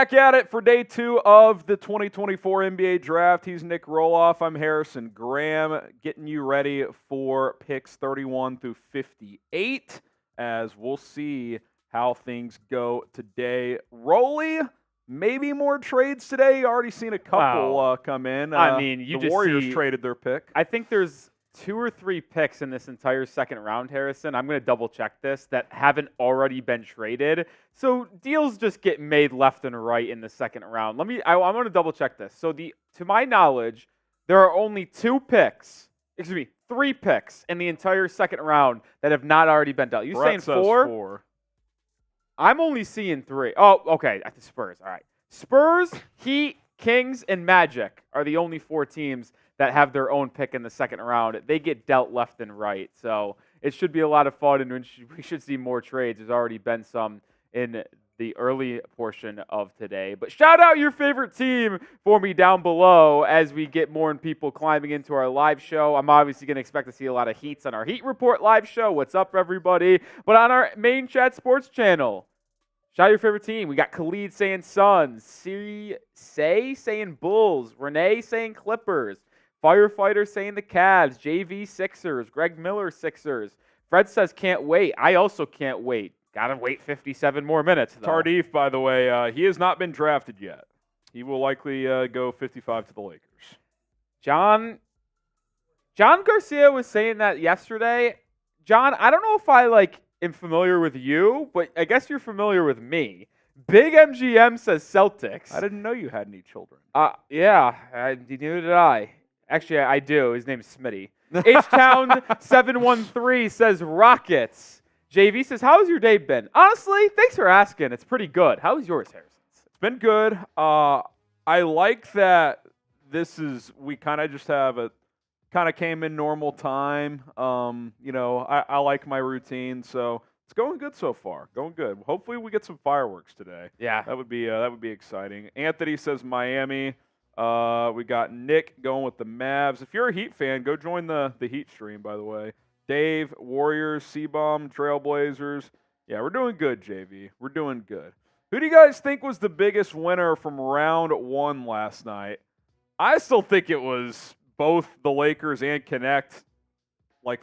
back at it for day 2 of the 2024 NBA Draft. He's Nic Rohloff. I'm Harrison Graham, getting you ready for picks 31 through 58, as we'll see how things go today. Rolly, maybe more trades today. You already seen a couple come in. I mean, the Warriors traded their pick. I think there's 2 or 3 picks in this entire second round, Harrison. I'm going to double check this that haven't already been traded. So deals just get made left and right in the second round. I'm going to double check this. So to my knowledge, there are only 3 picks in the entire second round that have not already been dealt. You saying 4? I'm only seeing 3. Oh, okay. At the Spurs. All right. Spurs, Heat, Kings, and Magic are the only 4 teams that have their own pick in the second round. They get dealt left and right. So it should be a lot of fun, and we should see more trades. There's already been some in the early portion of today. But shout out your favorite team for me down below as we get more and people climbing into our live show. I'm obviously going to expect to see a lot of Heats on our Heat Report live show. What's up, everybody? But on our main chat sports channel, shout out your favorite team. We got Khalid saying Suns, saying Bulls, Renee saying Clippers, Firefighter saying the Cavs, JV Sixers, Greg Miller Sixers. Fred says can't wait. I also can't wait. Gotta wait 57 more minutes, though. Tardif, by the way, he has not been drafted yet. He will likely go 55 to the Lakers. John Garcia was saying that yesterday. John, I don't know if I am familiar with you, but I guess you're familiar with me. Big MGM says Celtics. I didn't know you had any children. Yeah, neither did I. Actually, I do. His name's Smitty. H-Town 713 says Rockets. JV says, how's your day been? Honestly, thanks for asking. It's pretty good. How was yours, Harrison? It's been good. I like that we kind of just came in normal time. I like my routine, so it's going good so far. Going good. Hopefully we get some fireworks today. Yeah. That would be exciting. Anthony says Miami. We got Nick going with the Mavs. If you're a Heat fan, go join the Heat stream, by the way. Dave, Warriors, C-Bomb, Trailblazers. Yeah, we're doing good, JV. We're doing good. Who do you guys think was the biggest winner from round 1 last night? I still think it was both the Lakers and Connect,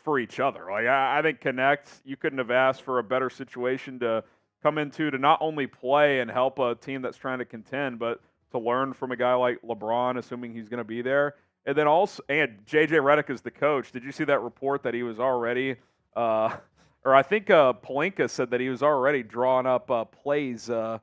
for each other. I think Connect, you couldn't have asked for a better situation to come into to not only play and help a team that's trying to contend, but to learn from a guy like LeBron, assuming he's going to be there. And then also, and JJ Redick is the coach. Did you see that report that he was already, or I think Pelinka said that he was already drawing up plays for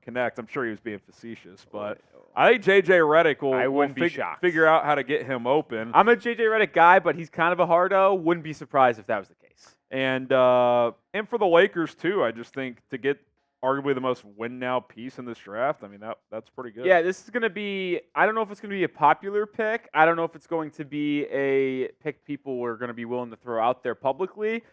Connect. I'm sure he was being facetious, but I think JJ Redick will figure out how to get him open. I'm a JJ Redick guy, but he's kind of a hardo. Wouldn't be surprised if that was the case. And for the Lakers too, I just think to get arguably the most win-now piece in this draft. I mean, that's pretty good. Yeah, this is going to be – I don't know if it's going to be a popular pick. I don't know if it's going to be a pick people are going to be willing to throw out there publicly.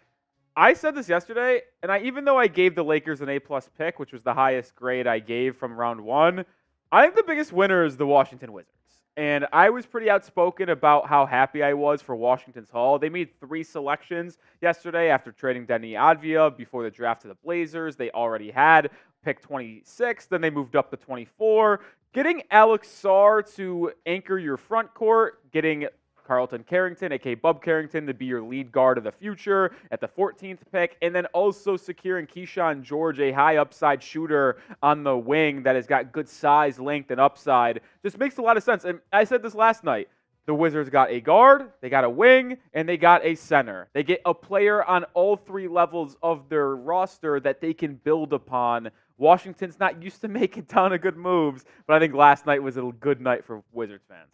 I said this yesterday, and even though I gave the Lakers an A-plus pick, which was the highest grade I gave from round 1, I think the biggest winner is the Washington Wizards. And I was pretty outspoken about how happy I was for Washington's haul. They made 3 selections yesterday after trading Deni Avdija before the draft to the Blazers. They already had pick 26. Then they moved up to 24. Getting Alex Sarr to anchor your front court, getting Carlton Carrington, a.k.a. Bub Carrington, to be your lead guard of the future at the 14th pick, and then also securing Keyshawn George, a high upside shooter on the wing that has got good size, length, and upside. Just makes a lot of sense. And I said this last night. The Wizards got a guard, they got a wing, and they got a center. They get a player on all 3 levels of their roster that they can build upon. Washington's not used to making a ton of good moves, but I think last night was a good night for Wizards fans.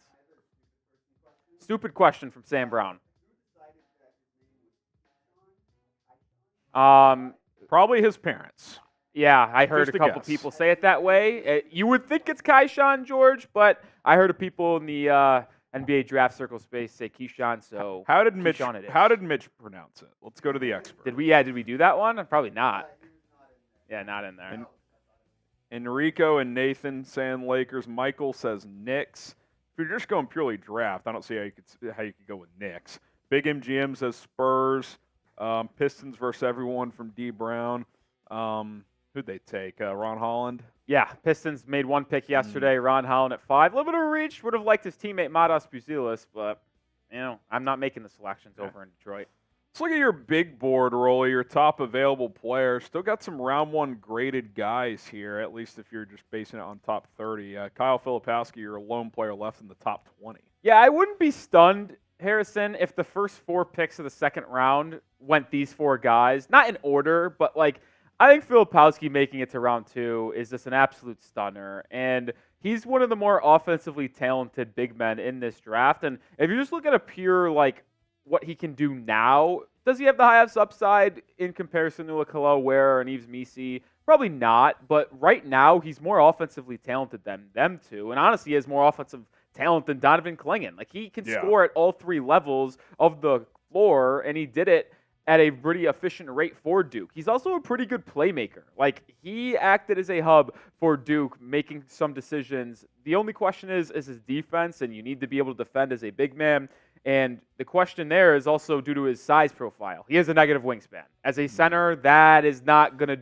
Stupid question from Sam Brown. Probably his parents. Yeah, I heard a couple people say it that way. You would think it's Keyshawn George, but I heard of people in the NBA draft circle space say Keyshawn. So how did Mitch pronounce it? Let's go to the expert. Did we do that one? Probably not. Yeah, not in there. Enrico and Nathan saying Lakers. Michael says Knicks. If you're just going purely draft, I don't see how you could go with Knicks. Big MGM says Spurs. Pistons versus everyone from D Brown. Who'd they take? Ron Holland. Yeah, Pistons made one pick yesterday. Ron Holland at 5. A little bit of reach. Would have liked his teammate Matas Buzelis, but I'm not making the selections over in Detroit. Let's look at your big board, Rolly, your top available players. Still got some round 1 graded guys here, at least if you're just basing it on top 30. Kyle Filipowski, your lone player left in the top 20. Yeah, I wouldn't be stunned, Harrison, if the first 4 picks of the second round went these 4 guys. Not in order, but I think Filipowski making it to round 2 is just an absolute stunner. And he's one of the more offensively talented big men in this draft. And if you just look at a pure, what he can do now, does he have the highest upside in comparison to a Kel'el Ware or an Yves Missi? Probably not. But right now, he's more offensively talented than them two. And honestly, he has more offensive talent than Donovan Clingan. He can score at all 3 levels of the floor, and he did it at a pretty efficient rate for Duke. He's also a pretty good playmaker. He acted as a hub for Duke, making some decisions. The only question is his defense, and you need to be able to defend as a big man. And the question there is also due to his size profile. He has a negative wingspan. As a center, that is not going to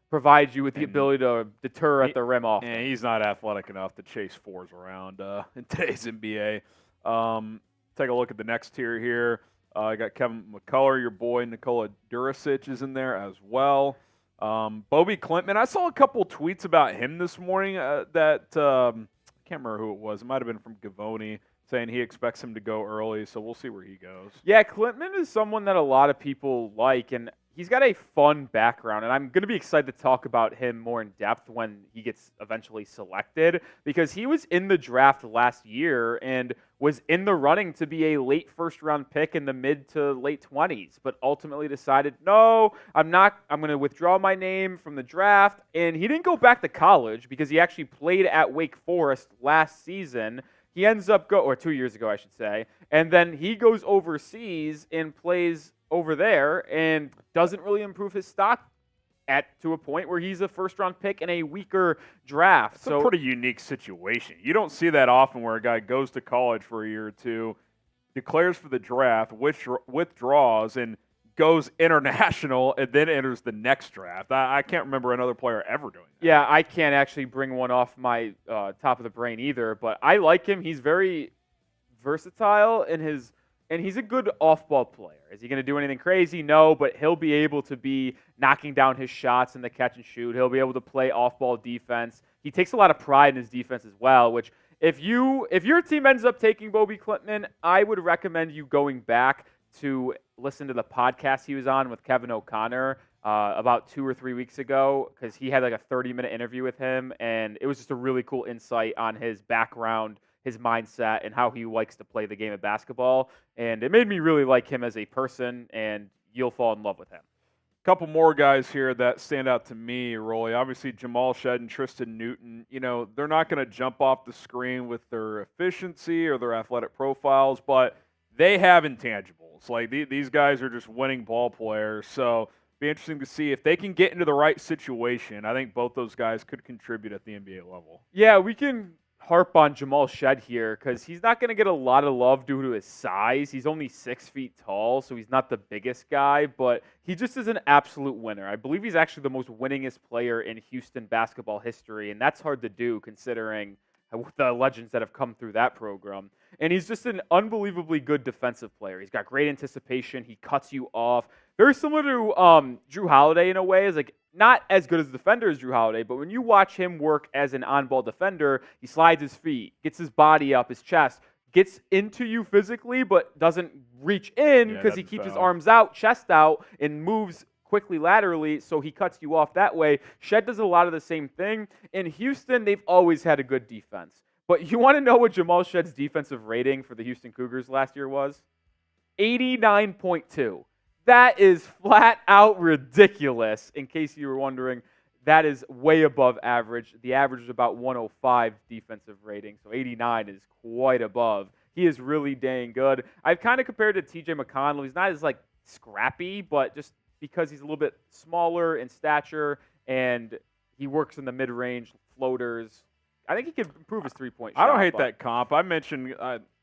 provide you with the ability to deter at the rim often. And he's not athletic enough to chase 4s around in today's NBA. Take a look at the next tier here. I got Kevin McCullough, your boy. Nikola Durasic is in there as well. Bobi Klintman, I saw a couple tweets about him this morning that I can't remember who it was. It might have been from Gavoni, saying he expects him to go early, so we'll see where he goes. Yeah, Klintman is someone that a lot of people like, and he's got a fun background, and I'm going to be excited to talk about him more in depth when he gets eventually selected, because he was in the draft last year and was in the running to be a late first-round pick in the mid to late 20s, but ultimately decided, no, I'm going to withdraw my name from the draft, and he didn't go back to college because he actually played at Wake Forest last season. He ends up or 2 years ago, I should say, and then he goes overseas and plays over there and doesn't really improve his stock to a point where he's a first-round pick in a weaker draft. It's a pretty unique situation. You don't see that often where a guy goes to college for a year or two, declares for the draft, withdraws, and goes international, and then enters the next draft. I can't remember another player ever doing that. Yeah, I can't actually bring one off my top of the brain either, but I like him. He's very versatile and he's a good off-ball player. Is he going to do anything crazy? No, but he'll be able to be knocking down his shots in the catch and shoot. He'll be able to play off-ball defense. He takes a lot of pride in his defense as well, which if your team ends up taking Bobi Klintman, I would recommend you going back to listen to the podcast he was on with Kevin O'Connor about 2 or 3 weeks ago, because he had a 30-minute interview with him, and it was just a really cool insight on his background, his mindset, and how he likes to play the game of basketball. And it made me really like him as a person, and you'll fall in love with him. Couple more guys here that stand out to me, Rolly. Obviously, Jamal Shead and Tristan Newton. They're not going to jump off the screen with their efficiency or their athletic profiles, but they have intangibles. These guys are just winning ball players. So be interesting to see if they can get into the right situation. I think both those guys could contribute at the NBA level. Yeah, we can harp on Jamal Shead here because he's not going to get a lot of love due to his size. He's only 6 feet tall, so he's not the biggest guy, but he just is an absolute winner. I believe he's actually the most winningest player in Houston basketball history, and that's hard to do considering the legends that have come through that program. And he's just an unbelievably good defensive player. He's got great anticipation. He cuts you off. Very similar to Jrue Holiday in a way. Is not as good as a defender as Jrue Holiday, but when you watch him work as an on-ball defender, he slides his feet, gets his body up, his chest, gets into you physically, but doesn't reach in because he keeps his arms out, chest out, and moves quickly laterally, so he cuts you off that way. Shead does a lot of the same thing. In Houston, they've always had a good defense. But you want to know what Jamal Shead's defensive rating for the Houston Cougars last year was? 89.2. That is flat out ridiculous. In case you were wondering, that is way above average. The average is about 105 defensive rating, so 89 is quite above. He is really dang good. I've kind of compared it to TJ McConnell. He's not as scrappy, but just because he's a little bit smaller in stature and he works in the mid-range floaters, I think he could improve his three-point shot. I don't hate that comp. I mentioned,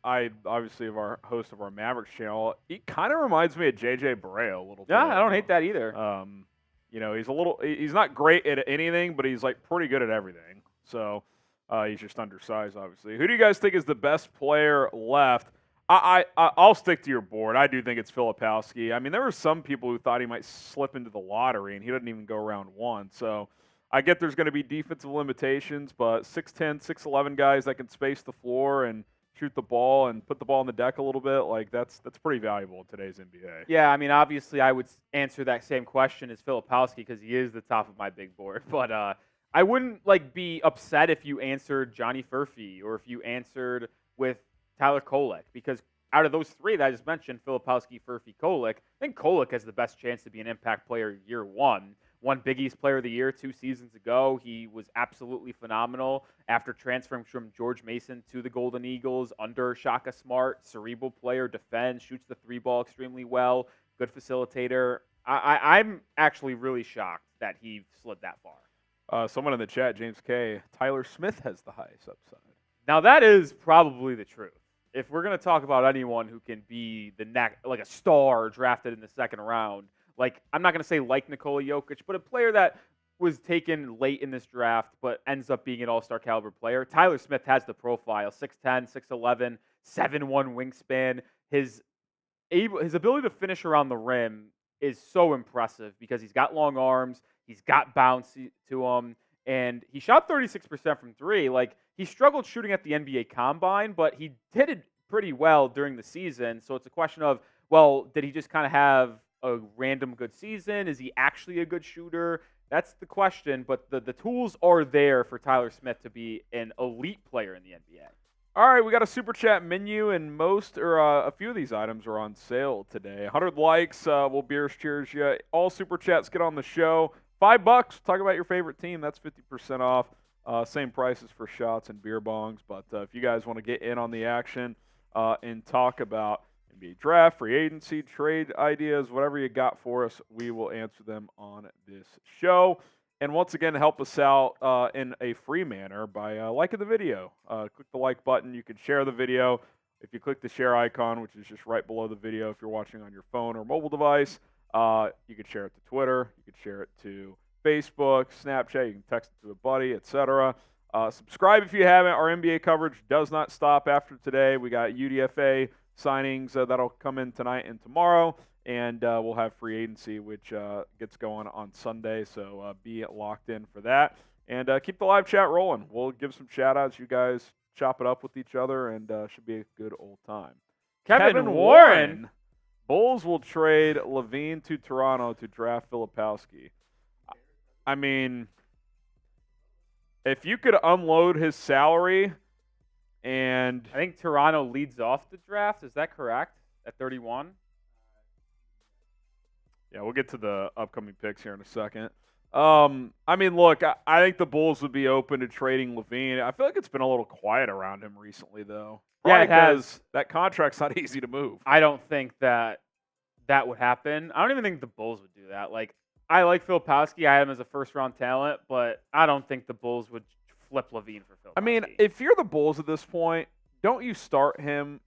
I obviously of our host of our Mavericks channel, he kind of reminds me of JJ Barea a little bit. Yeah, I don't hate that either. he's not great at anything, but he's like pretty good at everything. So he's just undersized, obviously. Who do you guys think is the best player left? I'll stick to your board. I do think it's Filipowski. I mean, there were some people who thought he might slip into the lottery, and he doesn't even go round 1. So I get there's going to be defensive limitations, but 6'10", 6'11 guys that can space the floor and shoot the ball and put the ball on the deck a little bit, like that's pretty valuable in today's NBA. Yeah, I mean, obviously I would answer that same question as Filipowski because he is the top of my big board. But I wouldn't be upset if you answered Johnny Furphy or if you answered with Tyler Kolek, because out of those 3 that I just mentioned, Filipowski, Furphy, Kolek, I think Kolek has the best chance to be an impact player year 1. Won Big East Player of the Year 2 seasons ago. He was absolutely phenomenal after transferring from George Mason to the Golden Eagles under Shaka Smart. Cerebral player, defends, shoots the 3-ball extremely well, good facilitator. I'm actually really shocked that he slid that far. Someone in the chat, James K., Tyler Smith has the highest upside. Now that is probably the truth. If we're going to talk about anyone who can be a star drafted in the second round, I'm not going to say like Nikola Jokic, but a player that was taken late in this draft but ends up being an all-star caliber player, Tyler Smith has the profile, 6'10", 6'11", 7'1" wingspan. His ability to finish around the rim is so impressive because he's got long arms, he's got bounce to him, and he shot 36% from 3. He struggled shooting at the NBA Combine, but he did it pretty well during the season. So it's a question of, well, did he just kind of have a random good season? Is he actually a good shooter? That's the question, but the tools are there for Tyler Smith to be an elite player in the NBA. All right, we got a super chat menu, and a few of these items are on sale today. 100 likes, we'll beers cheers you. All super chats get on the show. $5, talk about your favorite team. That's 50% off. Same prices for shots and beer bongs. But if you guys want to get in on the action and talk about NBA draft, free agency, trade ideas, whatever you got for us, we will answer them on this show. And once again, help us out in a free manner by liking the video. Click the like button. You can share the video. If you click the share icon, which is just right below the video if you're watching on your phone or mobile device, you can share it to Twitter. You can share it to Facebook, Snapchat. You can text it to a buddy, etc. Subscribe if you haven't. Our NBA coverage does not stop after today. We got UDFA signings that'll come in tonight and tomorrow. And we'll have free agency, which gets going on Sunday. So be locked in for that. And keep the live chat rolling. We'll give some shout-outs. You guys chop it up with each other, and should be a good old time. Kevin Warren. Bulls will trade Levine to Toronto to draft Filipowski. I mean, if you could unload his salary and... I think Toronto leads off the draft. Is that correct? At 31? Yeah, we'll get to the upcoming picks here in a second. I mean, look, I think the Bulls would be open to trading Levine. I feel like it's been a little quiet around him recently, though. Yeah, it has. That contract's not easy to move. I don't think that would happen. I don't even think the Bulls would do that. I like Filipowski. I have him as a first-round talent, but I don't think the Bulls would flip Levine for Filipowski. I mean, if you're the Bulls at this point, don't you start him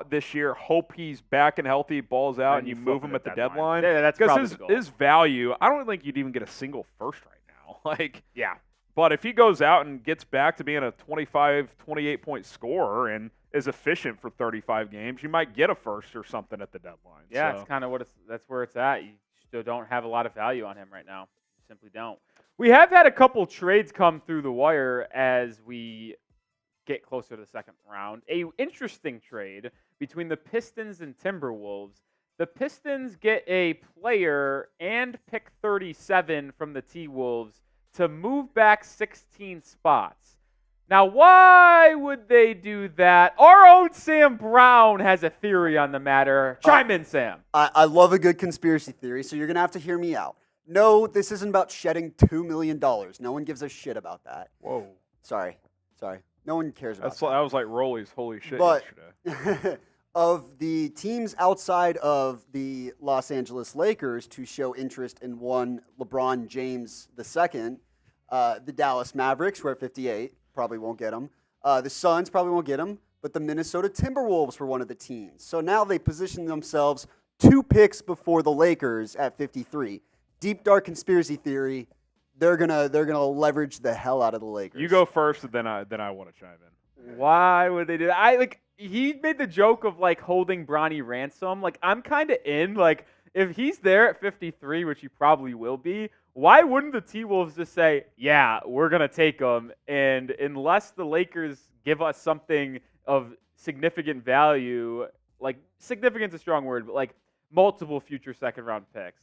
this year, hope he's back and healthy, balls out, and you move him at the deadline? Yeah, that's probably the goal. His value, I don't think you'd even get a single first right now. Yeah. But if he goes out and gets back to being a 25, 28-point scorer and is efficient for 35 games, you might get a first or something at the deadline. Yeah, it's kind of that's where it's at. You still don't have a lot of value on him right now. You simply don't. We have had a couple trades come through the wire as we get closer to the second round. A interesting trade between the Pistons and Timberwolves. The Pistons get a player and pick 37 from the T-Wolves to move back 16 spots. Now, why would they do that? Our own Sam Brown has a theory on the matter. Chime in, Sam. I love a good conspiracy theory, so you're going to have to hear me out. No, this isn't about shedding $2 million. No one gives a shit about that. Whoa. Sorry. No one cares about that. That was like Rolly's holy shit yesterday. Of the teams outside of the Los Angeles Lakers to show interest in one LeBron James II, the Dallas Mavericks were at 58, probably won't get him. The Suns probably won't get him, but the Minnesota Timberwolves were one of the teams. So now they position themselves 2 picks before the Lakers at 53. deep dark conspiracy theory. They're gonna leverage the hell out of the Lakers. You go first, and then I want to chime in. Why would they do that? He made the joke of holding Bronny ransom. I'm kind of in. If he's there at 53, which he probably will be, why wouldn't the T-Wolves just say, yeah, we're going to take him? And unless the Lakers give us something of significant value, significant's a strong word, but multiple future second-round picks,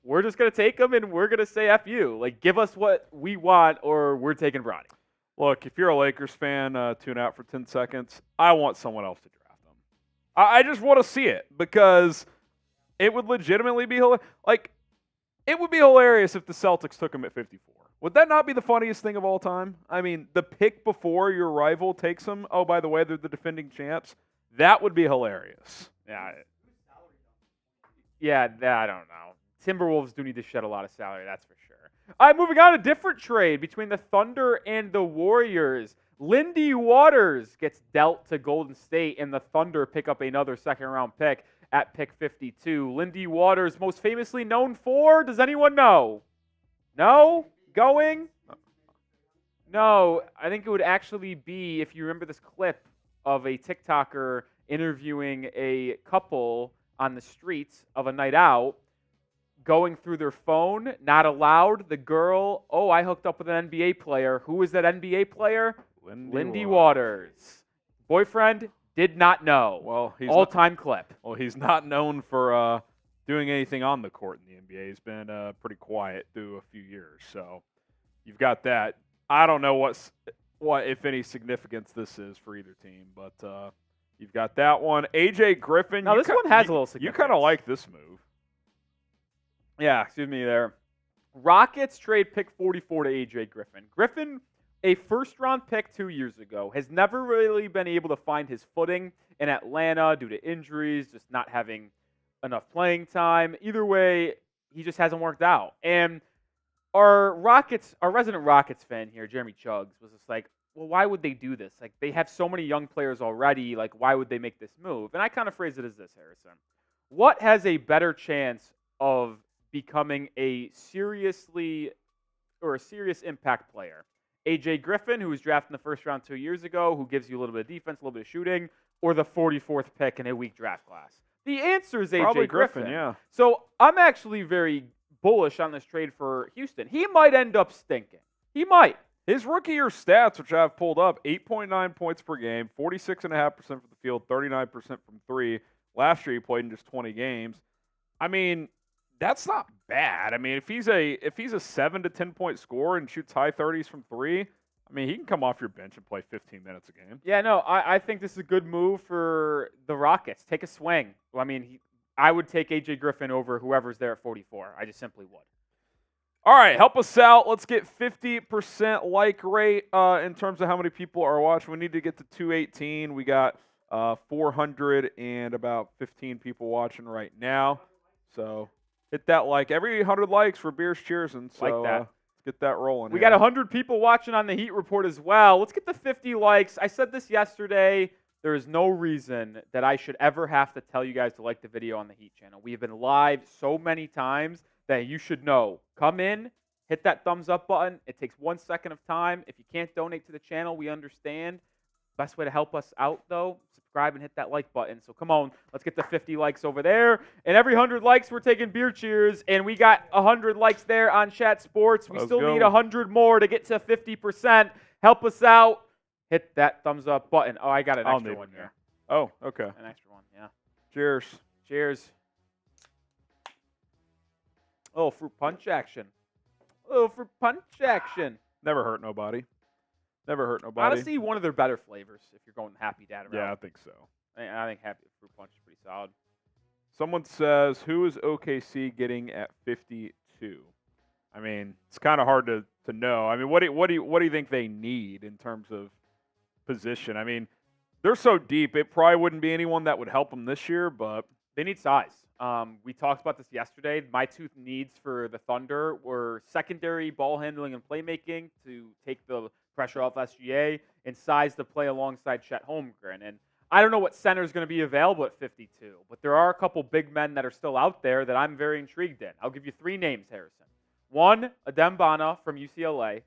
we're just going to take him and we're going to say F you. Give us what we want or we're taking Bronny. Look, if you're a Lakers fan, tune out for 10 seconds. I want someone else to draft them. I just want to see it because it would legitimately be it would be hilarious if the Celtics took him at 54. Would that not be the funniest thing of all time? I mean, the pick before your rival takes him, oh, by the way, they're the defending champs. That would be hilarious. Yeah, I don't know. Timberwolves do need to shed a lot of salary, that's for sure. All right, moving on, a different trade between the Thunder and the Warriors. Lindy Waters gets dealt to Golden State, and the Thunder pick up another second-round pick at pick 52. Lindy Waters, most famously known for, does anyone know? No? Going? No, I think it would actually be, if you remember this clip of a TikToker interviewing a couple on the streets of a night out, going through their phone, not allowed. The girl, I hooked up with an NBA player. Who is that NBA player? Lindy Waters. Boyfriend did not know. Well, he's all-time clip. Well, he's not known for doing anything on the court in the NBA. He's been pretty quiet through a few years. So you've got that. I don't know what if any significance this is for either team, but you've got that one. AJ Griffin. Now this one has a little significance. You kind of like this move. Yeah, excuse me there. Rockets trade pick 44 to AJ Griffin. Griffin, a first-round pick 2 years ago, has never really been able to find his footing in Atlanta due to injuries, just not having enough playing time. Either way, he just hasn't worked out. And our resident Rockets fan here, Jeremy Chuggs, was just like, well, why would they do this? They have so many young players already. Why would they make this move? And I kind of phrase it as this, Harrison. What has a better chance of becoming a serious impact player? AJ Griffin, who was drafted in the first round 2 years ago, who gives you a little bit of defense, a little bit of shooting, or the 44th pick in a weak draft class? The answer is AJ Probably Griffin. Yeah. So I'm actually very bullish on this trade for Houston. He might end up stinking. He might. His rookie year stats, which I've pulled up, 8.9 points per game, 46.5% from the field, 39% from three. Last year he played in just 20 games. I mean, that's not bad. I mean, if he's a 7 to 10 point scorer and shoots high 30s from three, I mean, he can come off your bench and play 15 minutes a game. Yeah, no, I think this is a good move for the Rockets. Take a swing. I mean, I would take AJ Griffin over whoever's there at 44. I just simply would. All right, help us out. Let's get 50% like rate in terms of how many people are watching. We need to get to 218. We got 400 and about 15 people watching right now. So hit that like. Every 100 likes for Beers Cheers. And so like that. Let's get that rolling. We got 100 people watching on the Heat Report as well. Let's get the 50 likes. I said this yesterday. There is no reason that I should ever have to tell you guys to like the video on the Heat channel. We have been live so many times that you should know. Come in, hit that thumbs up button. It takes 1 second of time. If you can't donate to the channel, we understand. Best way to help us out, though, subscribe and hit that like button. So come on, let's get the 50 likes over there. And every 100 likes, we're taking beer cheers. And we got 100 likes there on Chat Sports. We still need 100 more to get to 50%. Help us out. Hit that thumbs up button. Oh, I got an extra one here. Oh, okay. An extra one, yeah. Cheers. Cheers. Oh, fruit punch action. Oh, fruit punch action. Never hurt nobody. Never hurt nobody. Honestly, one of their better flavors if you're going Happy Dad route. Yeah, I think so. I think Happy Fruit Punch is pretty solid. Someone says, who is OKC getting at 52? I mean, it's kind of hard to know. I mean, what do you think they need in terms of position? I mean, they're so deep, it probably wouldn't be anyone that would help them this year, but they need size. We talked about this yesterday. My two needs for the Thunder were secondary ball handling and playmaking to take the pressure off SGA and size to play alongside Chet Holmgren. And I don't know what center is going to be available at 52, but there are a couple big men that are still out there that I'm very intrigued in. I'll give you 3 names, Harrison. 1, Adem Bana from UCLA.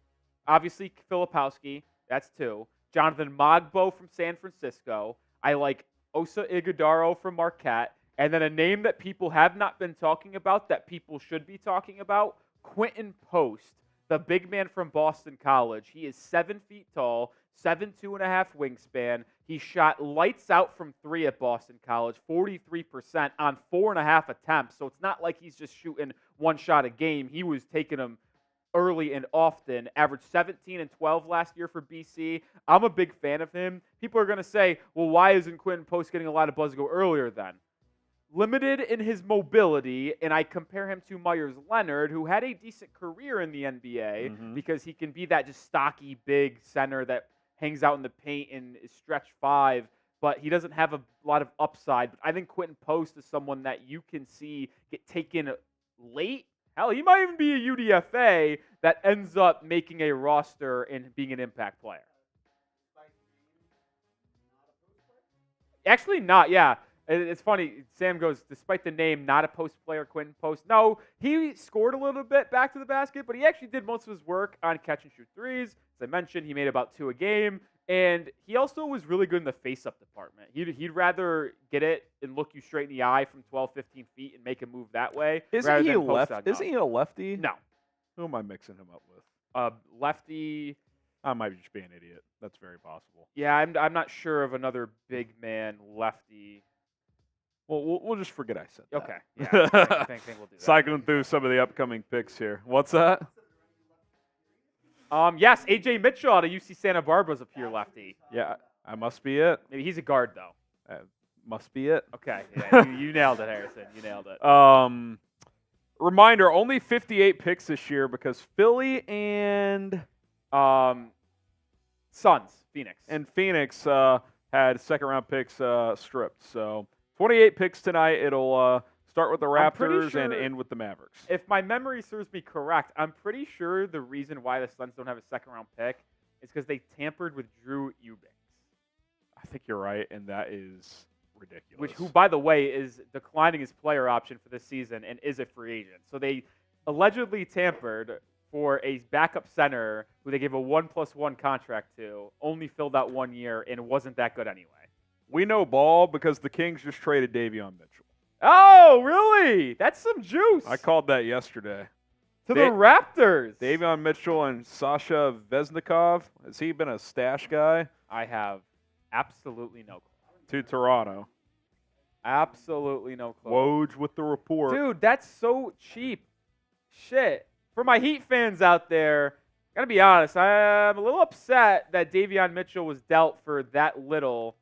Obviously, Filipowski. That's 2. Jonathan Mogbo from San Francisco. I like Osa Iguodaro from Marquette. And then a name that people have not been talking about that people should be talking about, Quentin Post, the big man from Boston College. He is 7 feet tall, 7'2.5" wingspan. He shot lights out from 3 at Boston College, 43% on 4.5 attempts. So it's not like he's just shooting 1 shot a game. He was taking them early and often, averaged 17 and 12 last year for BC. I'm a big fan of him. People are going to say, well, why isn't Quentin Post getting a lot of buzz go earlier then? Limited in his mobility, and I compare him to Myers Leonard, who had a decent career in the NBA because he can be that just stocky, big center that hangs out in the paint and is stretch 5, but he doesn't have a lot of upside. But I think Quentin Post is someone that you can see get taken late. Hell, he might even be a UDFA that ends up making a roster and being an impact player. Actually not, yeah. It's funny, Sam goes, despite the name, not a post player, Quentin Post. No, he scored a little bit back to the basket, but he actually did most of his work on catch and shoot threes. As I mentioned, he made about 2 a game, and he also was really good in the face-up department. He'd rather get it and look you straight in the eye from 12, 15 feet and make a move that way. Isn't he a lefty? No. Who am I mixing him up with? Lefty. I might just be an idiot. That's very possible. Yeah, I'm not sure of another big man lefty. Well, we'll just forget I said that. Okay. Yeah, I think we'll do that. Cycling through some of the upcoming picks here. What's that? Yes, A.J. Mitchell out of UC Santa Barbara is a pure lefty. Yeah, I must be it. Maybe he's a guard, though. Must be it. Okay. Yeah, you nailed it, Harrison. You nailed it. Reminder, only 58 picks this year because Philly and Suns, Phoenix. And Phoenix had second-round picks stripped. So 28 picks tonight. It'll start with the Raptors and end with the Mavericks. If my memory serves me correct, I'm pretty sure the reason why the Suns don't have a second-round pick is because they tampered with Drew Eubanks. I think you're right, and that is ridiculous. Who, by the way, is declining his player option for this season and is a free agent. So they allegedly tampered for a backup center who they gave a 1+1 contract to, only filled out 1 year, and wasn't that good anyway. We know ball because the Kings just traded Davion Mitchell. Oh, really? That's some juice. I called that yesterday. To the Raptors. Davion Mitchell and Sasha Veznikov. Has he been a stash guy? I have absolutely no clue. To Toronto. Absolutely no clue. Woj with the report. Dude, that's so cheap. Shit. For my Heat fans out there, gotta be honest, I'm a little upset that Davion Mitchell was dealt for that little.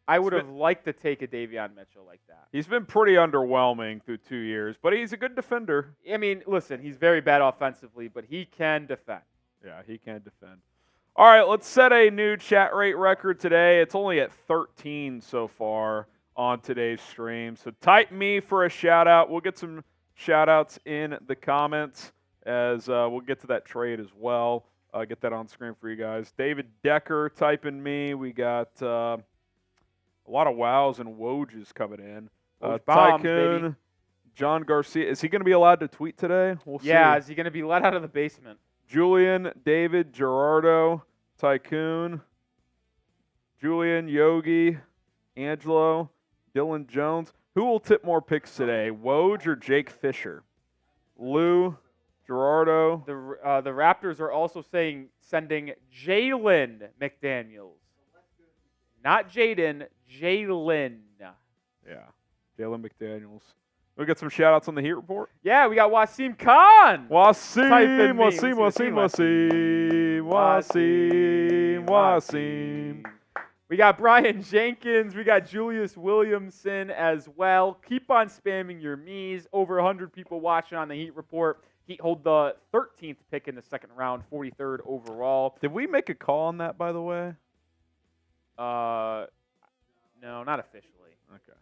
I would have liked to take a Davion Mitchell like that. He's been pretty underwhelming through 2 years, but he's a good defender. I mean, listen, he's very bad offensively, but he can defend. Yeah, he can defend. All right, let's set a new chat rate record today. It's only at 13 so far on today's stream. So type me for a shout-out. We'll get some shout-outs in the comments as we'll get to that trade as well. Get that on screen for you guys. David Decker typing me. We got a lot of wows and wojes coming in. Tycoon, baby. John Garcia. Is he going to be allowed to tweet today? We'll see. Yeah, is he going to be let out of the basement? Julian, David, Gerardo, Tycoon, Julian, Yogi, Angelo, Dylan Jones. Who will tip more picks today, Woj or Jake Fisher? Lou, Gerardo. The Raptors are also sending Jalen McDaniels. Not Jaden, Jalen. Yeah, Jalen McDaniels. We got some shout-outs on the Heat Report? Yeah, we got Wasim Khan. Wasim. We got Brian Jenkins. We got Julius Williamson as well. Keep on spamming your me's. Over 100 people watching on the Heat Report. Heat hold the 13th pick in the second round, 43rd overall. Did we make a call on that, by the way? No, not officially. Okay.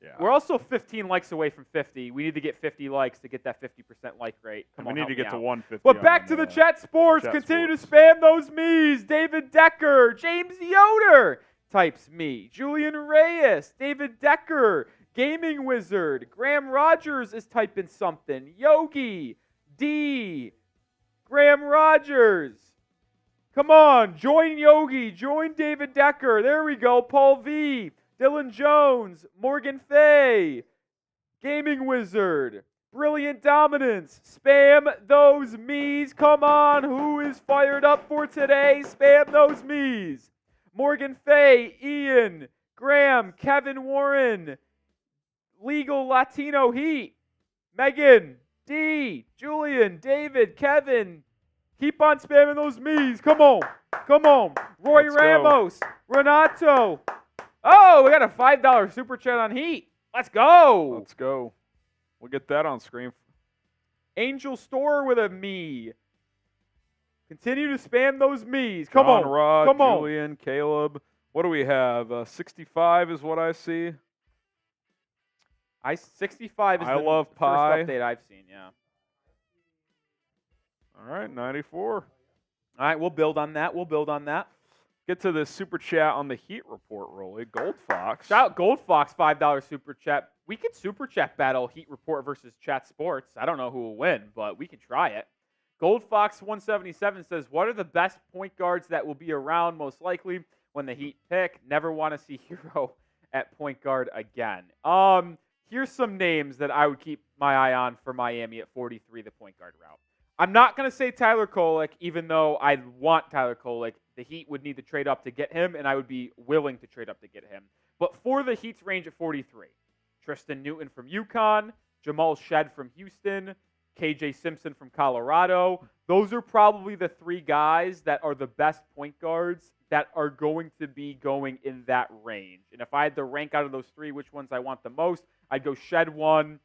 Yeah. We're also 15 likes away from 50. We need to get 50 likes to get that 50% like rate. Come on, we need to get to 150. But back to the chat sports. Continue to spam those me's. David Decker, James Yoder, types me. Julian Reyes, David Decker, Gaming Wizard, Graham Rogers is typing something. Yogi, D, Graham Rogers. Come on, join Yogi, join David Decker. There we go. Paul V, Dylan Jones, Morgan Fay, Gaming Wizard, Brilliant Dominance. Spam those me's. Come on, who is fired up for today? Spam those me's. Morgan Fay, Ian, Graham, Kevin Warren, Legal Latino Heat, Megan, D, Julian, David, Kevin. Keep on spamming those me's. Come on. Come on. Roy Let's Ramos, Renato. Oh, we got a $5 super chat on Heat. Let's go. Let's go. We'll get that on screen. Angel Store with a me. Continue to spam those me's. Come John, on. Rod, Come on. Julian, Caleb. What do we have? 65 is what I see. 65 is I the love first pie. update I've seen, yeah. All right, 94. All right, we'll build on that. We'll build on that. Get to the super chat on the Heat report, Rolly. Gold Fox. Shout out Gold Fox, $5 super chat. We could super chat battle Heat report versus Chat Sports. I don't know who will win, but we can try it. Gold Fox 177 says, what are the best point guards that will be around most likely when the Heat pick? Never want to see Hero at point guard again. Here's some names that I would keep my eye on for Miami at 43, the point guard route. I'm not going to say Tyler Kolek, even though I want Tyler Kolek. The Heat would need to trade up to get him, and I would be willing to trade up to get him. But for the Heat's range at 43, Tristan Newton from UConn, Jamal Shead from Houston, KJ Simpson from Colorado. Those are probably the three guys that are the best point guards that are going to be going in that range. And if I had to rank out of those three which ones I want the most, I'd go Shead 1,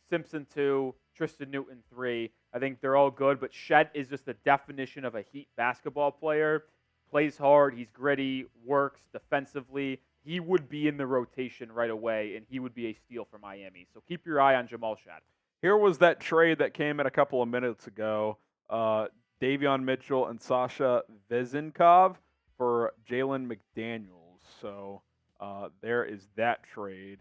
Simpson 2, Tristan Newton 3. I think they're all good, but Shead is just the definition of a Heat basketball player. Plays hard, he's gritty, works defensively. He would be in the rotation right away, and he would be a steal for Miami. So keep your eye on Jamal Shead. Here was that trade that came in a couple of minutes ago. Davion Mitchell and Sasha Vezenkov for Jalen McDaniels. So there is that trade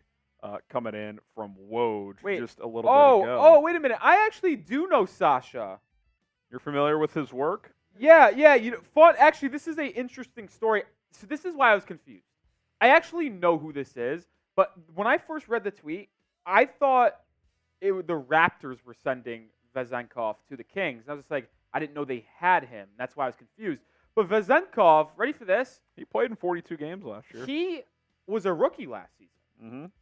coming in from Woj just a little bit ago. Oh, wait a minute. I actually do know Sasha. You're familiar with his work? Yeah. You know, fun. Actually, this is an interesting story. So this is why I was confused. I actually know who this is, but when I first read the tweet, I thought the Raptors were sending Vezenkov to the Kings. And I was just like, I didn't know they had him. That's why I was confused. But Vezenkov, ready for this? He played in 42 games last year. He was a rookie last season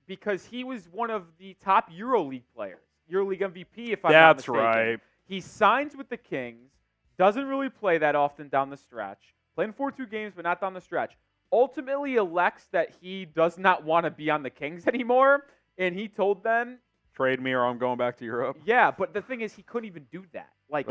because he was one of the top EuroLeague players, EuroLeague MVP, if I'm not mistaken. That's right. He signs with the Kings, doesn't really play that often down the stretch, played in 42 games but not down the stretch. Ultimately elects that he does not want to be on the Kings anymore, and he told them, trade me or I'm going back to Europe. Yeah, but the thing is, he couldn't even do that. Like,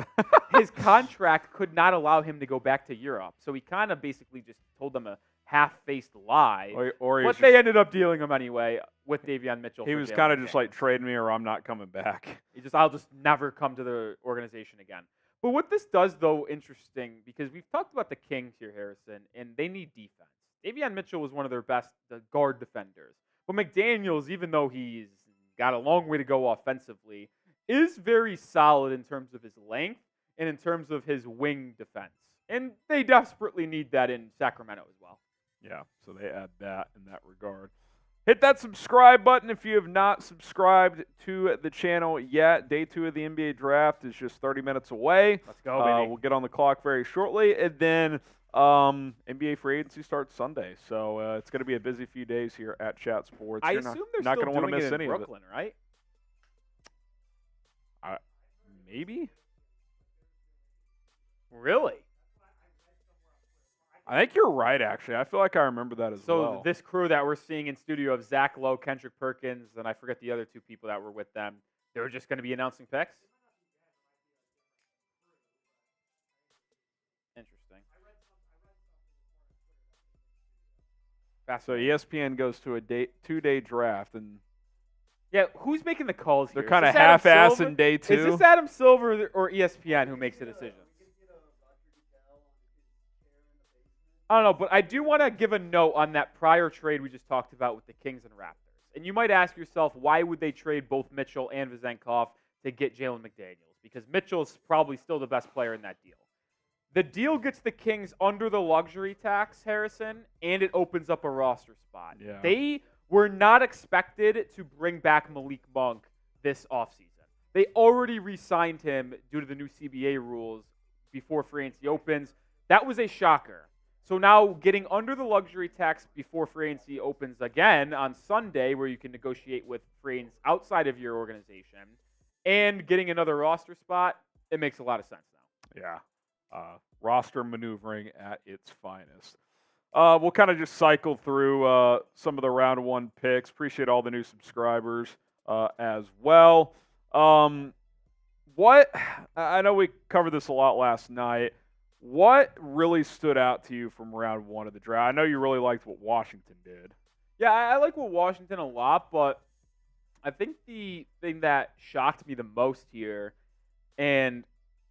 his contract could not allow him to go back to Europe. So he kind of basically just told them a half-faced lie. But they ended up dealing him anyway with Davion Mitchell. He was kind of just like, trade me or I'm not coming back. I'll just never come to the organization again. But what this does, though, interesting, because we've talked about the Kings here, Harrison, and they need defense. Davion Mitchell was one of their best guard defenders. But McDaniels, even though he's got a long way to go offensively, is very solid in terms of his length and in terms of his wing defense. And they desperately need that in Sacramento as well. Yeah, so they add that in that regard. Hit that subscribe button if you have not subscribed to the channel yet. Day 2 of the NBA draft is just 30 minutes away. Let's go, baby. We'll get on the clock very shortly. And then NBA free agency starts Sunday. So it's going to be a busy few days here at Chat Sports. I assume they're not still going to want to doing miss it in any Brooklyn, of it. right? Maybe? Really? I think you're right, actually. I feel like I remember that as well. So this crew that we're seeing in studio of Zach Lowe, Kendrick Perkins, and I forget the other two people that were with them, they were just going to be announcing picks? Interesting. So ESPN goes to a 2-day draft, and yeah, who's making the calls here? they're kind of half-assing day 2. Is this Adam Silver or ESPN who makes the decision? I don't know, but I do want to give a note on that prior trade we just talked about with the Kings and Raptors. And you might ask yourself, why would they trade both Mitchell and Vezenkov to get Jalen McDaniels? Because Mitchell's probably still the best player in that deal. The deal gets the Kings under the luxury tax, Harrison, and it opens up a roster spot. Yeah. They were not expected to bring back Malik Monk this offseason. They already re-signed him due to the new CBA rules before free agency opens. That was a shocker. So now getting under the luxury tax before free agency opens again on Sunday, where you can negotiate with free agents outside of your organization, and getting another roster spot, it makes a lot of sense now. Yeah. Roster maneuvering at its finest. We'll kind of just cycle through some of the round one picks. Appreciate all the new subscribers as well. I know we covered this a lot last night. What really stood out to you from round one of the draft? I know you really liked what Washington did. Yeah, I like what Washington a lot, but I think the thing that shocked me the most here, and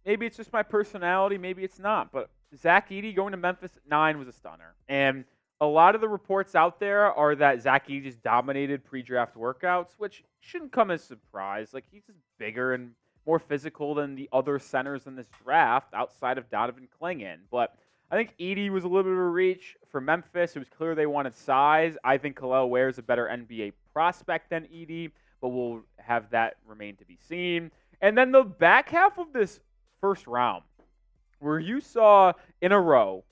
maybe it's just my personality, maybe it's not, but Zach Edey going to Memphis at 9 was a stunner. And a lot of the reports out there are that Zach Edey just dominated pre-draft workouts, which shouldn't come as a surprise. Like, he's just bigger and more physical than the other centers in this draft outside of Donovan Clingan. But I think Edey was a little bit of a reach for Memphis. It was clear they wanted size. I think Kel'el Ware is a better NBA prospect than Edey, but we'll have that remain to be seen. And then the back half of this first round, where you saw in a row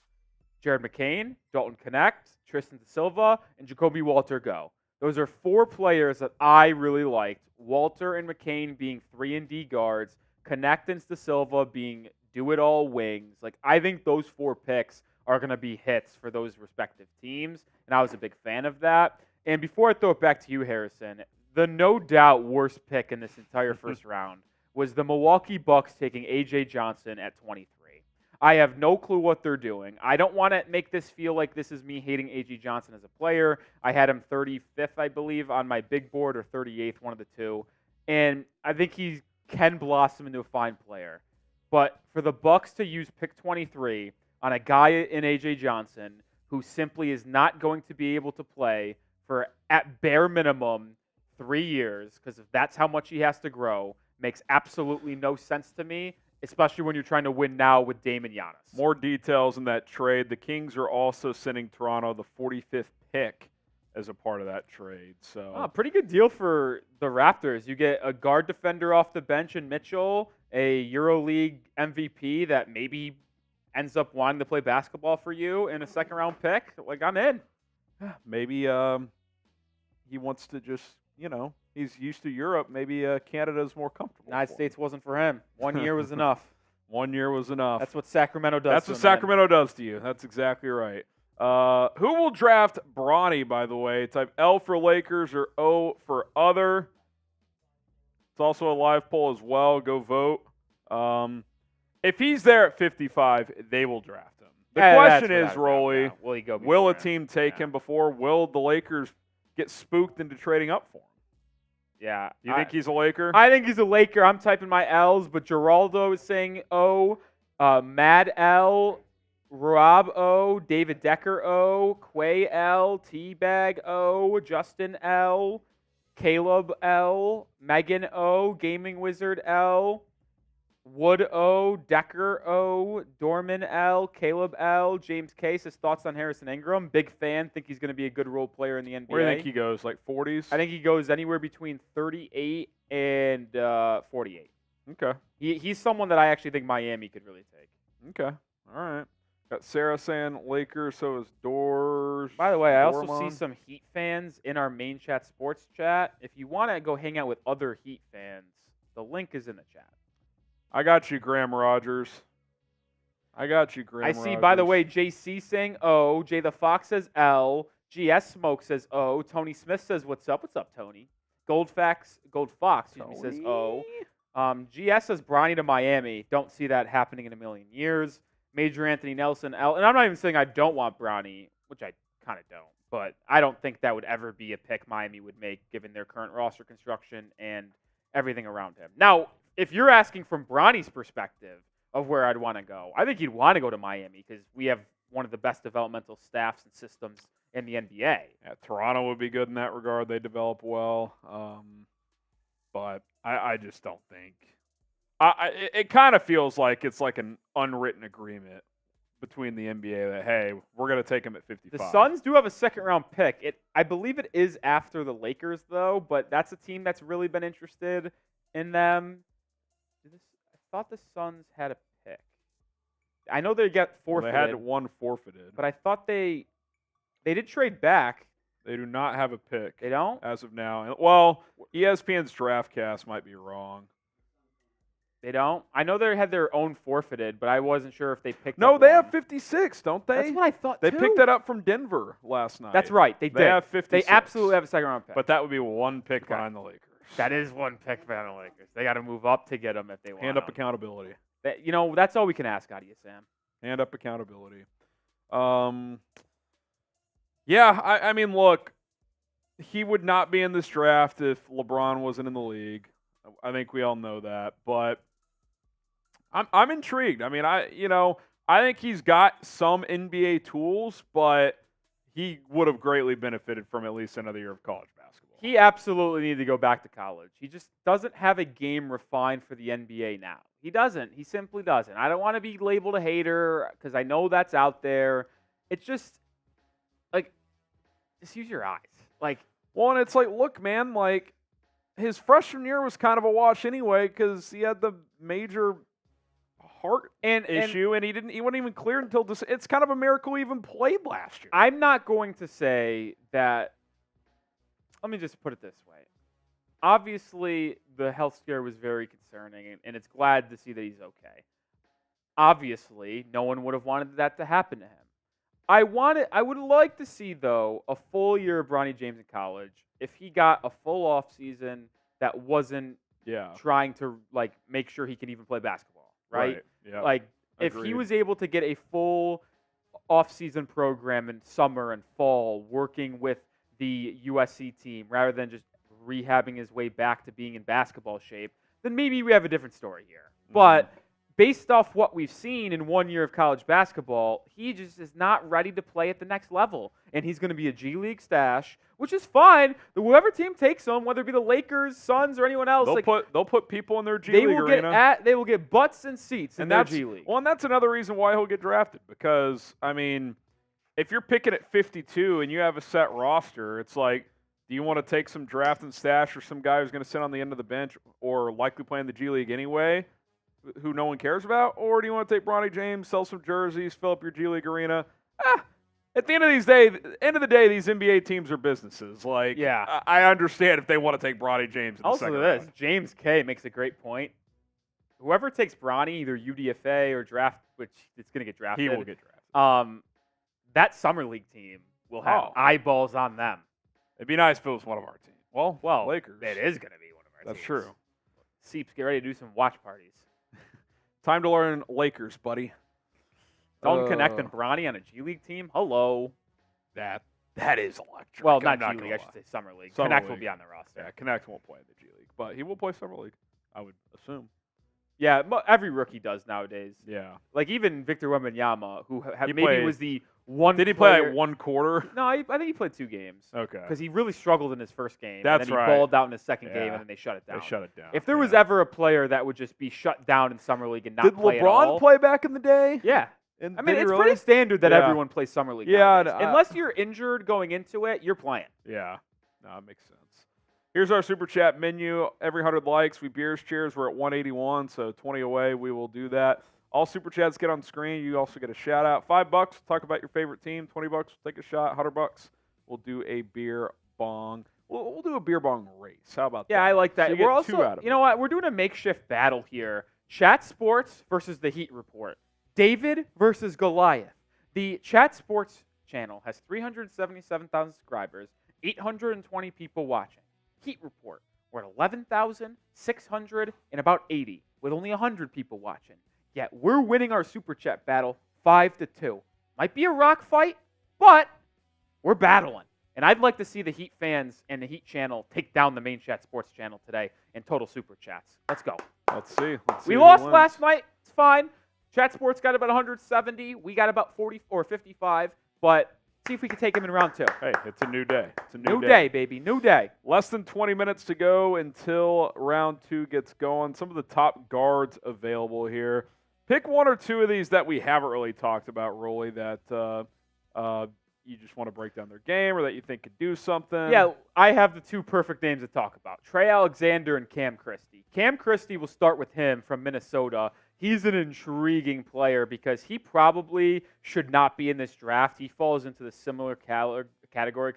Jared McCain, Dalton Connect, Tristan Da Silva, and Jacoby Walter go. Those are 4 players that I really liked. Walter and McCain being 3-and-D guards, Connect and Da Silva being do-it-all wings. Like, I think those 4 picks are going to be hits for those respective teams, and I was a big fan of that. And before I throw it back to you, Harrison, the no doubt worst pick in this entire first round was the Milwaukee Bucks taking A.J. Johnson at 23. I have no clue what they're doing. I don't want to make this feel like this is me hating A.J. Johnson as a player. I had him 35th, I believe, on my big board, or 38th, one of the two. And I think he can blossom into a fine player. But for the Bucks to use pick 23 on a guy in A.J. Johnson who simply is not going to be able to play for, at bare minimum, 3 years, because if that's how much he has to grow, makes absolutely no sense to me, especially when you're trying to win now with Dame and Giannis. More details in that trade. The Kings are also sending Toronto the 45th pick as a part of that trade. So, pretty good deal for the Raptors. You get a guard defender off the bench in Mitchell, a EuroLeague MVP that maybe ends up wanting to play basketball for you, and a second-round pick. Like, I'm in. Maybe he wants to just, he's used to Europe. Maybe Canada's more comfortable. United States wasn't for him. 1 year was enough. 1 year was enough. That's what Sacramento does. That's what Sacramento does to you. That's exactly right. Who will draft Bronny, by the way? Type L for Lakers or O for other. It's also a live poll as well. Go vote. If he's there at 55, they will draft him. The question is, Rolly, will a team take him before? Will the Lakers get spooked into trading up for him? Yeah. Do you think he's a Laker? I think he's a Laker. I'm typing my L's, but Geraldo is saying O, Mad L, Rob O, David Decker O, Quay L, T-Bag O, Justin L, Caleb L, Megan O, Gaming Wizard L, Wood O, Decker O, Dorman L, Caleb L, James Case. His thoughts on Harrison Ingram. Big fan. Think he's going to be a good role player in the NBA. Where do you think he goes? Like 40s? I think he goes anywhere between 38 and 48. Okay. He's someone that I actually think Miami could really take. Okay. All right. Got Sarah saying Lakers, so is Doors. By the way, I also see some Heat fans in our main chat sports chat. If you want to go hang out with other Heat fans, the link is in the chat. I got you, Graham Rogers. I see, by the way, JC saying O. Jay the Fox says L. GS Smoke says O. Tony Smith says, what's up? What's up, Tony? Gold Fox, says O. GS says Bronny to Miami. Don't see that happening in a million years. Major Anthony Nelson L. And I'm not even saying I don't want Bronny, which I kind of don't. But I don't think that would ever be a pick Miami would make given their current roster construction and everything around him. Now, if you're asking from Bronny's perspective of where I'd want to go, I think he'd want to go to Miami because we have one of the best developmental staffs and systems in the NBA. Yeah, Toronto would be good in that regard. They develop well. But I just don't think. It kind of feels like it's like an unwritten agreement between the NBA that, hey, we're going to take him at 55. The Suns do have a second-round pick. I believe it is after the Lakers, though, but that's a team that's really been interested in them. I thought the Suns had a pick. I know they got forfeited. Well, they had one forfeited. But I thought they did trade back. They do not have a pick. They don't? As of now. Well, ESPN's DraftCast might be wrong. They don't? I know they had their own forfeited, but I wasn't sure if they picked No, up they one. have 56, don't they? That's what I thought, They too. picked that up from Denver last night. That's right. They did. They have 56. They absolutely have a second-round pick. But that would be one pick behind the Lakers. That is one pick behind the Lakers. They got to move up to get them if they want. Hand up accountability. That's all we can ask out of you, Sam. Hand up accountability. Yeah, I mean, look, he would not be in this draft if LeBron wasn't in the league. I think we all know that, but I'm intrigued. I mean, I think he's got some NBA tools, but he would have greatly benefited from at least another year of college basketball. He absolutely needed to go back to college. He just doesn't have a game refined for the NBA now. He doesn't. He simply doesn't. I don't want to be labeled a hater because I know that's out there. It's just, just use your eyes. Well, and it's like, look, man, his freshman year was kind of a wash anyway because he had the major heart issue, and he wasn't even cleared until this. It's kind of a miracle he even played last year. I'm not going to say that. Let me just put it this way. Obviously, the health scare was very concerning, and it's glad to see that he's okay. Obviously, no one would have wanted that to happen to him. I would like to see, though, a full year of Bronny James in college. If he got a full off season that wasn't trying to make sure he can even play basketball, right? Yeah. If he was able to get a full off-season program in summer and fall, working with the USC team rather than just rehabbing his way back to being in basketball shape, then maybe we have a different story here. But based off what we've seen in 1 year of college basketball, he just is not ready to play at the next level. And he's going to be a G League stash, which is fine. Whoever team takes him, whether it be the Lakers, Suns, or anyone else, they'll put people in their G League arena. They will get butts and seats in their G League. Well, and that's another reason why he'll get drafted. Because, I mean, if you're picking at 52 and you have a set roster, it's like, do you want to take some draft and stash or some guy who's going to sit on the end of the bench or likely play in the G League anyway, who no one cares about? Or do you want to take Bronny James, sell some jerseys, fill up your G League arena? At the end of the day, these NBA teams are businesses. I understand if they want to take Bronny James in the second round. James K makes a great point. Whoever takes Bronny, either UDFA or draft, which it's going to get drafted. He will get drafted. That summer league team will have eyeballs on them. It'd be nice if it was one of our teams. Well, Lakers. It is going to be one of our teams. That's true. Seeps, get ready to do some watch parties. Time to learn Lakers, buddy. Don't connect and Bronny on a G League team? Hello. That is electric. Well, not G League. I should say Summer League. Connect will be on the roster. Yeah, Connect won't play in the G League, but he will play Summer League, I would assume. Yeah, every rookie does nowadays. Yeah. Even Victor Wembanyama, who was the one Did he player. play one quarter? No, I think he played 2 games. Okay. Because he really struggled in his first game. That's and then right. He balled out in his second game, and then they shut it down. They shut it down. If there was ever a player that would just be shut down in Summer League and not play at all. Did LeBron play back in the day? Yeah. It's pretty standard that everyone plays Summer League nowadays. Unless you're injured going into it, you're playing. Yeah. No, it makes sense. Here's our Super Chat menu. Every 100 likes, we beers cheers. We're at 181, so 20 away. We will do that. All Super Chats get on screen. You also get a shout-out. $5, talk about your favorite team. $20, we'll take a shot. $100, we'll do a beer bong. We'll do a beer bong race. How about that? Yeah, I like that. So We're also, you know what? We're doing a makeshift battle here. Chat Sports versus the Heat Report. David versus Goliath. The Chat Sports channel has 377,000 subscribers, 820 people watching. Heat Report, we're at 11,600 and about 80, with only 100 people watching. Yet we're winning our Super Chat battle 5-2. Might be a rock fight, but we're battling. And I'd like to see the Heat fans and the Heat channel take down the main Chat Sports channel today in total Super Chats. Let's go. Let's see. We lost last night. It's fine. Chat Sports got about 170. We got about 40 or 55. But see if we can take him in round 2. Hey, it's a new day. It's a New day, baby. New day. Less than 20 minutes to go until round 2 gets going. Some of the top guards available here. Pick one or two of these that we haven't really talked about, Rolly, that you just want to break down their game or that you think could do something. Yeah, I have the two perfect names to talk about. Trey Alexander and Cam Christie. Cam Christie, will start with him from Minnesota. He's an intriguing player because he probably should not be in this draft. He falls into the similar category,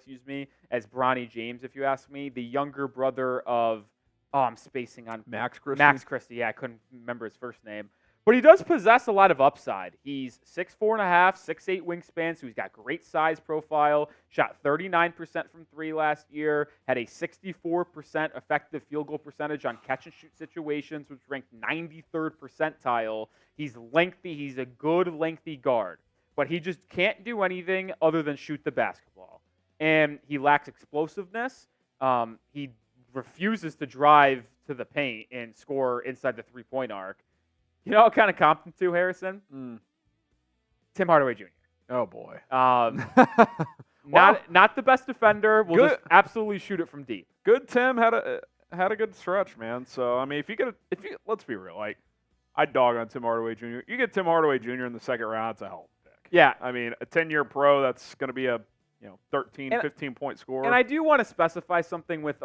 as Bronny James, if you ask me. The younger brother of, I'm spacing on Max Christie. Max Christie, yeah, I couldn't remember his first name. But he does possess a lot of upside. He's 6'4.5", 6'8" wingspan, so he's got great size profile. Shot 39% from 3 last year. Had a 64% effective field goal percentage on catch-and-shoot situations, which ranked 93rd percentile. He's lengthy. He's a good lengthy guard. But he just can't do anything other than shoot the basketball. And he lacks explosiveness. He refuses to drive to the paint and score inside the three-point arc. You know what kind of comp him to, Harrison? Tim Hardaway Jr. Oh, boy. Not the best defender. Will just absolutely shoot it from deep. Good Tim had a good stretch, man. So, I mean, if you let's be real, like, I'd dog on Tim Hardaway Jr. You get Tim Hardaway Jr. in the second round, it's a hell of a pick. Yeah. I mean, a 10-year pro, that's going to be a 13, 15-point scorer. And I do want to specify something with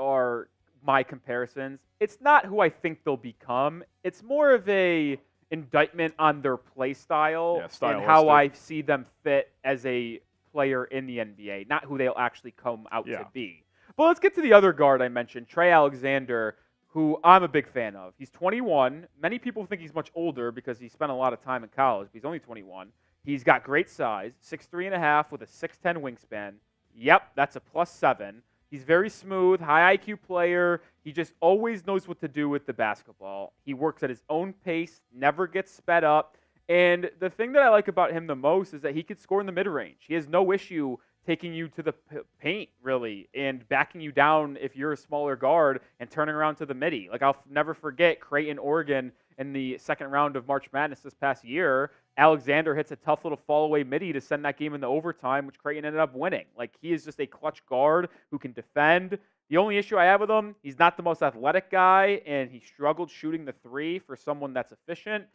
my comparisons. It's not who I think they'll become. It's more of a indictment on their play style and how I see them fit as a player in the NBA, not who they'll actually come out to be. But let's get to the other guard I mentioned, Trey Alexander, who I'm a big fan of. He's 21. Many people think he's much older because he spent a lot of time in college, but he's only 21. He's got great size, 6'3.5" with a 6'10" wingspan. Yep, that's a +7. He's very smooth, high IQ player. He just always knows what to do with the basketball. He works at his own pace, never gets sped up. And the thing that I like about him the most is that he can score in the mid-range. He has no issue taking you to the paint, really, and backing you down if you're a smaller guard and turning around to the midi. Like, I'll never forget Creighton, Oregon in the second round of March Madness this past year. Alexander hits a tough little fall-away midi to send that game into overtime, which Creighton ended up winning. Like, he is just a clutch guard who can defend. The only issue I have with him, he's not the most athletic guy, and he struggled shooting the three for someone that's efficient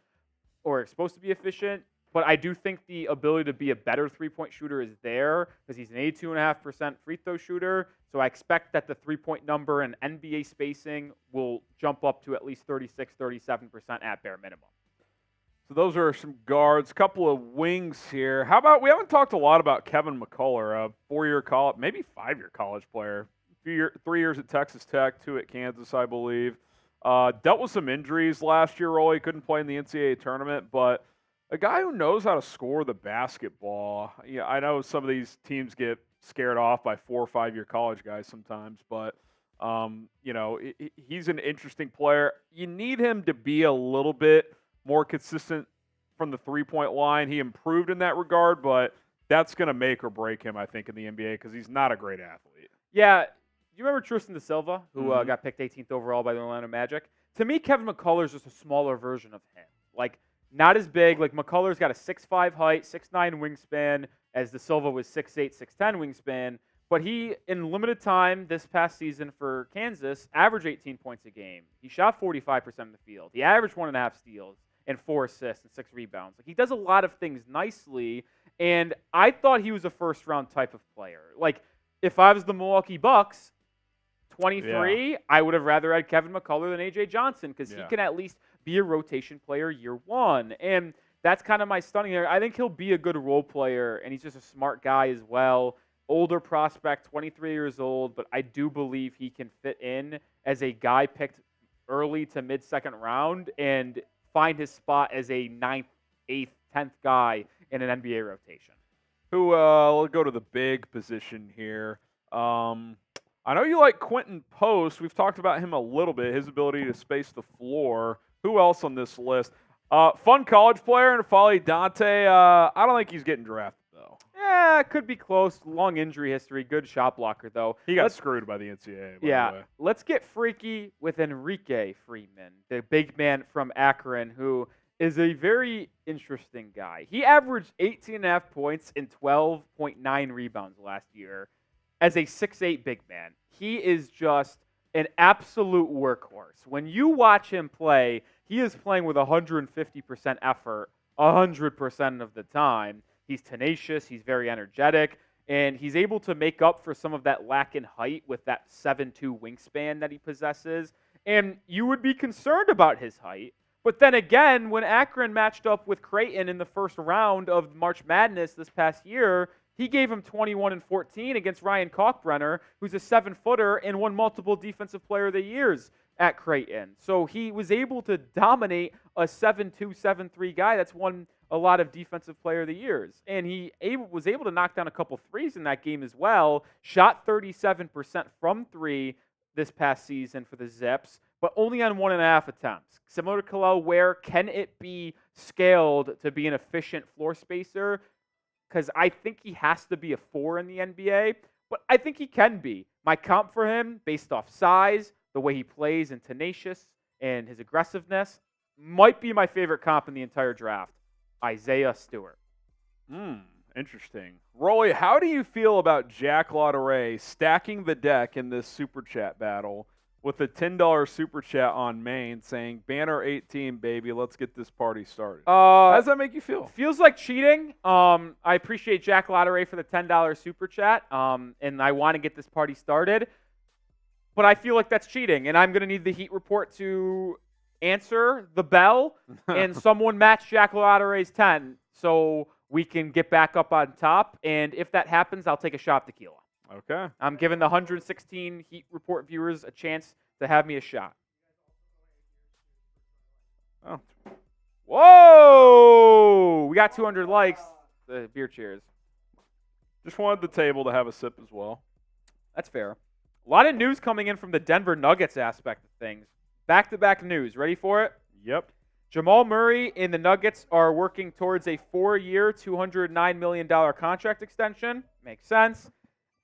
or supposed to be efficient. But I do think the ability to be a better three-point shooter is there because he's an 82.5% free throw shooter. So I expect that the three-point number and NBA spacing will jump up to at least 36, 37% at bare minimum. So those are some guards, a couple of wings here. How about, we haven't talked a lot about Kevin McCullough, a 4-year college, maybe 5-year college player. 3 years at Texas Tech, 2 at Kansas, I believe. Dealt with some injuries last year, Rolly. Couldn't play in the NCAA tournament, but a guy who knows how to score the basketball. Yeah, I know some of these teams get scared off by 4 or 5-year college guys sometimes, but he's an interesting player. You need him to be a little bit more consistent from the three-point line. He improved in that regard, but that's going to make or break him, I think, in the NBA because he's not a great athlete. Yeah. Do you remember Tristan da Silva, who got picked 18th overall by the Orlando Magic? To me, Kevin McCullough is just a smaller version of him. Like, not as big. Like, McCullough's got a 6'5" height, 6'9" wingspan, as da Silva was 6'8", 6'10" wingspan. But he, in limited time this past season for Kansas, averaged 18 points a game. He shot 45% of the field. He averaged 1.5 steals and 4 assists and 6 rebounds. Like, he does a lot of things nicely, and I thought he was a first-round type of player. Like, if I was the Milwaukee Bucks, 23, I would have rather had Kevin McCullough than A.J. Johnson because he can at least be a rotation player year one. And that's kind of my stunning there. I think he'll be a good role player, and he's just a smart guy as well. Older prospect, 23 years old, but I do believe he can fit in as a guy picked early to mid-second round and find his spot as a 9th, 8th, 10th guy in an NBA rotation. We'll go to the big position here. I know you like Quentin Post. We've talked about him a little bit, his ability to space the floor. Who else on this list? Fun college player, N'Faly Dante. I don't think he's getting drafted, though. Yeah, it could be close. Long injury history. Good shot blocker, though. He got screwed by the NCAA, by the way. Let's get freaky with Enrique Freeman, the big man from Akron, who is a very interesting guy. He averaged 18.5 points and 12.9 rebounds last year as a 6'8" big man. He is just an absolute workhorse. When you watch him play, he is playing with 150% effort 100% of the time. He's tenacious, he's very energetic, and he's able to make up for some of that lack in height with that 7'2" wingspan that he possesses. And you would be concerned about his height. But then again, when Akron matched up with Creighton in the first round of March Madness this past year, he gave him 21 and 14 against Ryan Kalkbrenner, who's a 7-footer and won multiple Defensive Player of the Years at Creighton. So he was able to dominate a 7'2", 7'3" guy that's won a lot of Defensive Player of the Years. And he was able to knock down a couple threes in that game as well, shot 37% from three this past season for the Zips, but only on 1.5 attempts. Similar to Kel'el Ware, can it be scaled to be an efficient floor spacer? Because I think he has to be a 4 in the NBA, but I think he can be. My comp for him, based off size, the way he plays and tenacious, and his aggressiveness, might be my favorite comp in the entire draft, Isaiah Stewart. Interesting. Rolly, how do you feel about Jack Lauderay stacking the deck in this Super Chat battle with a $10 Super Chat on Maine saying, Banner 18, baby, let's get this party started? How does that make you feel? Feels like cheating. I appreciate Jack Lauderay for the $10 Super Chat, and I want to get this party started. But I feel like that's cheating, and I'm going to need the Heat Report to answer the bell and someone match Jack Lauderay's 10 so we can get back up on top. And if that happens, I'll take a shot of tequila. Okay. I'm giving the 116 Heat Report viewers a chance to have me a shot. Oh. Whoa! We got 200 likes. The beer cheers. Just wanted the table to have a sip as well. That's fair. A lot of news coming in from the Denver Nuggets aspect of things. Back-to-back news. Ready for it? Yep. Jamal Murray and the Nuggets are working towards a 4-year, $209 million contract extension. Makes sense.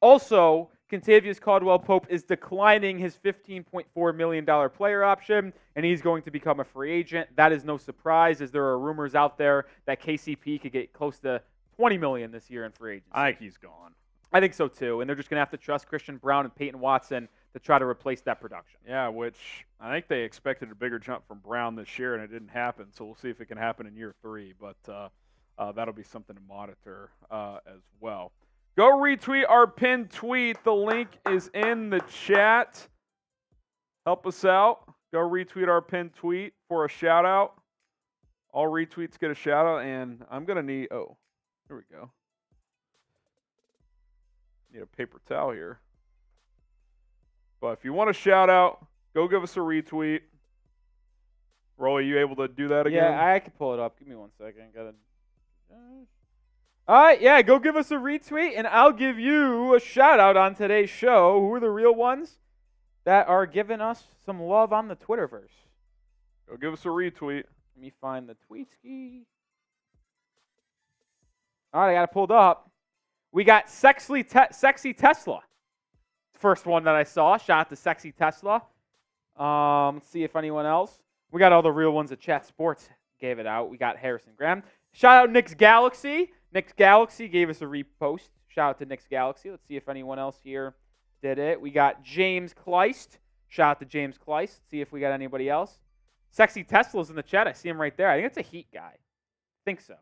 Also, Kentavious Caldwell-Pope is declining his $15.4 million player option, and he's going to become a free agent. That is no surprise, as there are rumors out there that KCP could get close to $20 million this year in free agency. I think he's gone. I think so, too, and they're just going to have to trust Christian Brown and Peyton Watson to try to replace that production. Yeah, which I think they expected a bigger jump from Brown this year, and it didn't happen, so we'll see if it can happen in year 3, but that'll be something to monitor as well. Go retweet our pinned tweet. The link is in the chat. Help us out. Go retweet our pinned tweet for a shout-out. All retweets get a shout-out, and I'm going to need – oh, here we go. Need a paper towel here. But if you want a shout-out, go give us a retweet. Roy, you able to do that again? Yeah, I can pull it up. Give me 1 second. All right, yeah, go give us a retweet, and I'll give you a shout-out on today's show. Who are the real ones that are giving us some love on the Twitterverse? Go give us a retweet. Let me find the tweetski. All right, I got it pulled up. We got Sexy Tesla. First one that I saw. Shout out to Sexy Tesla. Let's see if anyone else. We got all the real ones at Chat Sports gave it out. We got Harrison Graham. Shout out Knicks Galaxy. Knicks Galaxy gave us a repost. Shout out to Knicks Galaxy. Let's see if anyone else here did it. We got James Kleist. Shout out to James Kleist. See if we got anybody else. Sexy Tesla's in the chat. I see him right there. I think it's a Heat guy. I think so.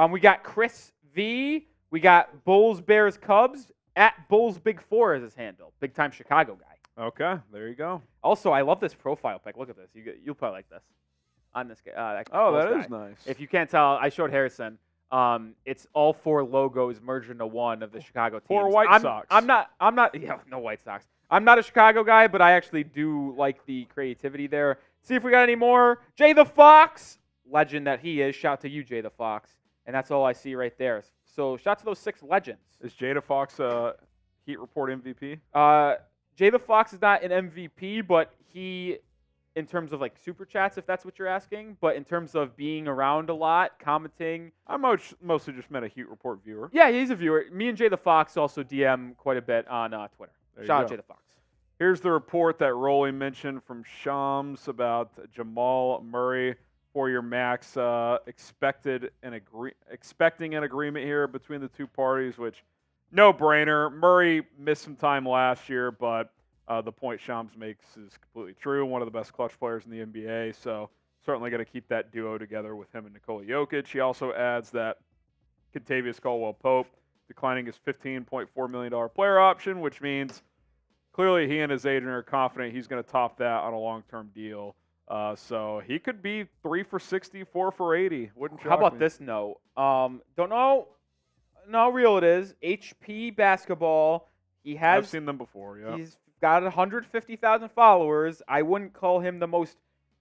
We got Chris V. We got Bulls, Bears, Cubs. At Bulls Big 4 is his handle. Big time Chicago guy. Okay, there you go. Also, I love this profile pic. Look at this. You'll probably like this. On this guy. That is nice. If you can't tell, I showed Harrison. It's all 4 logos merged into one of the Chicago teams. 4 White Sox. I'm not. Yeah, no White Sox. I'm not a Chicago guy, but I actually do like the creativity there. See if we got any more. Jay the Fox, legend that he is. Shout out to you, Jay the Fox. And that's all I see right there. So shout out to those 6 legends. Is Jada Fox a Heat Report MVP? Jada Fox is not an MVP, but he, in terms of like super chats, if that's what you're asking, but in terms of being around a lot, commenting. I mostly just meant a Heat Report viewer. Yeah, he's a viewer. Me and Jada Fox also DM quite a bit on Twitter. Shout out Jada Fox. Here's the report that Rolly mentioned from Shams about Jamal Murray. 4-year max. Expecting an agreement here between the two parties, which no brainer. Murray missed some time last year, but the point Shams makes is completely true. One of the best clutch players in the NBA, so certainly going to keep that duo together with him and Nikola Jokic. He also adds that Kentavious Caldwell-Pope declining his $15.4 million player option, which means clearly he and his agent are confident he's going to top that on a long-term deal. So he could be 3 for 60, 4 for 80. Wouldn't shock How about me. this note? Don't know how real it is. HP Basketball. I've seen them before, yeah. He's got 150,000 followers. I wouldn't call him the most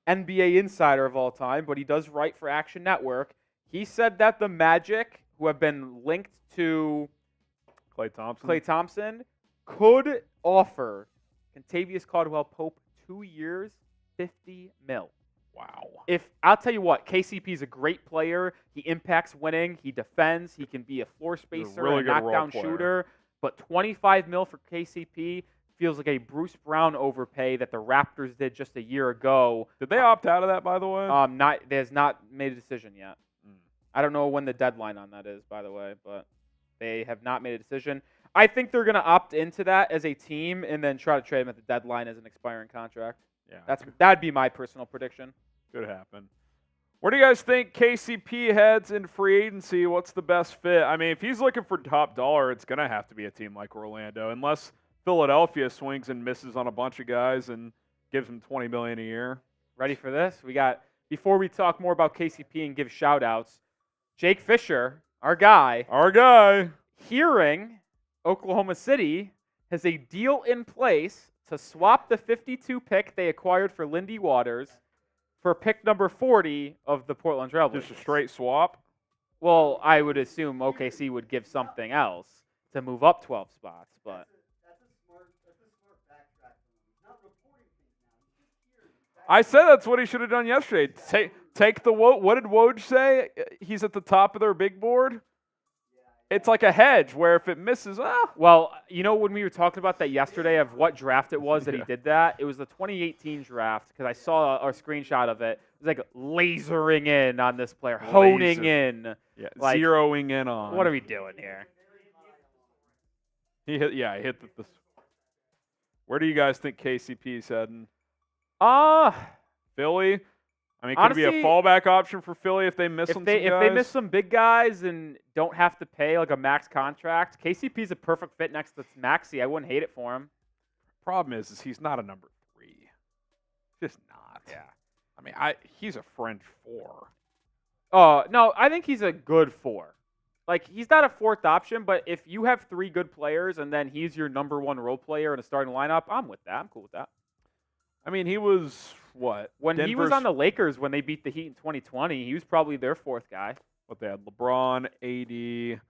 NBA insider of all time, but he does write for Action Network. He said that the Magic, who have been linked to Klay Thompson, could offer Kentavious Caldwell-Pope 2 years, $50 million. Wow. I'll tell you what, KCP is a great player. He impacts winning. He defends. He can be a floor spacer, really a good role knockdown player. shooter. But $25 million for KCP feels like a Bruce Brown overpay that the Raptors did just a year ago. Did they opt out of that, by the way? They has not made a decision yet. I don't know when the deadline on that is, by the way, but they have not made a decision. I think they're going to opt into that as a team and then try to trade him at the deadline as an expiring contract. Yeah, That'd be my personal prediction. could happen. Where do you guys think KCP heads in free agency? What's the best fit? I mean, if he's looking for top dollar, it's going to have to be a team like Orlando, unless Philadelphia swings and misses on a bunch of guys and gives him $20 million a year. Ready for this? Before we talk more about KCP and give shout-outs, Jake Fisher, our guy, hearing Oklahoma City has a deal in place to swap the 52 pick they acquired for Lindy Waters for pick number 40 of the Portland Trail Blazers. Just a straight swap? Well, I would assume OKC would give something else to move up 12 spots, but That's a smart backtrack. He's not reporting things now. He's just here. I said that's what he should have done yesterday. Take the Woj. What did Woj say? He's at the top of their big board? It's like a hedge where if it misses, well, you know when we were talking about that yesterday of what draft it was that he did that? It was the 2018 draft because I saw a screenshot of it. It was like lasering in on this player, honing in. Yeah, like, zeroing in on. What are we doing here? He hit the. Where do you guys think KCP's heading? Philly? I mean, could it be a fallback option for Philly if they miss some guys? If they miss some big guys and don't have to pay like a max contract, KCP's a perfect fit next to Maxey. I wouldn't hate it for him. Problem is he's not a number 3. Just not. Yeah. I mean, he's a French 4. No, I think he's a good 4. Like, he's not a 4th option, but if you have 3 good players and then he's your number 1 role player in a starting lineup, I'm with that. I'm cool with that. I mean, he was, what? When he was on the Lakers when they beat the Heat in 2020, he was probably their 4th guy. What, they had LeBron, AD.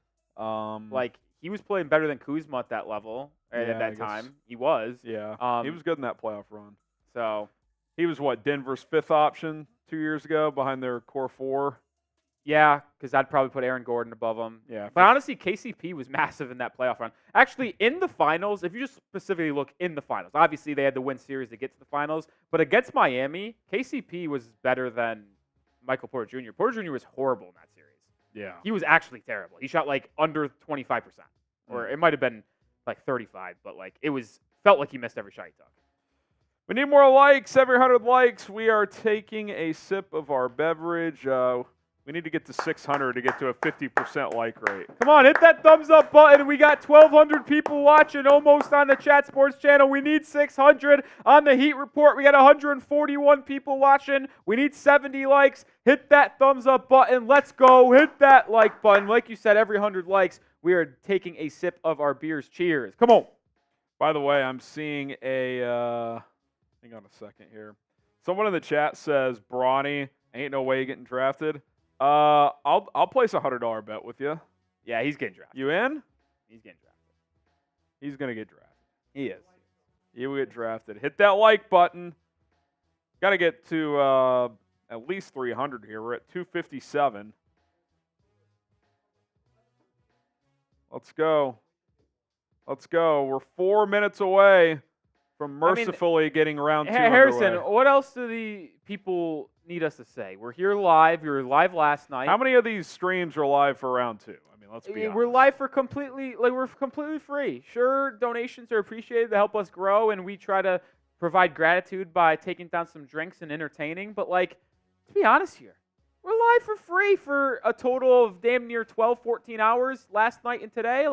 Like, he was playing better than Kuzma at that level at that time. He was. Yeah, he was good in that playoff run. So he was, what, Denver's 5th option 2 years ago behind their core 4? Yeah, because I'd probably put Aaron Gordon above him. Yeah. But honestly, KCP was massive in that playoff run. Actually, in the finals, if you just specifically look in the finals, obviously they had to win series to get to the finals. But against Miami, KCP was better than Michael Porter Jr. Porter Jr. was horrible in that series. Yeah. He was actually terrible. He shot like under 25%. Or it might have been like 35, but like felt like he missed every shot he took. We need more likes. Every 100 likes, we are taking a sip of our beverage. We need to get to 600 to get to a 50% like rate. Come on, hit that thumbs up button. We got 1,200 people watching almost on the Chat Sports channel. We need 600 on the Heat Report. We got 141 people watching. We need 70 likes. Hit that thumbs up button. Let's go. Hit that like button. Like you said, every 100 likes, we are taking a sip of our beers. Cheers. Come on. By the way, I'm seeing a hang on a second here. Someone in the chat says, Bronny, ain't no way you're getting drafted. I'll place a $100 bet with you. Yeah, he's getting drafted. You in? He's getting drafted. He's gonna get drafted. He is. He will get drafted. Hit that like button. Got to get to at least 300 here. We're at 257. Let's go. Let's go. We're 4 minutes away from mercifully getting round 2 Harrison, underway. what else do the people need us to say? We're here live. We were live last night. How many of these streams are live for round 2? I mean, let's be honest. We're live for we're completely free. Sure, donations are appreciated to help us grow, and we try to provide gratitude by taking down some drinks and entertaining. But to be honest here, we're live for free for a total of damn near 12, 14 hours last night and today.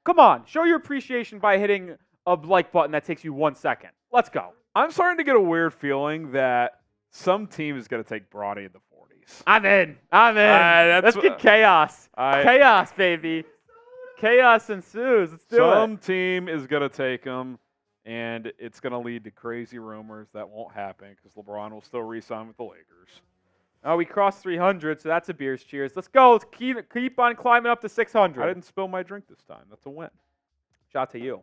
Come on, show your appreciation by hitting a like button that takes you 1 second. Let's go. I'm starting to get a weird feeling that some team is going to take Bronny in the 40s. I'm in. Let's get chaos. Chaos, baby. Chaos ensues. Let's do it. Some team is going to take him, and it's going to lead to crazy rumors that won't happen because LeBron will still re-sign with the Lakers. Oh, we crossed 300, so that's a beer's cheers. Let's go. Let's keep on climbing up to 600. I didn't spill my drink this time. That's a win. Shout out to you.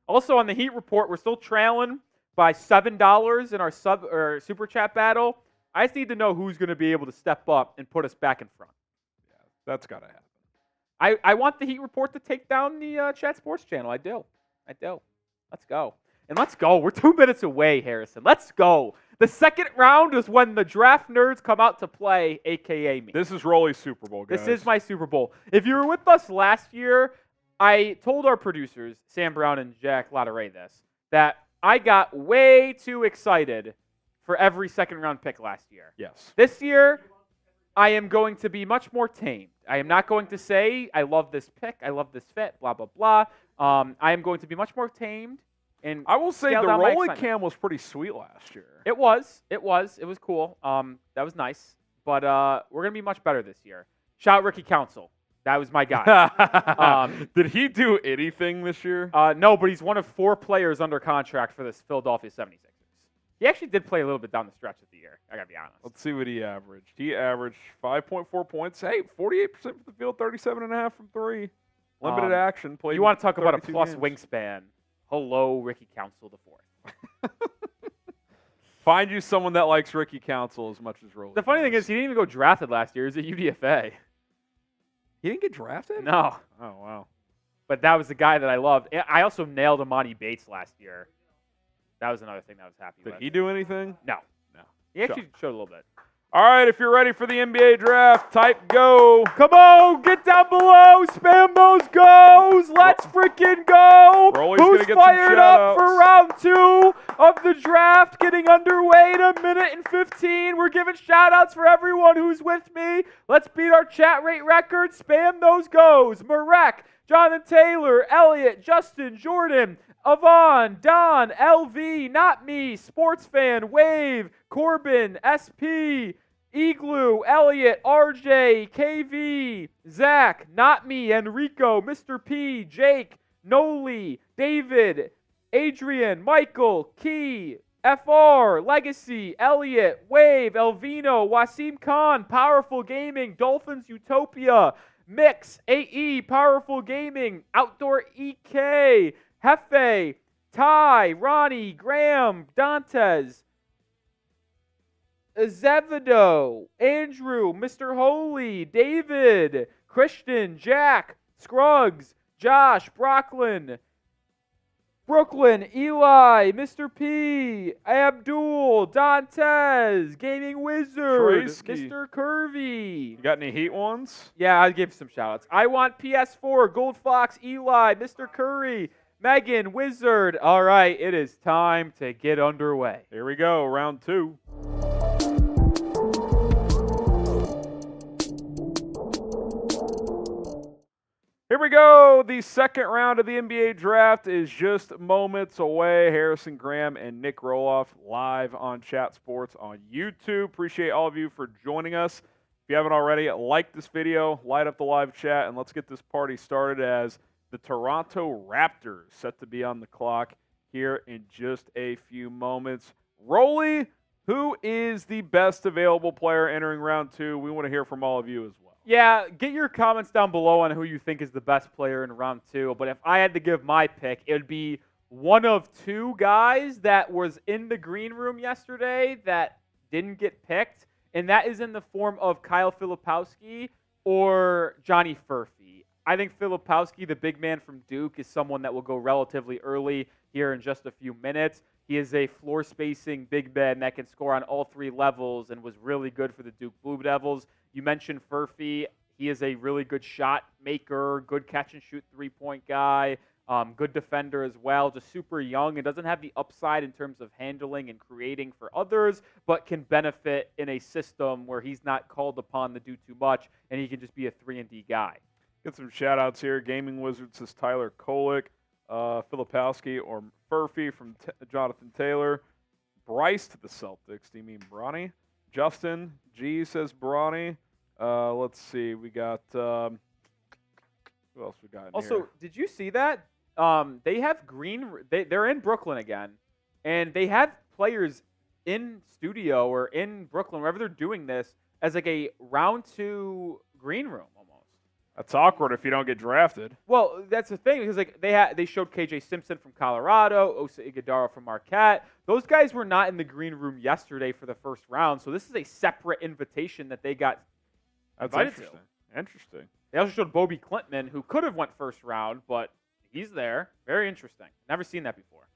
Also, on the Heat report, we're still trailing by $7 in our super chat battle. I just need to know who's going to be able to step up and put us back in front. Yeah, that's got to happen. I want the Heat report to take down the Chat Sports channel. I do. Let's go. And let's go. We're 2 minutes away, Harrison. Let's go. The second round is when the draft nerds come out to play, a.k.a. me. This is Rolly's Super Bowl, guys. This is my Super Bowl. If you were with us last year, I told our producers, Sam Brown and Jack Latteray, that I got way too excited for every second-round pick last year. Yes. This year, I am going to be much more tamed. I am not going to say, I love this pick, I love this fit, blah, blah, blah. I am going to be much more tamed. And I will say the Rolly cam was pretty sweet last year. It was cool. That was nice. But we're going to be much better this year. Shout out Ricky Council. That was my guy. Did he do anything this year? No, but he's one of 4 players under contract for this Philadelphia 76ers. He actually did play a little bit down the stretch of the year. I got to be honest. Let's see what he averaged. He averaged 5.4 points. Hey, 48% from the field, 37.5 from 3. Limited action. Played. You want to talk about a plus games. wingspan? Hello, Ricky Council IV. Find you someone that likes Ricky Council as much as Rolly. The funny thing is, he didn't even go drafted last year. He was at UDFA. He didn't get drafted? No. Oh, wow. But that was the guy that I loved. I also nailed Amani Bates last year. That was another thing that I was happy with. Did he do anything? No. He actually showed a little bit. All right, if you're ready for the NBA draft, type go. Come on, get down below, spam those goes. Let's freaking go. Rolly's Who's gonna get fired some up for shout-outs. round 2 of the draft? Getting underway in 1:15. We're giving shout outs for everyone who's with me. Let's beat our chat rate record. Spam those goes. Marek, Jonathan Taylor, Elliot, Justin, Jordan, Avon, Don, LV, Not Me, Sports Fan, Wave, Corbin, SP, Igloo, Elliot, RJ, KV, Zach, Not Me, Enrico, Mr. P, Jake, Noli, David, Adrian, Michael, Key, FR, Legacy, Elliot, Wave, Elvino, Wasim Khan, Powerful Gaming, Dolphins Utopia, Mix, AE, Powerful Gaming, Outdoor EK, Hefe, Ty, Ronnie, Graham, Dantes, Azevedo, Andrew, Mr. Holy, David, Christian, Jack, Scruggs, Josh, Brooklyn, Eli, Mr. P, Abdul, Dantes, Gaming Wizard, Tracy. Mr. Curvy. You got any Heat ones? Yeah, I'll give some shout-outs. I want PS4, Gold Fox, Eli, Mr. Curry, Megan, Wizard. All right, it is time to get underway. Here we go, round 2. Here we go. The second round of the NBA draft is just moments away. Harrison Graham and Nic Rohloff live on Chat Sports on YouTube. Appreciate all of you for joining us. If you haven't already, like this video, light up the live chat, and let's get this party started as the Toronto Raptors set to be on the clock here in just a few moments. Rolly, who is the best available player entering round 2? We want to hear from all of you as well. Yeah, get your comments down below on who you think is the best player in round 2. But if I had to give my pick, it would be one of 2 guys that was in the green room yesterday that didn't get picked, and that is in the form of Kyle Filipowski or Johnny Furphy. I think Filipowski, the big man from Duke, is someone that will go relatively early here in just a few minutes. He is a floor spacing big man that can score on all 3 levels and was really good for the Duke Blue Devils. You mentioned Furphy. He is a really good shot maker, good catch and shoot 3-point guy, good defender as well, just super young and doesn't have the upside in terms of handling and creating for others, but can benefit in a system where he's not called upon to do too much and he can just be a 3-and-D guy. Get some shout-outs here. Gaming Wizard says Tyler Kolek, Filipowski or Furphy from Jonathan Taylor. Bryce to the Celtics. Do you mean Bronny? Justin G says Bronny. Let's see. We got who else we got in also, here? did you see that? They have they're in Brooklyn again, and they have players in studio or in Brooklyn, wherever they're doing this, as like a round 2 green room almost. That's awkward if you don't get drafted. Well, that's the thing, because like they showed KJ Simpson from Colorado, Osa Iguodala from Marquette. Those guys were not in the green room yesterday for the first round, so this is a separate invitation that they got invited to. Interesting. They also showed Bobi Klintman, who could have went first round, but he's there. Very interesting. Never seen that before.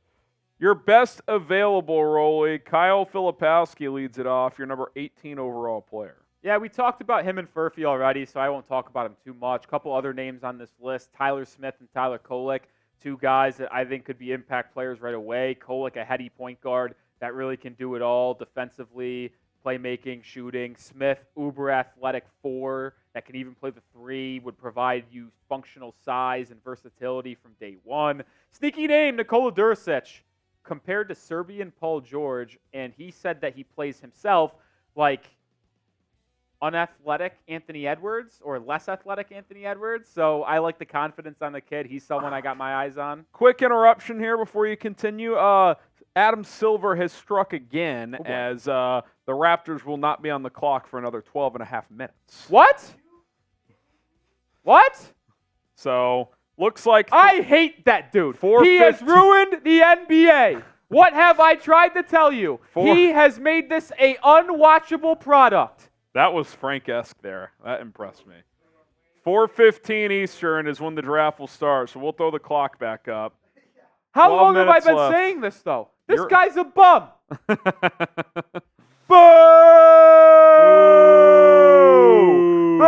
Your best available, Rolly. Kyle Filipowski leads it off. Your number 18 overall player. Yeah, we talked about him and Furphy already, so I won't talk about him too much. A couple other names on this list, Tyler Smith and Tyler Kolek, 2 guys that I think could be impact players right away. Kolek, a heady point guard that really can do it all defensively, playmaking, shooting. Smith, uber athletic 4 that can even play the 3, would provide you functional size and versatility from day one. Sneaky name, Nikola Duricic, compared to Serbian Paul George, and he said that he plays himself like unathletic Anthony Edwards or less athletic Anthony Edwards. So I like the confidence on the kid. He's someone I got my eyes on. Quick interruption here before you continue. Adam Silver has struck again as the Raptors will not be on the clock for another 12 and a half minutes. What? So looks like I hate that dude. He has ruined the NBA. What have I tried to tell you? He has made this a unwatchable product. That was Frank-esque there. That impressed me. 4:15 Eastern is when the draft will start, so we'll throw the clock back up. How long have I been left. saying this, though? This guy's a bum. Boo! Boo!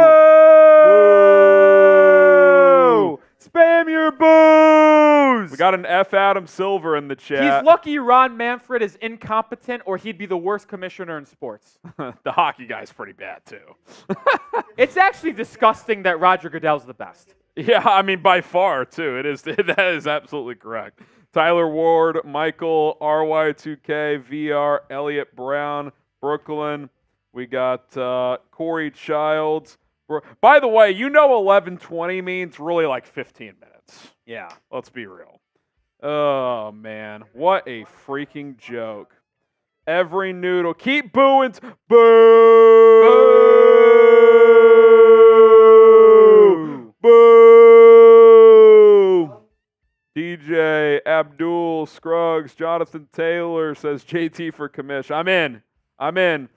Spam your boos! We got an F Adam Silver in the chat. He's lucky Ron Manfred is incompetent, or he'd be the worst commissioner in sports. The hockey guy's pretty bad, too. It's actually disgusting that Roger Goodell's the best. Yeah, I mean, by far, too. That is absolutely correct. Tyler Ward, Michael, RY2K, VR, Elliot Brown, Brooklyn. We got Corey Childs. By the way, 11:20 means really like 15 minutes. Yeah, let's be real. Oh, man. What a freaking joke. Every noodle. Keep booing. Boo! Boo! DJ, Abdul, Scruggs, Jonathan Taylor says JT for commission. I'm in.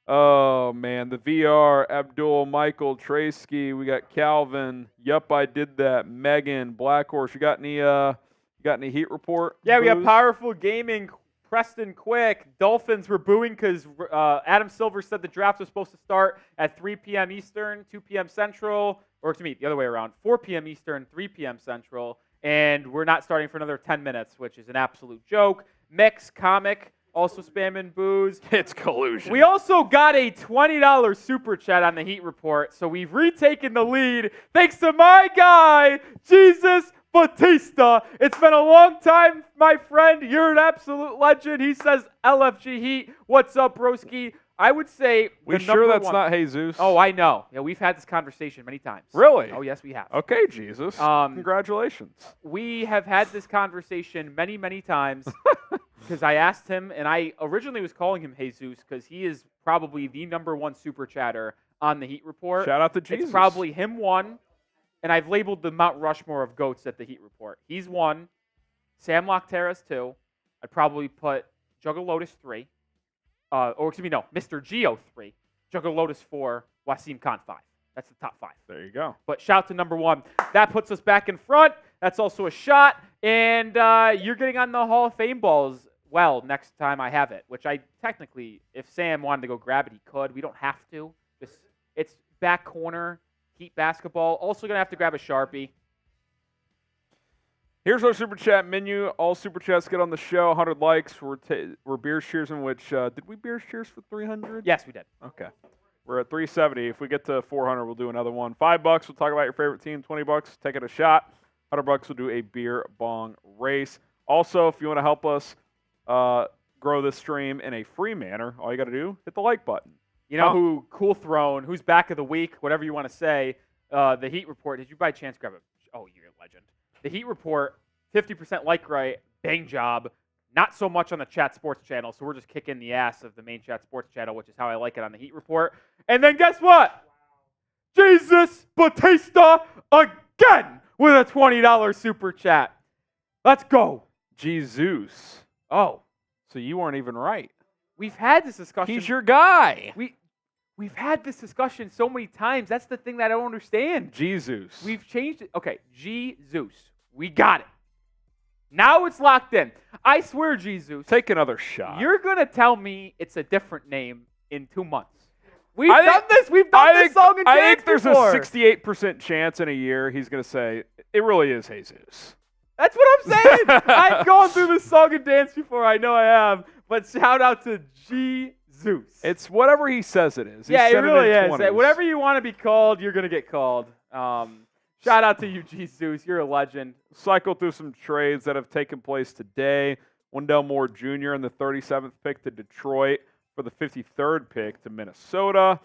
Oh, man. The VR, Abdul, Michael, Traski. We got Calvin. Yup, I did that. Megan, Blackhorse. You got any heat report? Yeah, we got Booze? Powerful Gaming, Preston Quick. Dolphins were booing because Adam Silver said the draft was supposed to start at 3 p.m. Eastern, 2 p.m. Central, or to me, the other way around, 4 p.m. Eastern, 3 p.m. Central, and we're not starting for another 10 minutes, which is an absolute joke. Mix Comic, also spamming booze. It's collusion. We also got a $20 super chat on the Heat Report, so we've retaken the lead thanks to my guy, Jesus Batista. It's been a long time, my friend. You're an absolute legend. He says LFG Heat. What's up, broski? I would say We sure that's not Jesus? Oh, I know. Yeah, we've had this conversation many times. Really? Oh, yes, we have. Okay, Jesus. Congratulations. We have had this conversation many, many times because I asked him, and I originally was calling him Jesus because he is probably the #1 super chatter on the Heat Report. Shout out to Jesus. It's probably him 1, and I've labeled the Mount Rushmore of GOATs at the Heat Report. He's 1, Sam Lockterras 2. I'd probably put Juggalotus 3. Mr. Geo 3, Juggalotus 4, Wasim Khan 5. That's the top 5. There you go. But shout to #1. That puts us back in front. That's also a shot. And you're getting on the Hall of Fame balls well next time I have it, which I technically, if Sam wanted to go grab it, he could. We don't have to. It's back corner, Heat basketball. Also going to have to grab a Sharpie. Here's our Super Chat menu. All Super Chats get on the show. 100 likes. We're beers cheersing, which, did we beers cheers for 300? Yes, we did. Okay. We're at 370. If we get to 400, we'll do another one. $5, we'll talk about your favorite team. $20, take it a shot. $100, we'll do a beer bong race. Also, if you want to help us grow this stream in a free manner, all you got to do, hit the like button. You know who, Cool Throne, who's back of the week, whatever you want to say, the Heat Report. Did you by chance grab it? Oh, you're a legend. The Heat Report, 50% like rate, bang job. Not so much on the Chat Sports channel, so we're just kicking the ass of the main Chat Sports channel, which is how I like it on the Heat Report. And then guess what? Jesus Batista again with a $20 Super Chat. Let's go. Jesus. Oh. So you weren't even right. We've had this discussion. He's your guy. We've had this discussion so many times. That's the thing that I don't understand. Jesus. We've changed it. Okay, Jesus. We got it. Now it's locked in. I swear, Jesus. Take another shot. You're going to tell me it's a different name in 2 months. We've done this. We've done this song and dance I think there's before. a 68% chance in a year he's going to say, it really is Jesus. That's what I'm saying. I've gone through this song and dance before. I know I have. But shout out to Jesus. It's whatever he says it is. Yeah, it really is. 20s. Whatever you want to be called, you're going to get called. Shout out to you, Jesus. You're a legend. Cycle through some trades that have taken place today. Wendell Moore Jr. in the 37th pick to Detroit for the 53rd pick to Minnesota.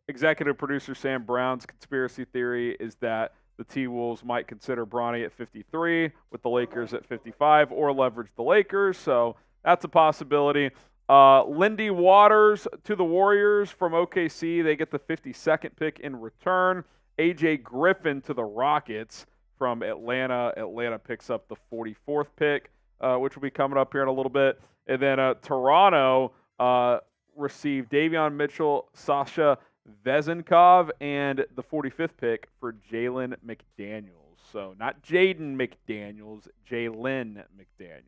Executive producer Sam Brown's conspiracy theory is that the T-Wolves might consider Bronny at 53 with the Lakers at 55 or leverage the Lakers. So that's a possibility. Lindy Waters to the Warriors from OKC. They get the 52nd pick in return. A.J. Griffin to the Rockets from Atlanta. Atlanta picks up the 44th pick, which will be coming up here in a little bit. And then Toronto received Davion Mitchell, Sasha Vezenkov, and the 45th pick for Jalen McDaniels. So not Jaden McDaniels, Jalen McDaniels.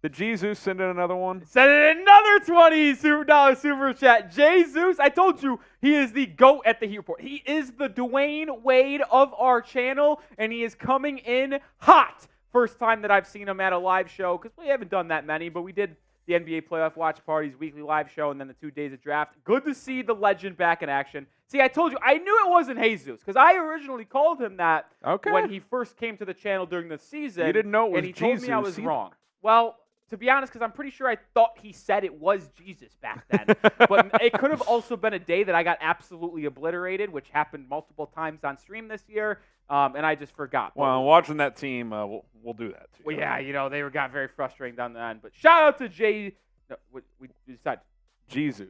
Did Jesus send in another one? Send in another $20 Super Chat. Jesus, I told you, he is the GOAT at the Heat Report. He is the Dwayne Wade of our channel, and he is coming in hot. First time that I've seen him at a live show, because we haven't done that many, but we did the NBA playoff watch parties, weekly live show, and then the 2 days of draft. Good to see the legend back in action. See, I told you, I knew it wasn't Jesus, because I originally called him that when he first came to the channel during the season. You didn't know it was and he told Jesus me I was either. wrong. Well, to be honest, because I'm pretty sure I thought he said it was Jesus back then. But it could have also been a day that I got absolutely obliterated, which happened multiple times on stream this year, and I just forgot. Well, watching that team, we'll do that too. Well, yeah, they got very frustrating down the end. But shout out to Jay. No, we decided. Jesus.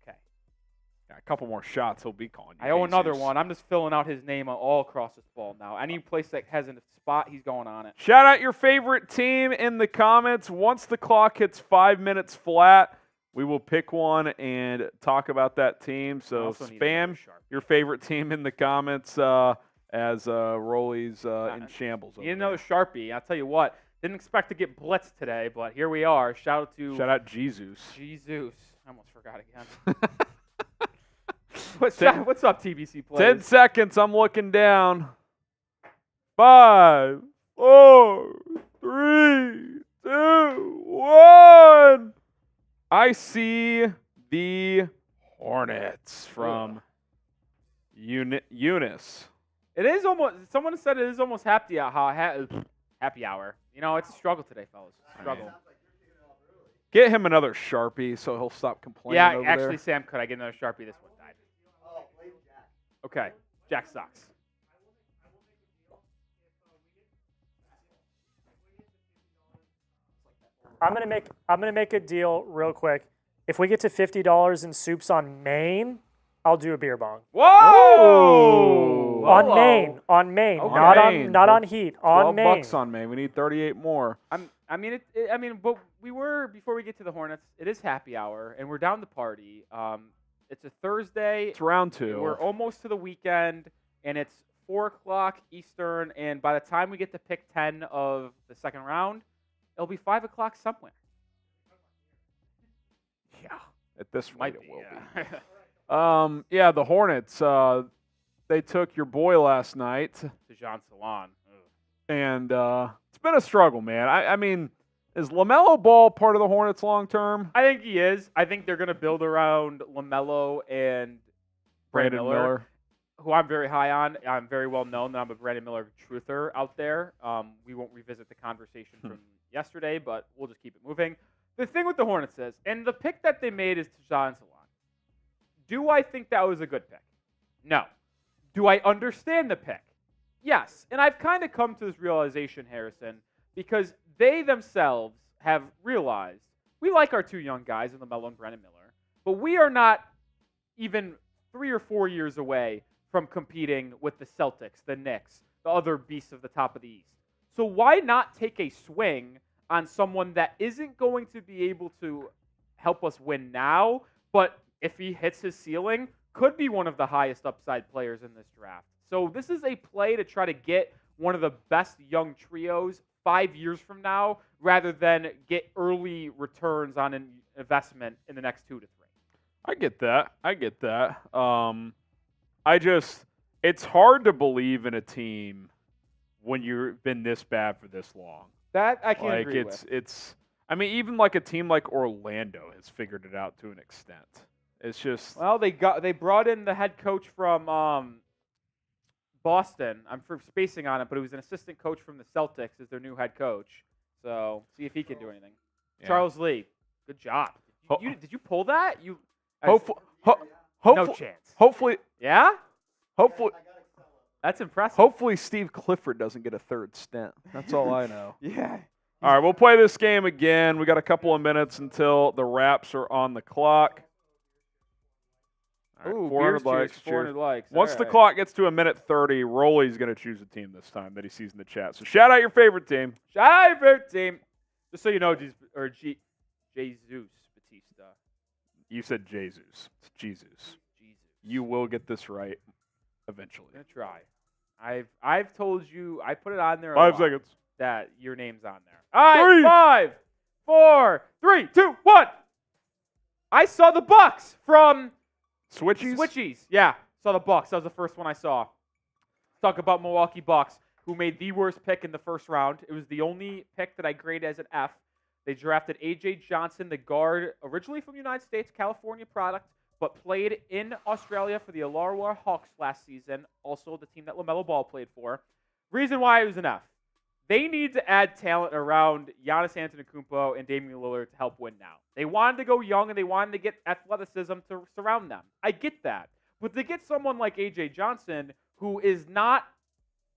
Okay. Yeah, a couple more shots, he'll be calling you I owe another Jesus. one. I'm just filling out his name all across this ball now. Any place that has a spot, he's going on it. Shout out your favorite team in the comments. Once the clock hits 5 minutes flat, we will pick one and talk about that team. So spam your favorite team in the comments as Rolly's in shambles. You know, Sharpie. I'll tell you what. Didn't expect to get blitzed today, but here we are. Shout out Jesus. Jesus. I almost forgot again. What's up, TBC players? 10 seconds. I'm looking down. 5, 4, 3, 2, 1. I see the Hornets from Eunice. It is almost. Someone said it is almost happy hour. You know, it's a struggle today, fellas. Struggle. Get him another Sharpie so he'll stop complaining. Yeah, over actually, there. Sam, could I get another Sharpie? This one died. Okay, Jack sucks. I'm gonna make a deal real quick. If we get to $50 in soups on Maine, I'll do a beer bong. Whoa! On Maine, Okay. not on Heat, on Maine. $12 on Maine. We need 38 more. But we were, before we get to the Hornets, it is happy hour, and we're down to party. It's a Thursday. It's round 2. We're almost to the weekend, and it's 4 o'clock Eastern, and by the time we get to pick 10 of the second round, it'll be 5 o'clock somewhere. Yeah, at this rate Might it be. will Yeah. be. Yeah, the Hornets. They took your boy last night, Dejan Salon. and it's been a struggle, man. I mean, is LaMelo Ball part of the Hornets long term? I think he is. I think they're going to build around LaMelo and Brandon Miller, who I'm very high on. I'm very well known that I'm a Brandon Miller truther out there. We won't revisit the conversation from yesterday, but we'll just keep it moving. The thing with the Hornets is, and the pick that they made is Dejan Salon. Do I think that was a good pick? No. Do I understand the pick? Yes. And I've kind of come to this realization, Harrison, because they themselves have realized we like our 2 young guys in LaMelo and Brandon Miller, but we are not even 3 or 4 years away from competing with the Celtics, the Knicks, the other beasts of the top of the East. So why not take a swing on someone that isn't going to be able to help us win now, but if he hits his ceiling, could be one of the highest upside players in this draft. So this is a play to try to get one of the best young trios 5 years from now, rather than get early returns on an investment in the next 2 to 3. I get that. It's hard to believe in a team when you've been this bad for this long. That I can Like agree with. I mean, even like a team like Orlando has figured it out to an extent. It's just Well, they brought in the head coach from Boston. I'm spacing on it, but he was an assistant coach from the Celtics as their new head coach. So see if he can do anything. yeah. Charles Lee, good job. Did you pull that? Hopefully, No chance. Hopefully, Yeah? hopefully, That's impressive. hopefully, Steve Clifford doesn't get a third stint. That's all I know. Yeah. All right, we'll play this game again. We got a couple of minutes until the Raps are on the clock. All right, Ooh, 400 Beers likes. Cheers, 400 likes. Once All the right. clock gets to a minute 30, Rolly's going to choose a team this time that he sees in the chat. So shout out your favorite team. Shout out your favorite team. Just so you know, Jesus Batista. You said Jesus. It's Jesus. Jesus. You will get this right eventually. I'm gonna try. I've told you. I put it on there. 5 seconds. That your name's on there. All right. 5, 4, 3, 2, 1. I saw the Bucks from Switchies? Switchies. Yeah, saw the Bucks. That was the first one I saw. Talk about Milwaukee Bucks, who made the worst pick in the first round. It was the only pick that I graded as an F. They drafted A.J. Johnson, the guard, originally from the United States, California product, but played in Australia for the Illawarra Hawks last season, also the team that LaMelo Ball played for. Reason why it was an F. They need to add talent around Giannis Antetokounmpo and Damian Lillard to help win now. They wanted to go young and they wanted to get athleticism to surround them. I get that. But to get someone like A.J. Johnson, who is not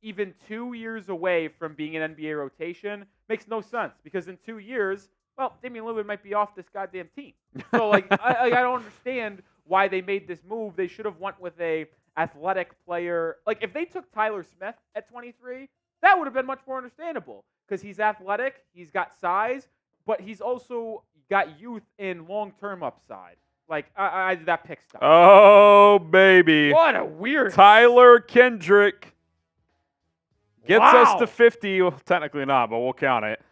even 2 years away from being an NBA rotation, makes no sense. Because in 2 years, well, Damian Lillard might be off this goddamn team. So, I don't understand why they made this move. They should have went with a athletic player. Like, if they took Tyler Smith at 23, that would have been much more understandable. Because he's athletic, he's got size, but he's also got youth and long-term upside. Like, that pick stuff. Oh, baby. What a weird... Tyler Kendrick gets us Wow. to 50. Well, technically not, but we'll count it.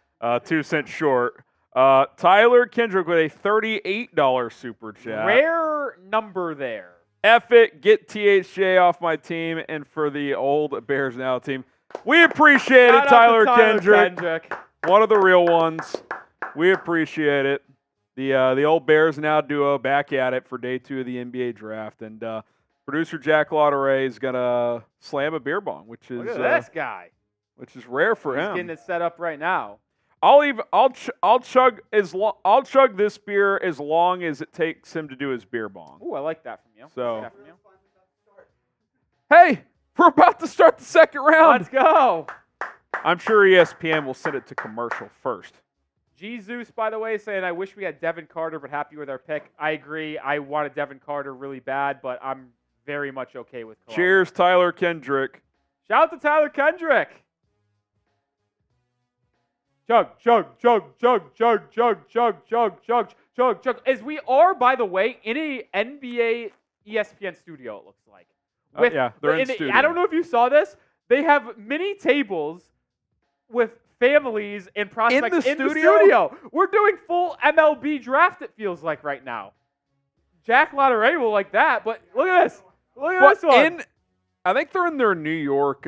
2 cents short. Tyler Kendrick with a $38 super chat. Rare number there. F it, get THJ off my team, and for the old Bears Now team, we appreciate Shout it, out to Tyler Kendrick. One of the real ones. We appreciate it. The old Bears Now duo back at it for day 2 of the NBA draft, and producer Jack Lauderay is gonna slam a beer bong, which is Look at this guy. which is rare for He's him. getting it set up right now. I'll chug this beer as long as it takes him to do his beer bong. Ooh, I like that from you. So- I like that from you. Hey, we're about to start the second round. Let's go. I'm sure ESPN will send it to commercial first. Jesus, by the way, saying I wish we had Devin Carter, but happy with our pick. I agree. I wanted Devin Carter really bad, but I'm very much okay with Kel'el. Cheers, Tyler Kendrick. Shout out to Tyler Kendrick. Chug, chug, chug, chug, chug, chug, chug, chug, chug, chug, chug. As we are, by the way, in a NBA ESPN studio, it looks like. Yeah, they're in studio. I don't know if you saw this. They have mini tables with families and prospects the in the studio? studio. We're doing full MLB draft, it feels like right now. Jack Lotteray will like that, but look at this. Look at this one. I think they're in their New York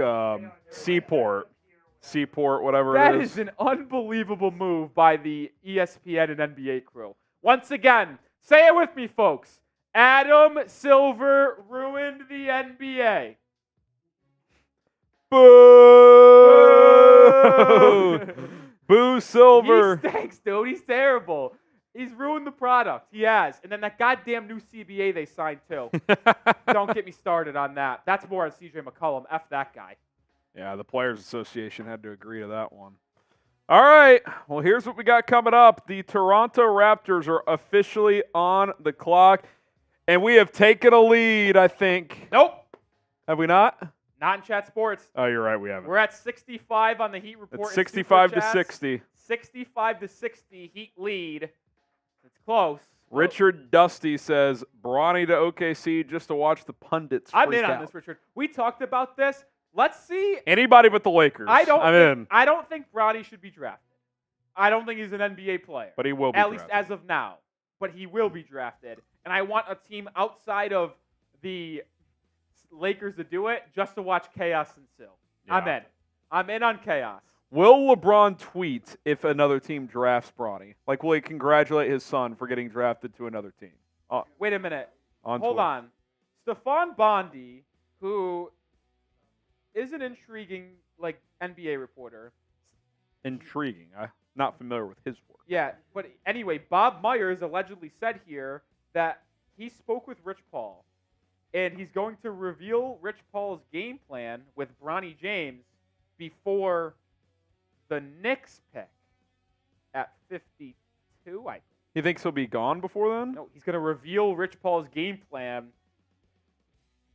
Seaport, whatever That it is. is an unbelievable move by the ESPN and NBA crew. Once again, say it with me, folks. Adam Silver ruined the NBA. Boo! Boo Silver. He stinks, dude. He's terrible. He's ruined the product. He has. And then that goddamn new CBA they signed too. Don't get me started on that. That's more on CJ McCollum. F that guy. Yeah, the Players Association had to agree to that one. All right. Well, here's what we got coming up. The Toronto Raptors are officially on the clock, and we have taken a lead, I think. Nope. Have we not? Not in Chat Sports. Oh, you're right. We haven't. We're at 65 on the Heat report. It's 65 to Super Chats. 60. 65 to 60 Heat lead. It's close. Richard Dusty says, Bronny to OKC just to watch the pundits I'm freak in on out. this, Richard. We talked about this. Let's see. Anybody but the Lakers. I in. don't think Bronny should be drafted. I don't think he's an NBA player. But he will be At drafted. least as of now. But he will be drafted. And I want a team outside of the Lakers to do it just to watch chaos ensue. Yeah. I'm in. I'm in on chaos. Will LeBron tweet if another team drafts Bronny? Like, will he congratulate his son for getting drafted to another team? Wait a minute. On Hold Twitter. on. Stephon Bondi, who is an intriguing NBA reporter. Intriguing. I'm not familiar with his work. Yeah, but anyway, Bob Myers allegedly said here that he spoke with Rich Paul, and he's going to reveal Rich Paul's game plan with Bronny James before the Knicks pick at 52, I think. He thinks he'll be gone before then? No, he's going to reveal Rich Paul's game plan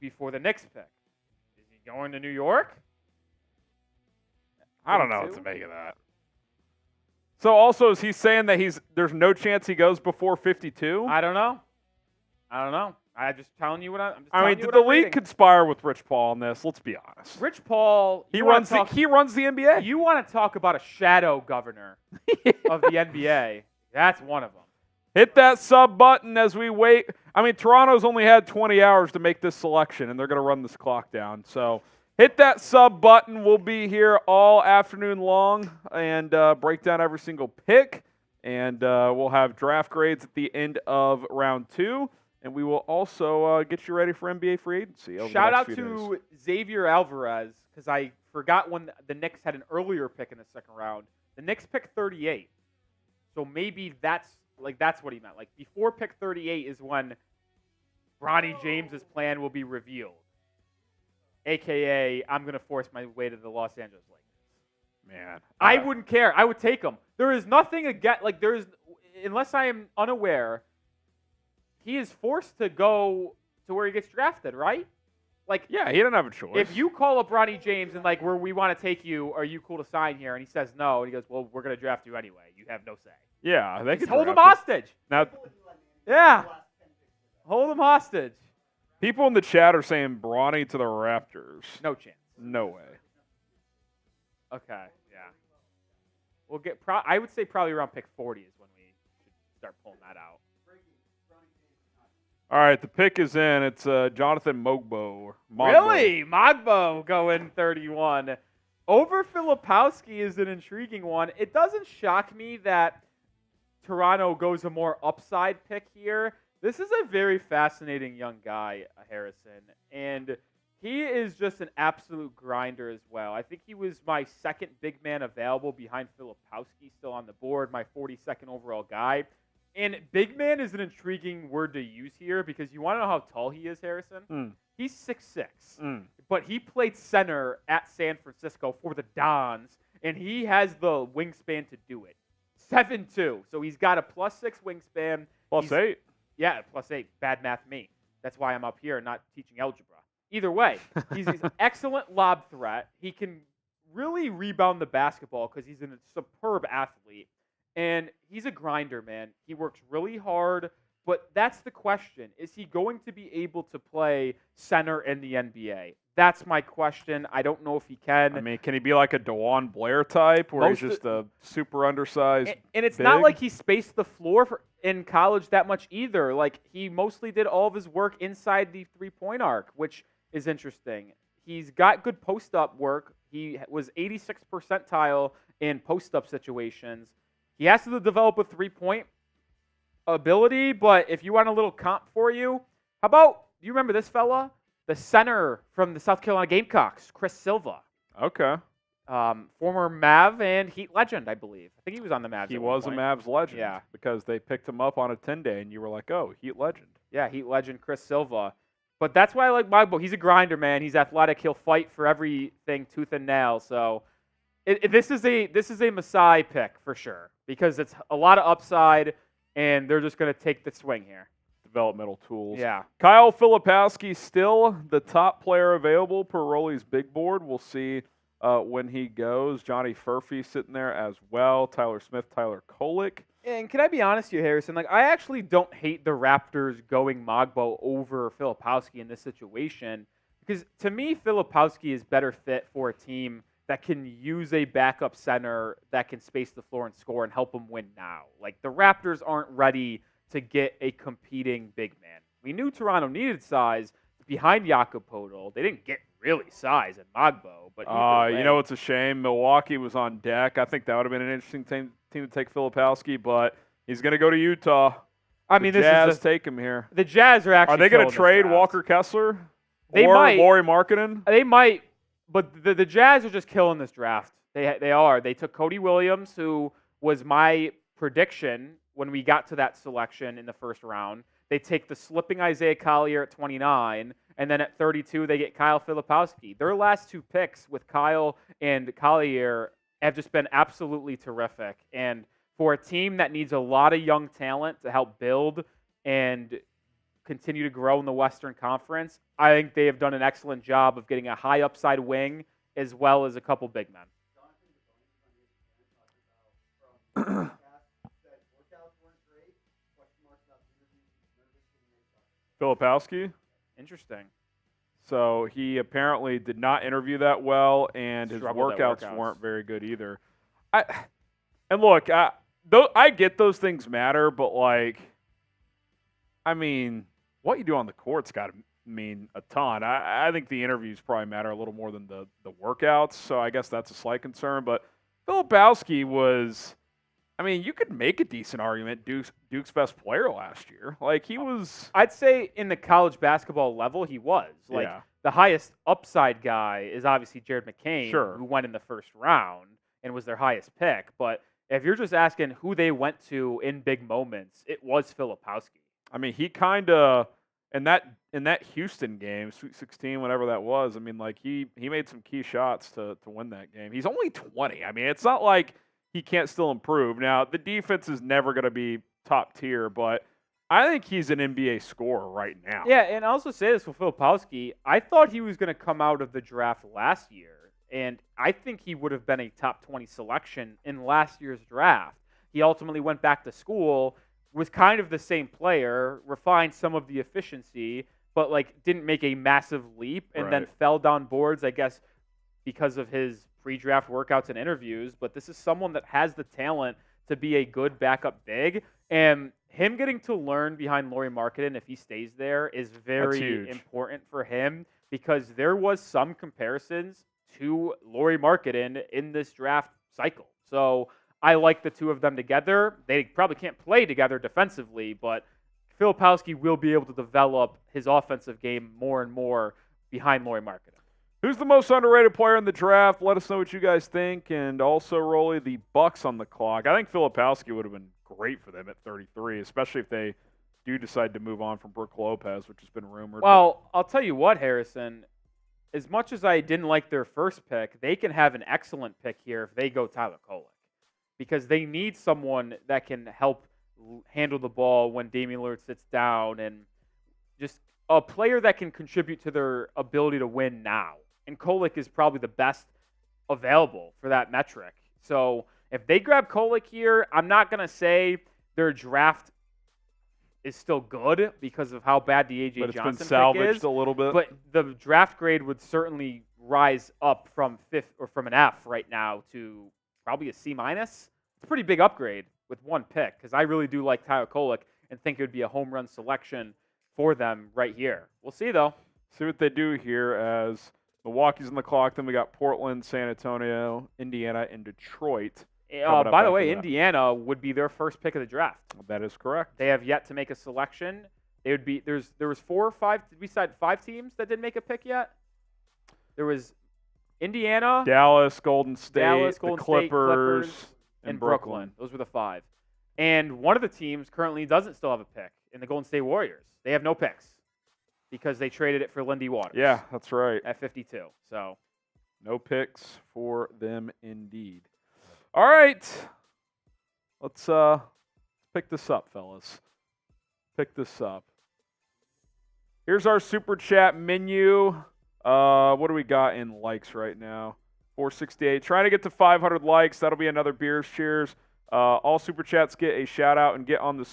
before the Knicks pick. Is he going to New York? I don't know what 52? to make of that. So also, is he saying that there's no chance he goes before 52? I don't know. I'm just telling you what I'm. I mean, did the league conspire with Rich Paul on this? Let's be honest. Rich Paul. He runs the NBA. You want to talk about a shadow governor of the NBA? That's one of them. Hit that sub button as we wait. I mean, Toronto's only had 20 hours to make this selection, and they're going to run this clock down. So hit that sub button. We'll be here all afternoon long and break down every single pick. And we'll have draft grades at the end of round 2. And we will also get you ready for NBA free agency. Over Shout the out next few to days. Xavier Alvarez, because I forgot when the Knicks had an earlier pick in the second round. The Knicks picked 38. So maybe that's what he meant. Like, before pick 38 is when Bronny James's plan will be revealed. AKA, I'm going to force my way to the Los Angeles Lakers. Man. I wouldn't care. I would take him. There is nothing against, unless I am unaware, he is forced to go to where he gets drafted, right? Yeah, he didn't have a choice. If you call up Bronny James and where we want to take you, are you cool to sign here? And he says no, and he goes, well, we're going to draft you anyway. You have no say. Yeah, they could Hold him draft hostage. Now, Yeah. Hold him hostage. people in the chat are saying Bronny to the Raptors. No chance. No way. Okay. Yeah. We'll get. I would say probably around pick 40 is when we should start pulling that out. All right, the pick is in. It's Jonathan Mogbo. Really? Mogbo going 31. Over Filipowski is an intriguing one. It doesn't shock me that Toronto goes a more upside pick here. This is a very fascinating young guy, Harrison, and he is just an absolute grinder as well. I think he was my second big man available behind Filipowski, still on the board, my 42nd overall guy. And big man is an intriguing word to use here because you want to know how tall he is, Harrison? He's 6'6", but he played center at San Francisco for the Dons, and he has the wingspan to do it. 7'2", so he's got a +6 wingspan. +8. Yeah, +8. Bad math me. That's why I'm up here and not teaching algebra. Either way, he's an excellent lob threat. He can really rebound the basketball because he's a superb athlete. And he's a grinder, man. He works really hard, but that's the question. Is he going to be able to play center in the NBA? That's my question. I don't know if he can. I mean, can he be like a DeJuan Blair type where he's just a super undersized And it's big? not like he spaced the floor in college that much either. Like, he mostly did all of his work inside the three-point arc, which is interesting. He's got good post-up work. He was 86th percentile in post-up situations. He has to develop a three-point ability, but if you want a little comp for you, how about, do you remember this fella? The center from the South Carolina Gamecocks, Chris Silva. Okay. Former Mav and Heat legend, I believe. I think he was on the Mavs. He at one was a point. Mavs legend. Yeah. Because they picked him up on a 10-day, and you were like, oh, Heat legend. Yeah, Heat legend Chris Silva. But that's why I like Magbo. He's a grinder, man. He's athletic. He'll fight for everything tooth and nail. So this is a Masai pick for sure because it's a lot of upside, and they're just going to take the swing here. Developmental tools. Yeah. Kyle Filipowski still the top player available per Rolly's big board. We'll see when he goes. Johnny Furphy sitting there as well. Tyler Smith, Tyler Kolek. And can I be honest with you, Harrison? Like, I actually don't hate the Raptors going Magbo over Filipowski in this situation because to me, Filipowski is better fit for a team that can use a backup center that can space the floor and score and help them win now. Like, the Raptors aren't ready to get a competing big man. We knew Toronto needed size behind Jakob Poeltl. They didn't get really size in Magbo, but you know, it's a shame. Milwaukee was on deck. I think that would have been an interesting team to take Filipowski, but he's going to go to Utah. I mean, the Jazz take him here. The Jazz are actually. Are they going to trade Walker Kessler? They or might. Lauri Markkanen? They might, but the Jazz are just killing this draft. They are. They took Cody Williams, who was my prediction when we got to that selection in the first round. They take the slipping Isaiah Collier at 29, and then at 32, they get Kyle Filipowski. Their last two picks with Kyle and Collier have just been absolutely terrific. And for a team that needs a lot of young talent to help build and continue to grow in the Western Conference, I think they have done an excellent job of getting a high upside wing as well as a couple big men. Filipowski? Interesting. So he apparently did not interview that well, and his workouts weren't very good either. Look, I get those things matter, but like, I mean, what you do on the court's got to mean a ton. I think the interviews probably matter a little more than the workouts, so I guess that's a slight concern. But Filipowski was, I mean, you could make a decent argument Duke's best player last year. Like, he was. I'd say in the college basketball level, he was. Like, the highest upside guy is obviously Jared McCain, who went in the first round and was their highest pick. But if you're just asking who they went to in big moments, it was Filipowski. I mean, he kind of in that Houston game, Sweet 16, whatever that was. I mean, like he made some key shots to win that game. He's only 20. I mean, it's not like he can't still improve. Now, the defense is never going to be top tier, but I think he's an NBA scorer right now. Yeah, and I also say this with Filipowski. I thought he was going to come out of the draft last year, and I think he would have been a top 20 selection in last year's draft. He ultimately went back to school, was kind of the same player, refined some of the efficiency, but like didn't make a massive leap, and then fell down boards, I guess, because of his pre-draft workouts and interviews. But this is someone that has the talent to be a good backup big, and him getting to learn behind Lauri Markkanen if he stays there is very important for him, because there was some comparisons to Lauri Markkanen in this draft cycle. So I like the two of them together. They probably can't play together defensively, but Filipowski will be able to develop his offensive game more and more behind Lauri Markkanen. Who's the most underrated player in the draft? Let us know what you guys think. And also, Rolly, the Bucks on the clock. I think Filipowski would have been great for them at 33, especially if they do decide to move on from Brook Lopez, which has been rumored. Well, I'll tell you what, Harrison. As much as I didn't like their first pick, they can have an excellent pick here if they go Tyler Kolek, because they need someone that can help handle the ball when Damian Lillard sits down, and just a player that can contribute to their ability to win now. And Kolek is probably the best available for that metric. So if they grab Kolek here, I'm not going to say their draft is still good because of how bad the A.J. But it's Johnson been salvaged pick is. a little bit. But the draft grade would certainly rise up from from an F right now to probably a C-. It's a pretty big upgrade with one pick because I really do like Tyler Kolek and think it would be a home run selection for them right here. We'll see, though. See what they do here as Milwaukee's on the clock. Then we got Portland, San Antonio, Indiana, and Detroit. By the way, Indiana would be their first pick of the draft. That is correct. They have yet to make a selection. They would be there was 4 or 5. Did we decide 5 teams that didn't make a pick yet? There was Indiana, Dallas, Golden State, Golden the State, Clippers, and Brooklyn. Those were the 5. And one of the teams currently doesn't still have a pick in the Golden State Warriors. They have no picks because they traded it for Lindy Waters. Yeah, that's right. At 52. So no picks for them indeed. All right. Let's pick this up, fellas. Pick this up. Here's our super chat menu. What do we got in likes right now? 468. Trying to get to 500 likes. That'll be another Beers Cheers. All super chats get a shout out and get on the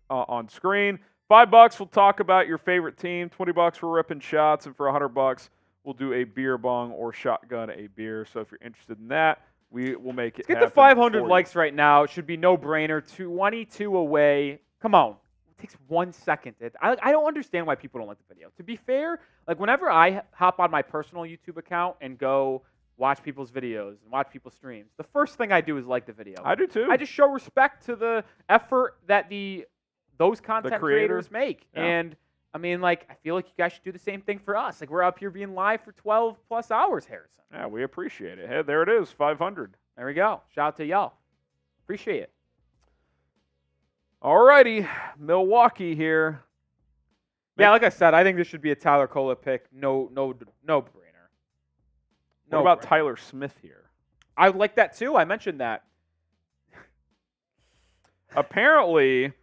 on screen. $5, we'll talk about your favorite team. $20, we're ripping shots, and for $100, we'll do a beer bong or shotgun a beer. So if you're interested in that, we will make it. Get to 500 likes right now. It should be no brainer. 22 away. Come on. It takes 1 second. I don't understand why people don't like the video. To be fair, like whenever I hop on my personal YouTube account and go watch people's videos and watch people's streams, the first thing I do is like the video. I do too. I just show respect to the effort that those content creators make. Yeah. And I mean, like, I feel like you guys should do the same thing for us. Like, we're up here being live for 12 plus hours, Harrison. Yeah, we appreciate it. Hey, there it is, 500. There we go. Shout out to y'all. Appreciate it. All righty, Milwaukee here. Yeah, like I said, I think this should be a Tyler Kolek pick. No brainer. What about Tyler Smith here? I would like that too. I mentioned that. Apparently,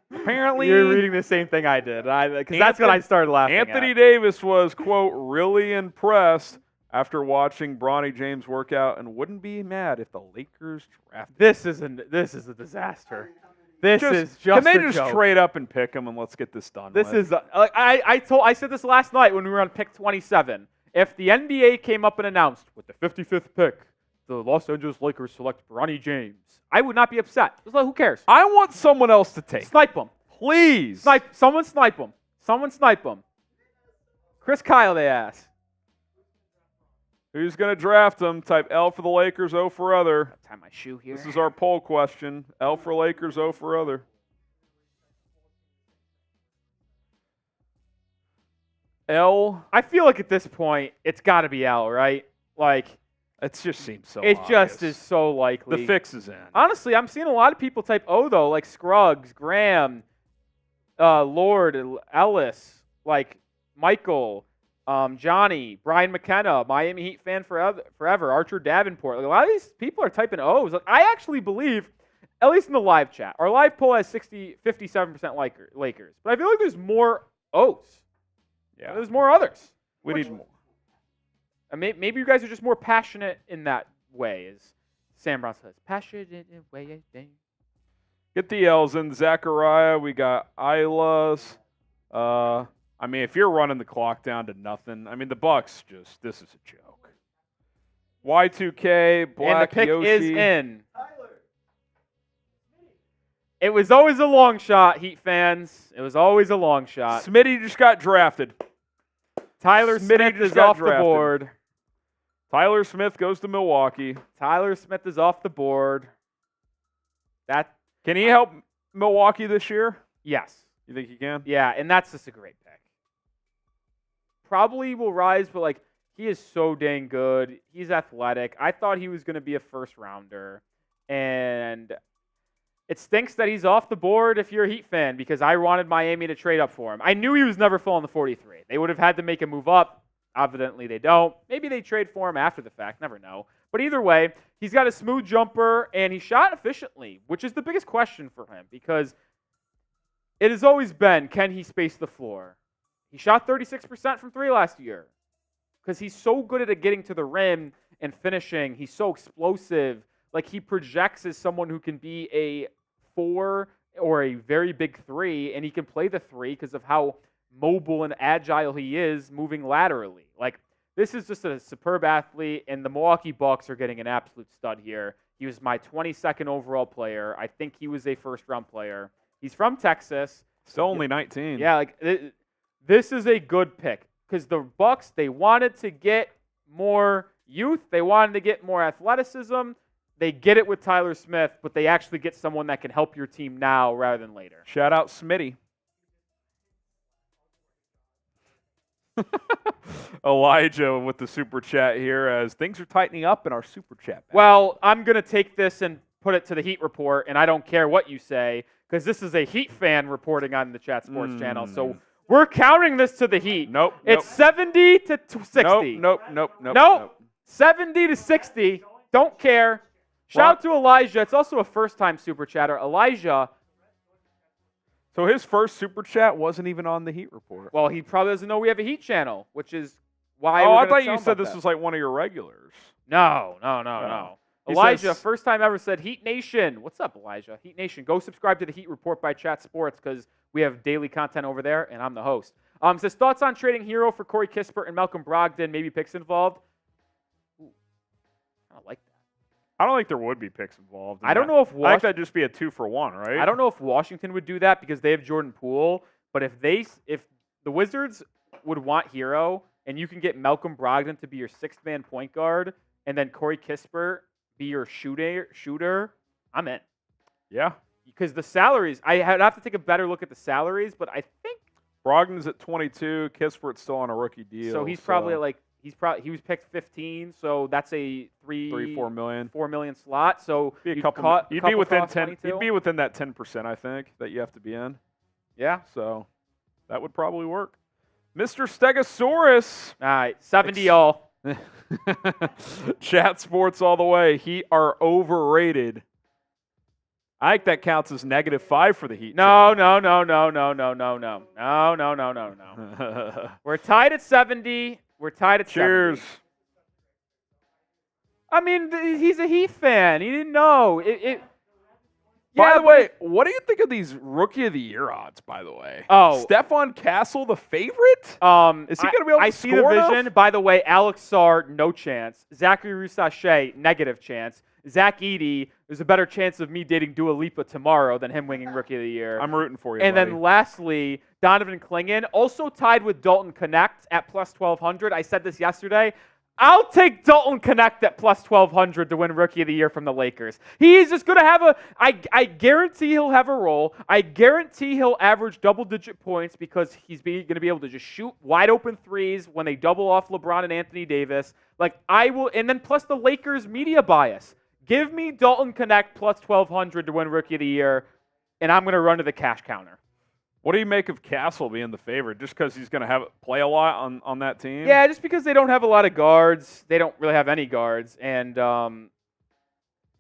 you're reading the same thing I did. Because that's when I started laughing. Anthony Davis was, quote, really impressed after watching Bronny James work out and wouldn't be mad if the Lakers drafted him. This is a disaster. This is just Can they a just joke. trade up and pick him and let's get this done This with? is I said this last night when we were on pick 27. If the NBA came up and announced with the 55th pick, the Los Angeles Lakers select Bronny James, I would not be upset. Just like, who cares? I want someone else to take. Snipe him. Please. Someone snipe him. Someone snipe him. Chris Kyle, they ask. Who's going to draft him? Type L for the Lakers, O for other. Tie my shoe here. This is our poll question. L for Lakers, O for other. L. I feel like at this point, it's got to be L, right? Like, it just seems so it obvious. just is so likely. The fix is in. Honestly, I'm seeing a lot of people type O, though, like Scruggs, Graham, Lord, Ellis, like Michael, Johnny, Brian McKenna, Miami Heat fan forever, Archer Davenport. Like, a lot of these people are typing O's. Like, I actually believe, at least in the live chat, our live poll has 57% Lakers. But I feel like there's more O's. Yeah. There's more others. We need more. Maybe you guys are just more passionate in that way, as Sam Brown says. Passionate in a way. Get the L's in. Zachariah. We got Isla's. I mean, if you're running the clock down to nothing, I mean, the Bucks just, this is a joke. Y2K, Black And the pick Yoshi. is in. It was always a long shot, Heat fans. It was always a long shot. Smitty just got drafted. Tyler Smitty Smith just is got off drafted. the board. Tyler Smith goes to Milwaukee. Tyler Smith is off the board. Can he help Milwaukee this year? Yes. You think he can? Yeah, and that's just a great pick. Probably will rise, but like he is so dang good. He's athletic. I thought he was going to be a first rounder, and it stinks that he's off the board if you're a Heat fan because I wanted Miami to trade up for him. I knew he was never filling the 43. They would have had to make a move up. Evidently, they don't. Maybe they trade for him after the fact. Never know. But either way, he's got a smooth jumper, and he shot efficiently, which is the biggest question for him because it has always been, can he space the floor? He shot 36% from 3 last year because he's so good at getting to the rim and finishing. He's so explosive. Like, he projects as someone who can be a 4 or a very big 3, and he can play the 3 because of how mobile and agile he is moving laterally. Like, this is just a superb athlete, and the Milwaukee Bucks are getting an absolute stud here. He was my 22nd overall player. I think he was a first-round player. He's from Texas. Still only 19. Yeah, like this is a good pick because the Bucks, they wanted to get more youth. They wanted to get more athleticism. They get it with Tyler Smith, but they actually get someone that can help your team now rather than later. Shout out Smitty. Elijah with the super chat here as things are tightening up in our super chat. Well, I'm going to take this and put it to the Heat report, and I don't care what you say because this is a Heat fan reporting on the Chat Sports channel. So we're counting this to the Heat. Nope. It's 70 to 60. Nope. 70 to 60. Don't care. Shout out to Elijah. It's also a first-time super chatter. Elijah. So his first super chat wasn't even on the Heat report. Well, he probably doesn't know we have a Heat channel, which is why. Oh, I thought you said this was like one of your regulars. No. He Elijah, says, first time ever, said Heat Nation. What's up, Elijah? Heat Nation. Go subscribe to the Heat Report by Chat Sports because we have daily content over there, and I'm the host. Says thoughts on trading Hero for Corey Kispert and Malcolm Brogdon. Maybe picks involved. Ooh, I don't like that. I don't think there would be picks involved. I don't know if I think that'd just be a 2-for-1, right? I don't know if Washington would do that because they have Jordan Poole. But if the Wizards would want Hero and you can get Malcolm Brogdon to be your sixth-man point guard and then Corey Kispert be your shooter, I'm in. Yeah. Because the salaries, I'd have to take a better look at the salaries, but I think Brogdon's at 22. Kispert's still on a rookie deal. so. He's probably like he was picked 15, so that's a 4 million. 4 million slot. So Be a you'd couple. cut- You'd couple be within cost 10. 22. You'd be within that 10%, I think, that you have to be in. Yeah. So that would probably work. Mr. Stegosaurus. All right, 70 all. Chat Sports all the way. Heat are overrated. I think that counts as -5 for the Heat. No. We're tied at 70. We're tied at 70. Cheers. I mean, he's a Heat fan. He didn't know. By the way, what do you think of these Rookie of the Year odds, by the way? Oh. Stephon Castle, the favorite? Is he going to be able to I see the score vision. enough? By the way, Alex Sarr, no chance. Zachary Roussache, negative chance. Zach Edey, there's a better chance of me dating Dua Lipa tomorrow than him winning Rookie of the Year. I'm rooting for you, And buddy. then lastly, Donovan Clingan, also tied with Dalton Connect at plus 1,200. I said this yesterday. I'll take Dalton Connect at plus 1,200 to win Rookie of the Year from the Lakers. He's just going to have I guarantee he'll have a role. I guarantee he'll average double-digit points because he's going to be able to just shoot wide-open threes when they double off LeBron and Anthony Davis. Like, I will, and then plus the Lakers media bias. Give me Dalton Connect plus 1,200 to win Rookie of the Year, and I'm going to run to the cash counter. What do you make of Castle being the favorite? Just because he's going to play a lot on that team? Yeah, just because they don't have a lot of guards. They don't really have any guards. And I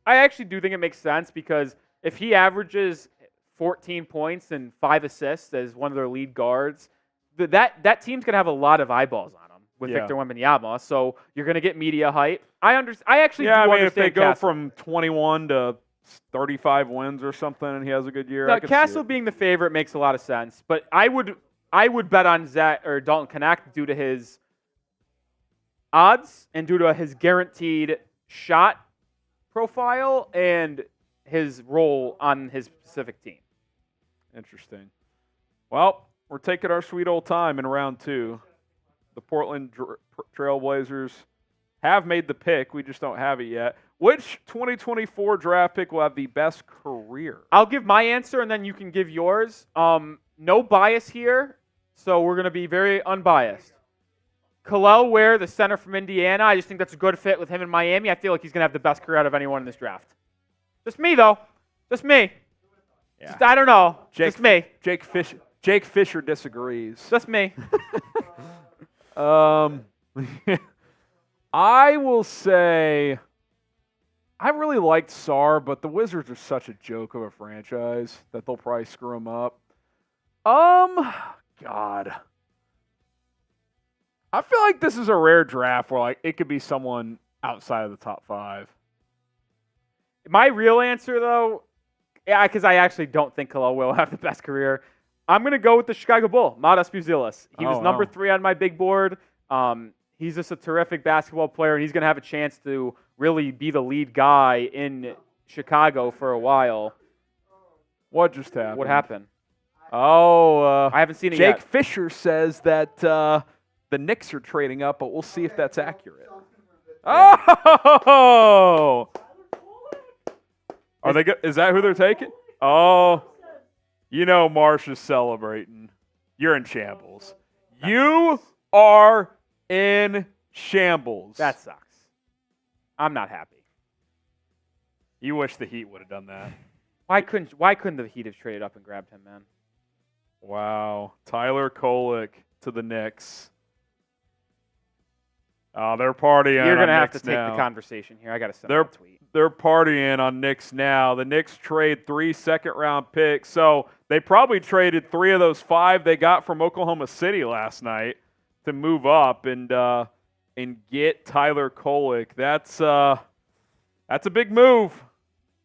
actually do think it makes sense because if he averages 14 points and 5 assists as one of their lead guards, that team's going to have a lot of eyeballs on him with Victor Wembanyama. So you're going to get media hype. I actually do understand if they go Castle. from 21 to 35 wins or something and he has a good year. I could see Castle it. being the favorite makes a lot of sense, but I would bet on Dalton Connect due to his odds and due to his guaranteed shot profile and his role on his specific team. Interesting. Well, we're taking our sweet old time in round 2. The Portland Trailblazers have made the pick. We just don't have it yet. Which 2024 draft pick will have the best career? I'll give my answer, and then you can give yours. No bias here, so we're going to be very unbiased. Kel'el Ware, the center from Indiana. I just think that's a good fit with him in Miami. I feel like he's going to have the best career out of anyone in this draft. Just me, though. Just me. Yeah. Just, I don't know. Just me. Jake Fisher disagrees. Just me. I will say I really liked Sarr, but the Wizards are such a joke of a franchise that they'll probably screw him up. God. I feel like this is a rare draft where it could be someone outside of the top 5. My real answer, though, Yeah, because I actually don't think Kel'el will have the best career. I'm going to go with the Chicago Bull, Matas Buzelis. He was number 3 on my big board. He's just a terrific basketball player, and he's going to have a chance to really be the lead guy in Chicago for a while. What just happened? What happened? Oh, I haven't seen it Jake yet. Fisher says that the Knicks are trading up, but we'll see if that's accurate. Oh! Are they? Is that who they're taking? Oh, you know Marsh is celebrating. You're in shambles. You are in shambles. That sucks. I'm not happy. You wish the Heat would have done that. Why couldn't the Heat have traded up and grabbed him, man? Wow. Tyler Kolek to the Knicks. Oh, they're partying. You're going to on have Knicks to take now. the conversation here. I got to send a tweet. They're partying on Knicks now. The Knicks trade 3 second-round picks. So they probably traded 3 of those 5 they got from Oklahoma City last night to move up and get Tyler Kolek. That's a big move.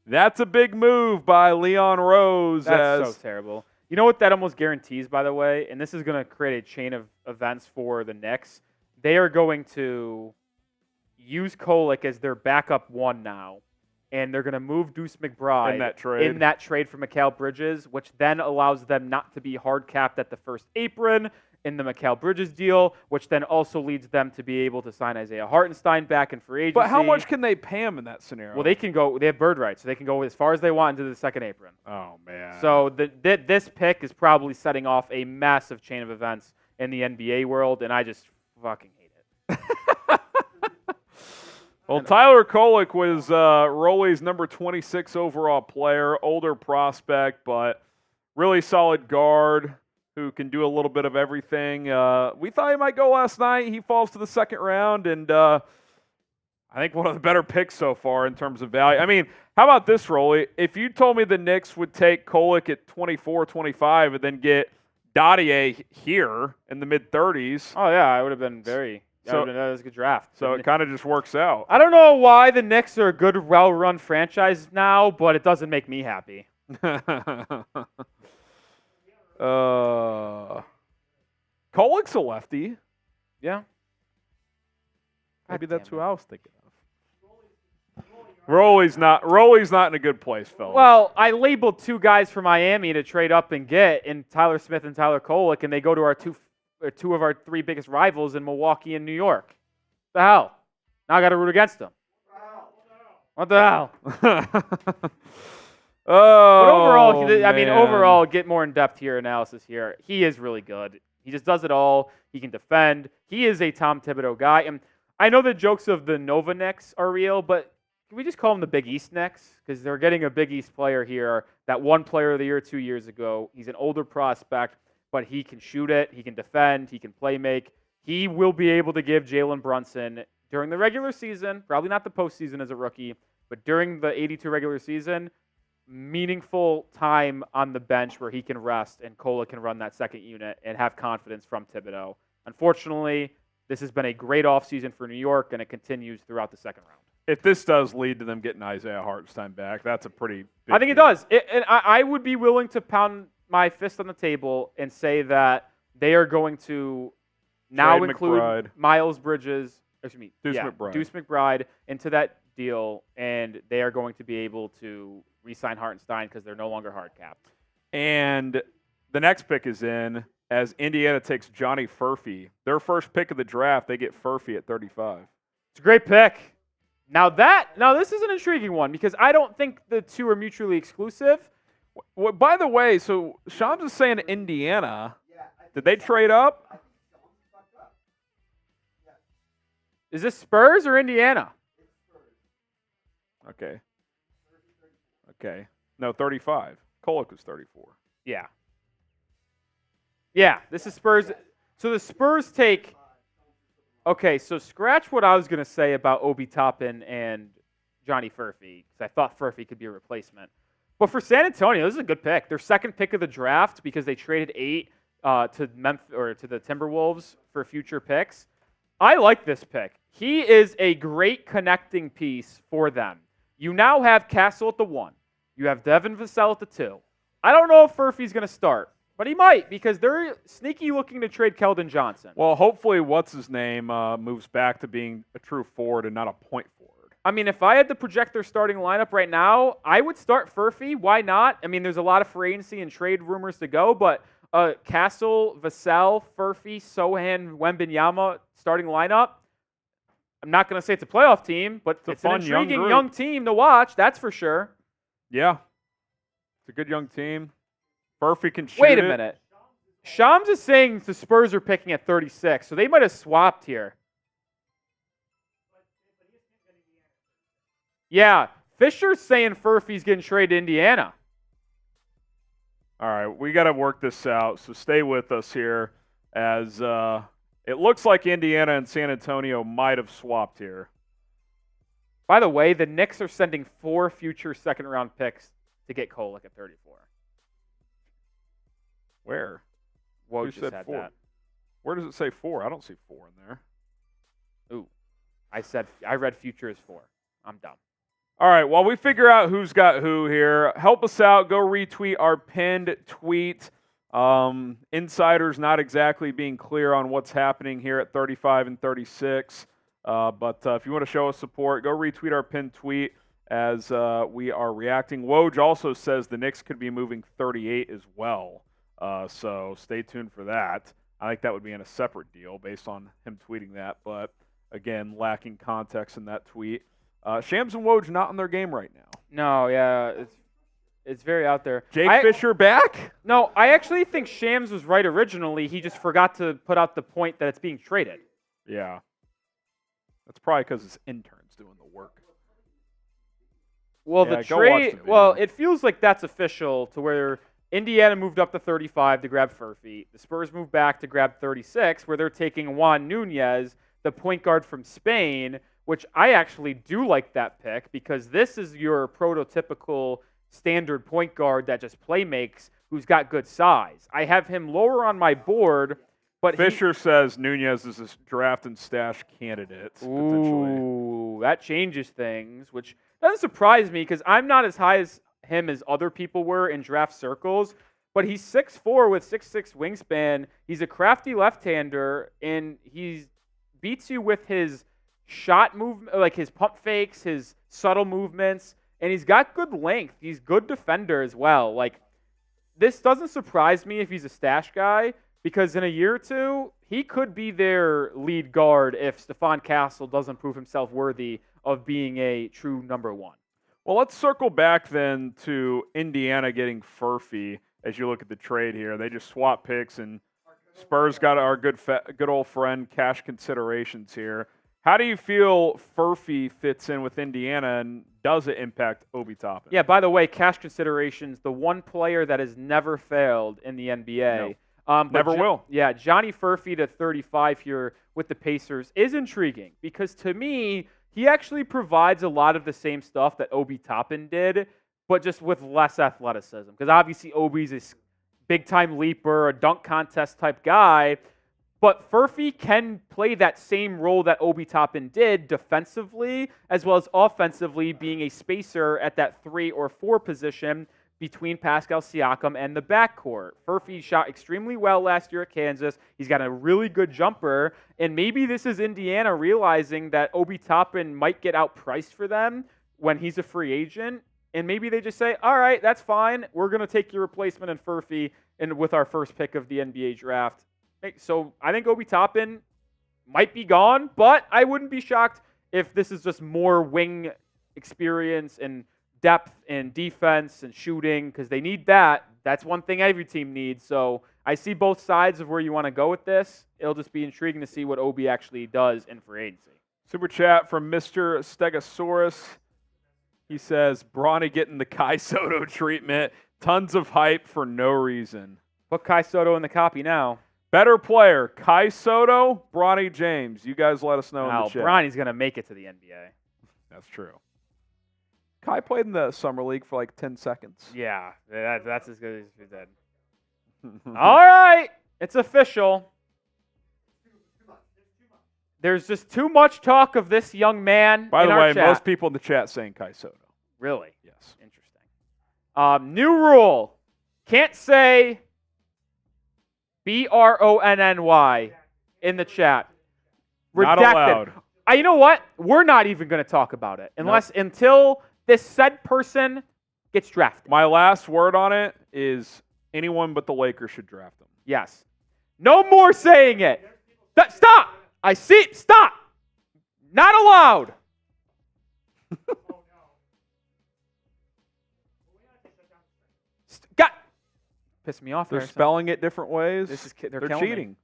That's a big move by Leon Rose. That's so terrible. You know what that almost guarantees, by the way? And this is going to create a chain of events for the Knicks. They are going to use Kolek as their backup 1 now, and they're going to move Deuce McBride in that trade for Mikal Bridges, which then allows them not to be hard capped at the first apron in the Mikal Bridges deal, which then also leads them to be able to sign Isaiah Hartenstein back in free agency. But how much can they pay him in that scenario? Well, they have bird rights, so they can go as far as they want into the second apron. Oh, man. So this pick is probably setting off a massive chain of events in the NBA world, and I just fucking hate it. Well, Tyler Kolek was Rolly's number 26 overall player, older prospect, but really solid guard who can do a little bit of everything. We thought he might go last night. He falls to the second round, and I think one of the better picks so far in terms of value. I mean, how about this, Rolly? If you told me the Knicks would take Kolek at 24, 25, and then get Dottier here in the mid-30s. Oh, yeah, I would have been very... So, that was a good draft. So it kind of just works out. I don't know why the Knicks are a good, well-run franchise now, but it doesn't make me happy. Kolek's a lefty. Yeah. Maybe that's who I was thinking of. Rolly's not in a good place, fellas. Well, I labeled 2 guys for Miami to trade up and get in Tyler Smith and Tyler Kolek, and they go to our 2 of our 3 biggest rivals in Milwaukee and New York. What the hell? Now I got to root against them. What the hell? Oh, but overall, man. get more in-depth here analysis here. He is really good. He just does it all. He can defend. He is a Tom Thibodeau guy. And I know the jokes of the Nova Knicks are real, but can we just call him the Big East Knicks? Because they're getting a Big East player here that won Player of the Year 2 years ago. He's an older prospect, but he can shoot it. He can defend. He can play make. He will be able to give Jalen Brunson during the regular season, probably not the postseason as a rookie, but during the 82 regular season, meaningful time on the bench where he can rest and Kolek can run that second unit and have confidence from Thibodeau. Unfortunately, this has been a great offseason for New York, and it continues throughout the second round. If this does lead to them getting Isaiah Hartenstein back, that's a pretty big I think deal. it does. And I would be willing to pound my fist on the table and say that they are going to now Trade include McBride. Miles Bridges, Deuce McBride. Deuce McBride into that deal, and they are going to be able to re-sign Hartenstein because they're no longer hard capped. And the next pick is in as Indiana takes Johnny Furphy. Their first pick of the draft, they get Furphy at 35. It's a great pick. Now this is an intriguing one because I don't think the 2 are mutually exclusive. Well, by the way, so Shams is saying Indiana. Did they trade up? Is this Spurs or Indiana? Okay. No, 35. Kolek was 34. Yeah. Yeah, this is Spurs. So the Spurs take... Okay, so scratch what I was going to say about Obi Toppin and Johnny Furphy, because I thought Furphy could be a replacement. But for San Antonio, this is a good pick. Their second pick of the draft, because they traded 8 to the Timberwolves for future picks. I like this pick. He is a great connecting piece for them. You now have Castle at the 1. You have Devin Vassell at the 2. I don't know if Furphy's going to start, but he might because they're sneaky looking to trade Keldon Johnson. Well, hopefully what's-his-name moves back to being a true forward and not a point forward. I mean, if I had to project their starting lineup right now, I would start Furphy. Why not? I mean, there's a lot of free agency and trade rumors to go, but Castle, Vassell, Furphy, Sohan, Wembanyama starting lineup, I'm not going to say it's a playoff team, but it's an intriguing young team to watch, that's for sure. Yeah. It's a good young team. Furphy can shoot. Wait a minute. Shams is saying the Spurs are picking at 36, so they might have swapped here. Yeah, Fisher's saying Furphy's getting traded to Indiana. All right, we got to work this out, so stay with us here as it looks like Indiana and San Antonio might have swapped here. By the way, the Knicks are sending 4 future second-round picks to get Kolek at 34. Where? Whoa, Who just said had 4? that. Where does it say 4? I don't see 4 in there. Ooh, I read future as 4. I'm dumb. All right, while we figure out who's got who here, help us out. Go retweet our pinned tweet. Insiders not exactly being clear on what's happening here at 35 and 36. But if you want to show us support, go retweet our pinned tweet as we are reacting. Woj also says the Knicks could be moving 38 as well. So stay tuned for that. I think that would be in a separate deal based on him tweeting that. But, again, lacking context in that tweet. Shams and Woj not in their game right now. No, yeah, it's very out there. Fisher back? No, I actually think Shams was right originally. He just forgot to put out the point that it's being traded. Yeah. That's probably because his intern's doing the work. Well, Yeah, the go watch trade. the video. Well, it feels like that's official to where Indiana moved up to 35 to grab Furphy. The Spurs moved back to grab 36, where they're taking Juan Nunez, the point guard from Spain, which I actually do like that pick because this is your prototypical standard point guard that just play makes, who's got good size. I have him lower on my board, but Fisher says Nunez is a draft and stash candidate, potentially. Ooh, that changes things, which doesn't surprise me because I'm not as high as him as other people were in draft circles, but he's 6'4" with 6'6" wingspan. He's a crafty left-hander, and he beats you with his shot movement, like his pump fakes, his subtle movements, and he's got good length. He's good defender as well. Like, this doesn't surprise me if he's a stash guy because in a year or two, he could be their lead guard if Stephon Castle doesn't prove himself worthy of being a true number 1. Well, let's circle back then to Indiana getting Furphy as you look at the trade here. They just swap picks, and Spurs got our good old friend cash considerations here. How do you feel Furphy fits in with Indiana, and does it impact Obi Toppin? Yeah, by the way, cash considerations, the one player that has never failed in the NBA. No. Never will. Yeah, Johnny Furphy to 35 here with the Pacers is intriguing because to me, he actually provides a lot of the same stuff that Obi Toppin did, but just with less athleticism. Because obviously Obi's a big-time leaper, a dunk contest type guy, but Furphy can play that same role that Obi Toppin did defensively as well as offensively, being a spacer at that 3 or 4 position between Pascal Siakam and the backcourt. Furphy shot extremely well last year at Kansas. He's got a really good jumper, and maybe this is Indiana realizing that Obi Toppin might get outpriced for them when he's a free agent, and maybe they just say, all right, that's fine. We're going to take your replacement in Furphy and with our first pick of the NBA draft. So I think Obi Toppin might be gone, but I wouldn't be shocked if this is just more wing experience and depth and defense and shooting because they need that. That's one thing every team needs. So I see both sides of where you want to go with this. It'll just be intriguing to see what Obi actually does in free agency. Super chat from Mr. Stegosaurus. He says, Bronny getting the Kai Soto treatment. Tons of hype for no reason. Put Kai Soto in the copy now. Better player, Kai Soto, Bronny James. You guys let us know in the chat. Bronny's going to make it to the NBA. That's true. Kai played in the Summer League for like 10 seconds. Yeah, that's as good as he did. All right, it's official. There's just too much talk of this young man. By the way, chat. most people in the chat saying Kai Soto. Really? Yes. Interesting. New rule. Can't say BRONNY in the chat. Not Redacted. allowed. You know what? We're not even going to talk about it until this said person gets drafted. My last word on it is anyone but the Lakers should draft him. Yes. No more saying it. Stop. I see. Stop. Not allowed. Got. Pissed me off. They're Harrison. spelling it different ways. They're They're killing me. cheating.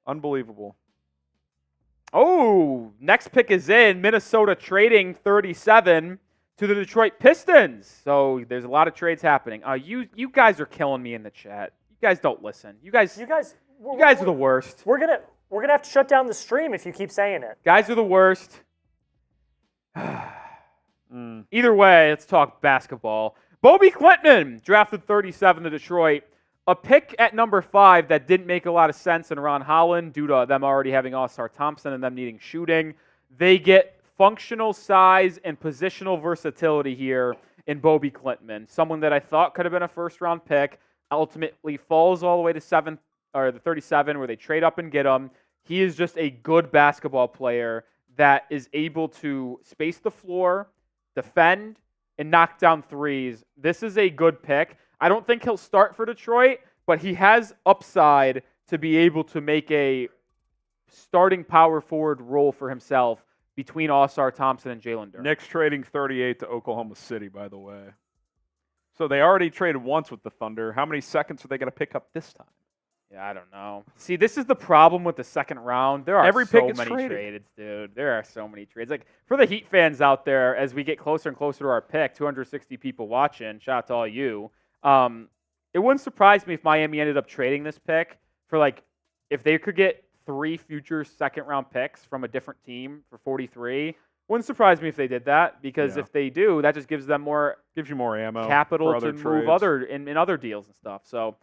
Unbelievable. Oh, next pick is in. Minnesota trading 37 to the Detroit Pistons. So there's a lot of trades happening. You guys are killing me in the chat. You guys don't listen. You guys are the worst. We're gonna have to shut down the stream if you keep saying it. Guys are the worst. Either way, let's talk basketball. Bobi Klintman drafted 37 to Detroit. A pick at number 5 that didn't make a lot of sense in Ron Holland due to them already having All-Star Thompson and them needing shooting. They get functional size and positional versatility here in Bobi Klintman, someone that I thought could have been a first-round pick, ultimately falls all the way to the 37 where they trade up and get him. He is just a good basketball player that is able to space the floor, defend, and knock down threes. This is a good pick. I don't think he'll start for Detroit, but he has upside to be able to make a starting power forward role for himself between All-Star Thompson and Jalen Durant. Knicks trading 38 to Oklahoma City, by the way. So they already traded once with the Thunder. How many seconds are they going to pick up this time? Yeah, I don't know. See, this is the problem with the second round. There are Every so pick is many traded. trades, dude. There are so many trades. Like, for the Heat fans out there, as we get closer and closer to our pick, 260 people watching, shout out to all you. It wouldn't surprise me if Miami ended up trading this pick for, like, if they could get 3 future second-round picks from a different team for 43. Wouldn't surprise me if they did that, because if they do, that just gives them gives you more ammo, capital for other to trades. move in other deals and stuff. So,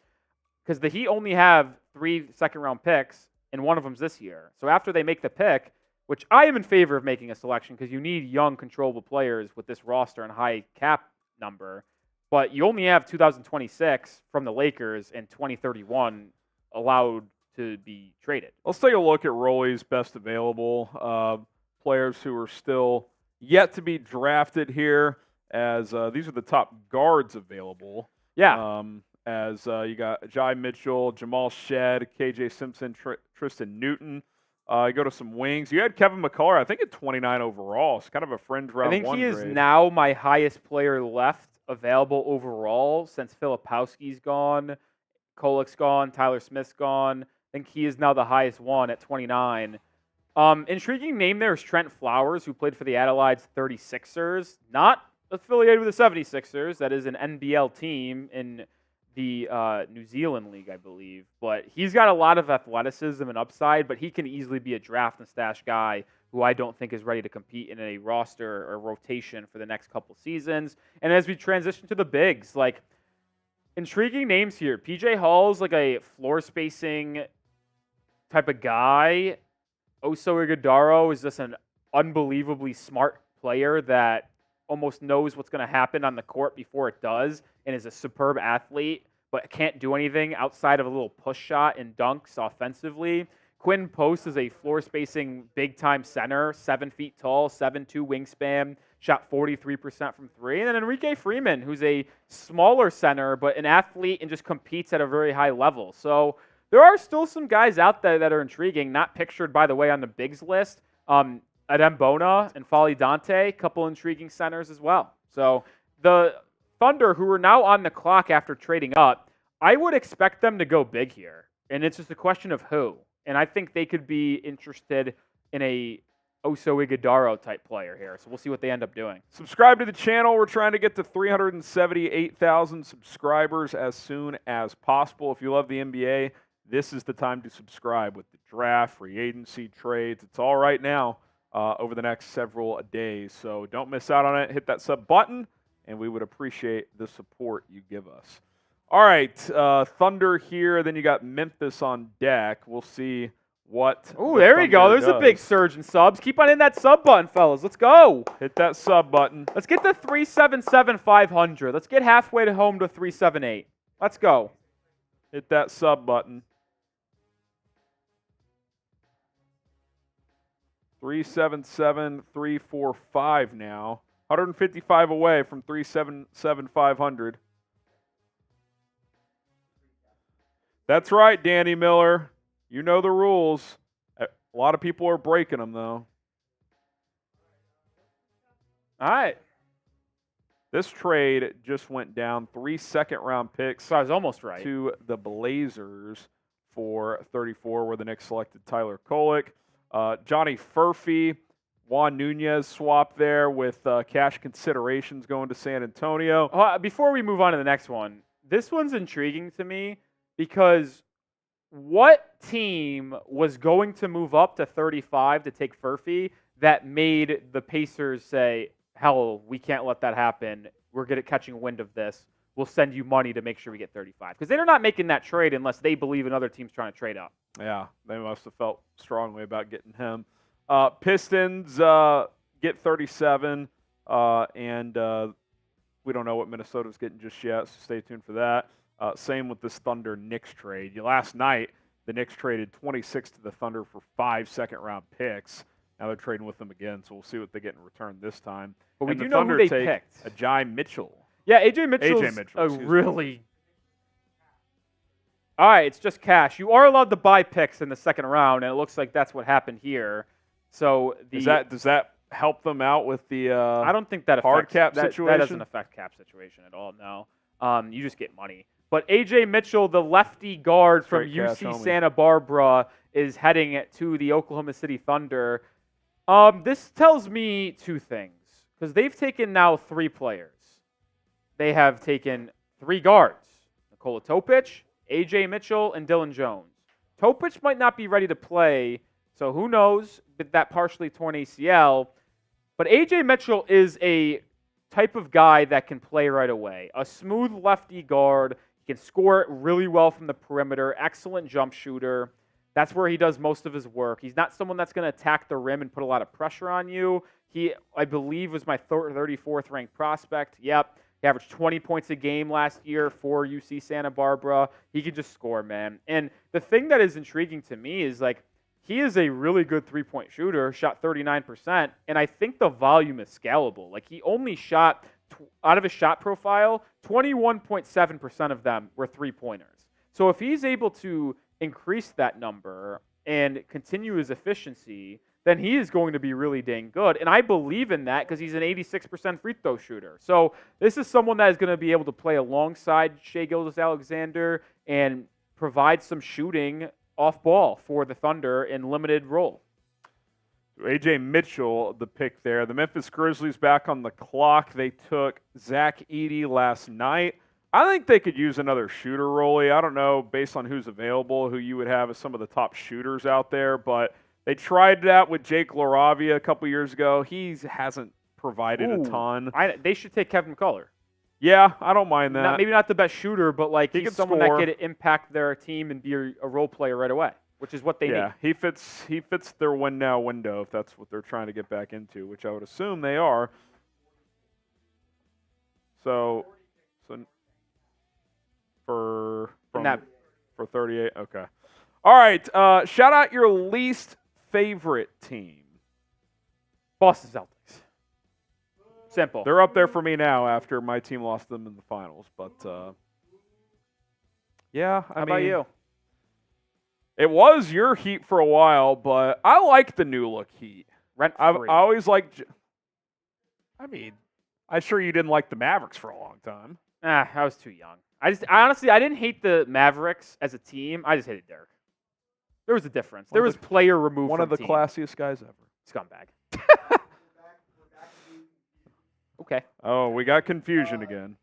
because the Heat only have 3 second-round picks, and one of them's this year. So after they make the pick, which I am in favor of making a selection because you need young, controllable players with this roster and high cap number, but you only have 2026 from the Lakers and 2031 allowed to be traded. Let's take a look at Rolly's best available players who are still yet to be drafted here, as these are the top guards available. Yeah. As you got Jai Mitchell, Jamal Shead, KJ Simpson, Tristan Newton. You go to some wings. You had Kevin McCullough, I think at 29 overall. It's kind of a fringe round I think one he is grade. now my highest player left available overall since Filipowski's gone, Kolek's gone, Tyler Smith's gone. I think he is now the highest one at 29. Intriguing name there is Trent Flowers, who played for the Adelaide's 36ers, not affiliated with the 76ers. That is an NBL team in the New Zealand League, I believe. But he's got a lot of athleticism and upside, but he can easily be a draft and stash guy who I don't think is ready to compete in a roster or rotation for the next couple seasons. And as we transition to the bigs, like, intriguing names here. PJ Hall's like a floor spacing type of guy. Oso Ighodaro is just an unbelievably smart player that almost knows what's going to happen on the court before it does and is a superb athlete, but can't do anything outside of a little push shot and dunks offensively. Quinn Post is a floor spacing big-time center, 7 feet tall, 7'2" wingspan, shot 43% from 3. And then Enrique Freeman, who's a smaller center, but an athlete and just competes at a very high level. So there are still some guys out there that are intriguing, not pictured, by the way, on the bigs list. Adem Bona and Folly Dante, a couple intriguing centers as well. So the Thunder, who are now on the clock after trading up, I would expect them to go big here. And it's just a question of who. And I think they could be interested in a Oso Ighodaro type player here. So we'll see what they end up doing. Subscribe to the channel. We're trying to get to 378,000 subscribers as soon as possible. If you love the NBA, this is the time to subscribe with the draft, free agency, trades. It's all right now over the next several days. So don't miss out on it. Hit that sub button, and we would appreciate the support you give us. All right, Thunder here. Then you got Memphis on deck. We'll see what. Oh, the there we go. Thunder There's a big does. surge in subs. Keep on in that sub button, fellas. Let's go. Hit that sub button. Let's get the 377-500. Let's get halfway to home to 378. Let's go. Hit that sub button. 377-345 now. 155 away from 377-500. That's right, Danny Miller. You know the rules. A lot of people are breaking them, though. All right. This trade just went down 3 second-round picks So I was almost right. to the Blazers for 34, where the Knicks selected Tyler Kolek. Johnny Furphy, Juan Nunez swap there with cash considerations going to San Antonio. Before we move on to the next one, this one's intriguing to me because what team was going to move up to 35 to take Furphy that made the Pacers say, hell, we can't let that happen. We're good at catching wind of this. We'll send you money to make sure we get 35. Because they're not making that trade unless they believe another team's trying to trade up. Yeah, they must have felt strongly about getting him. Pistons get 37, and we don't know what Minnesota's getting just yet, so stay tuned for that. Same with this Thunder-Knicks trade. Last night, the Knicks traded 26 to the Thunder for 5 second-round picks. Now they're trading with them again, so we'll see what they get in return this time. But we And do the know Thunder who they take picked. Ajay Mitchell. Yeah, AJ Mitchell's Mitchell, excuse me. really... All right, it's just cash. You are allowed to buy picks in the second round, and it looks like that's what happened here. So Does that help them out with the I don't think that hard affects cap that situation? doesn't affect cap situation at all. No, you just get money. But AJ Mitchell, the lefty guard from Straight cash, UC homie. Santa Barbara, is heading to the Oklahoma City Thunder. This tells me two things because they've taken now 3 players. They have taken 3 guards: Nikola Topic, AJ Mitchell, and Dylan Jones. Topic might not be ready to play, so who knows with that partially torn ACL. But AJ Mitchell is a type of guy that can play right away. A smooth lefty guard. He can score really well from the perimeter. Excellent jump shooter. That's where he does most of his work. He's not someone that's going to attack the rim and put a lot of pressure on you. He, I believe, was my 34th ranked prospect. Yep. He averaged 20 points a game last year for UC Santa Barbara. He could just score, man. And the thing that is intriguing to me is, like, he is a really good three-point shooter, shot 39%, and I think the volume is scalable. Like, he only shot, out of his shot profile, 21.7% of them were three-pointers. So if he's able to increase that number and continue his efficiency, then he is going to be really dang good. And I believe in that because he's an 86% free throw shooter. So this is someone that is going to be able to play alongside Shai Gilgeous-Alexander and provide some shooting off ball for the Thunder in limited role. AJ Mitchell, the pick there. The Memphis Grizzlies back on the clock. They took Zach Edey last night. I think they could use another shooter, Rolly. I don't know, based on who's available, who you would have as some of the top shooters out there, but they tried that with Jake LaRavia a couple years ago. He hasn't provided a ton. They should take Kevin McCullough. Yeah, I don't mind that. Maybe not the best shooter, but like He he's can someone score. that could impact their team and be a role player right away, which is what they need. He fits their win now window if that's what they're trying to get back into, which I would assume they are. So for 38, okay. All right, shout out your least favorite team. Boston Celtics. Simple. They're up there for me now after my team lost them in the finals, but yeah, How about you? It was your Heat for a while, but I like the new look Heat. I always liked. I'm sure you didn't like the Mavericks for a long time. I was too young. I honestly didn't hate the Mavericks as a team. I just hated Dirk. There was a difference. There was player removed. One of the team. classiest guys ever. Scumbag. Okay. Oh, we got confusion again.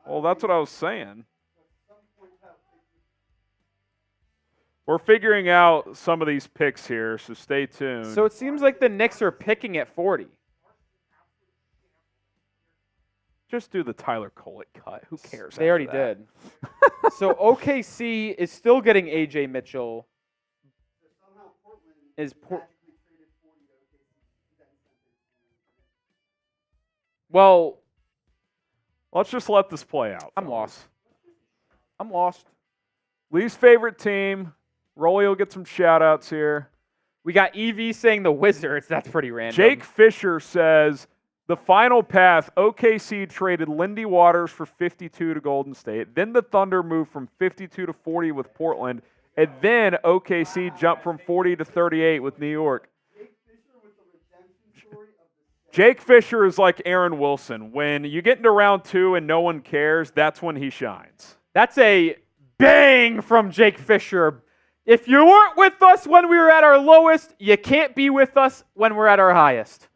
Well, that's what I was saying. We're figuring out some of these picks here, so stay tuned. So it seems like the Knicks are picking at 40. Just do the Tyler Kolek cut. Who cares? They already after that? did. So OKC is still getting AJ Mitchell. Well, Let's just let this play out. I'm fellas. lost. Least favorite team. Rolly will get some shout-outs here. We got EV saying the Wizards. That's pretty random. Jake Fisher says, the final path, OKC traded Lindy Waters for 52 to Golden State. Then the Thunder moved from 52 to 40 with Portland. And then OKC jumped from 40 to 38 with New York. Jake Fisher is like Aaron Wilson. When you get into round 2 and no one cares, that's when he shines. That's a bang from Jake Fisher. If you weren't with us when we were at our lowest, you can't be with us when we're at our highest.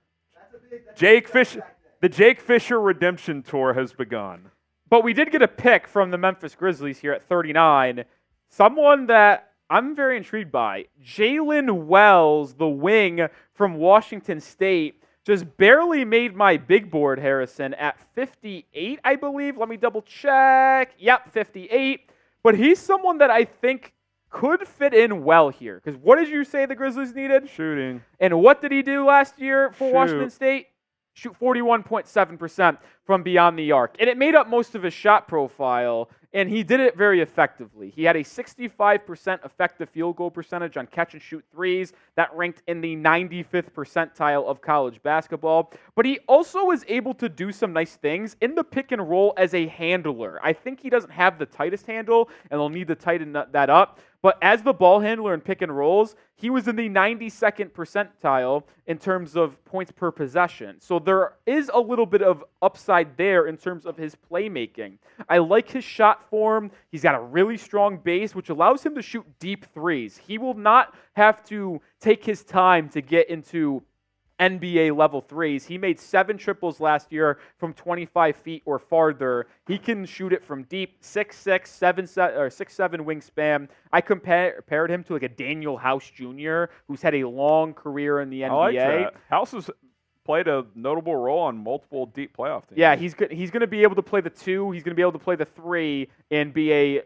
The Jake Fisher redemption tour has begun. But we did get a pick from the Memphis Grizzlies here at 39. Someone that I'm very intrigued by. Jalen Wells, the wing from Washington State, just barely made my big board, Harrison, at 58, I believe. Let me double check. Yep, 58. But he's someone that I think could fit in well here. Because what did you say the Grizzlies needed? Shooting. And what did he do last year for Washington State? Shoot 41.7% from beyond the arc. And it made up most of his shot profile, and he did it very effectively. He had a 65% effective field goal percentage on catch-and-shoot threes. That ranked in the 95th percentile of college basketball. But he also was able to do some nice things in the pick and roll as a handler. I think he doesn't have the tightest handle, and they'll need to tighten that up. But as the ball handler in pick and rolls, he was in the 92nd percentile in terms of points per possession. So there is a little bit of upside there in terms of his playmaking. I like his shot form. He's got a really strong base, which allows him to shoot deep threes. He will not have to take his time to get into NBA level threes. He made 7 triples last year from 25 feet or farther. He can shoot it from deep, 6'6", 6'7" wingspan. I compared him to like a Daniel House Jr., who's had a long career in the NBA. I like that. House has played a notable role on multiple deep playoff teams. Yeah, he's going to be able to play the 2. He's going to be able to play the 3 and be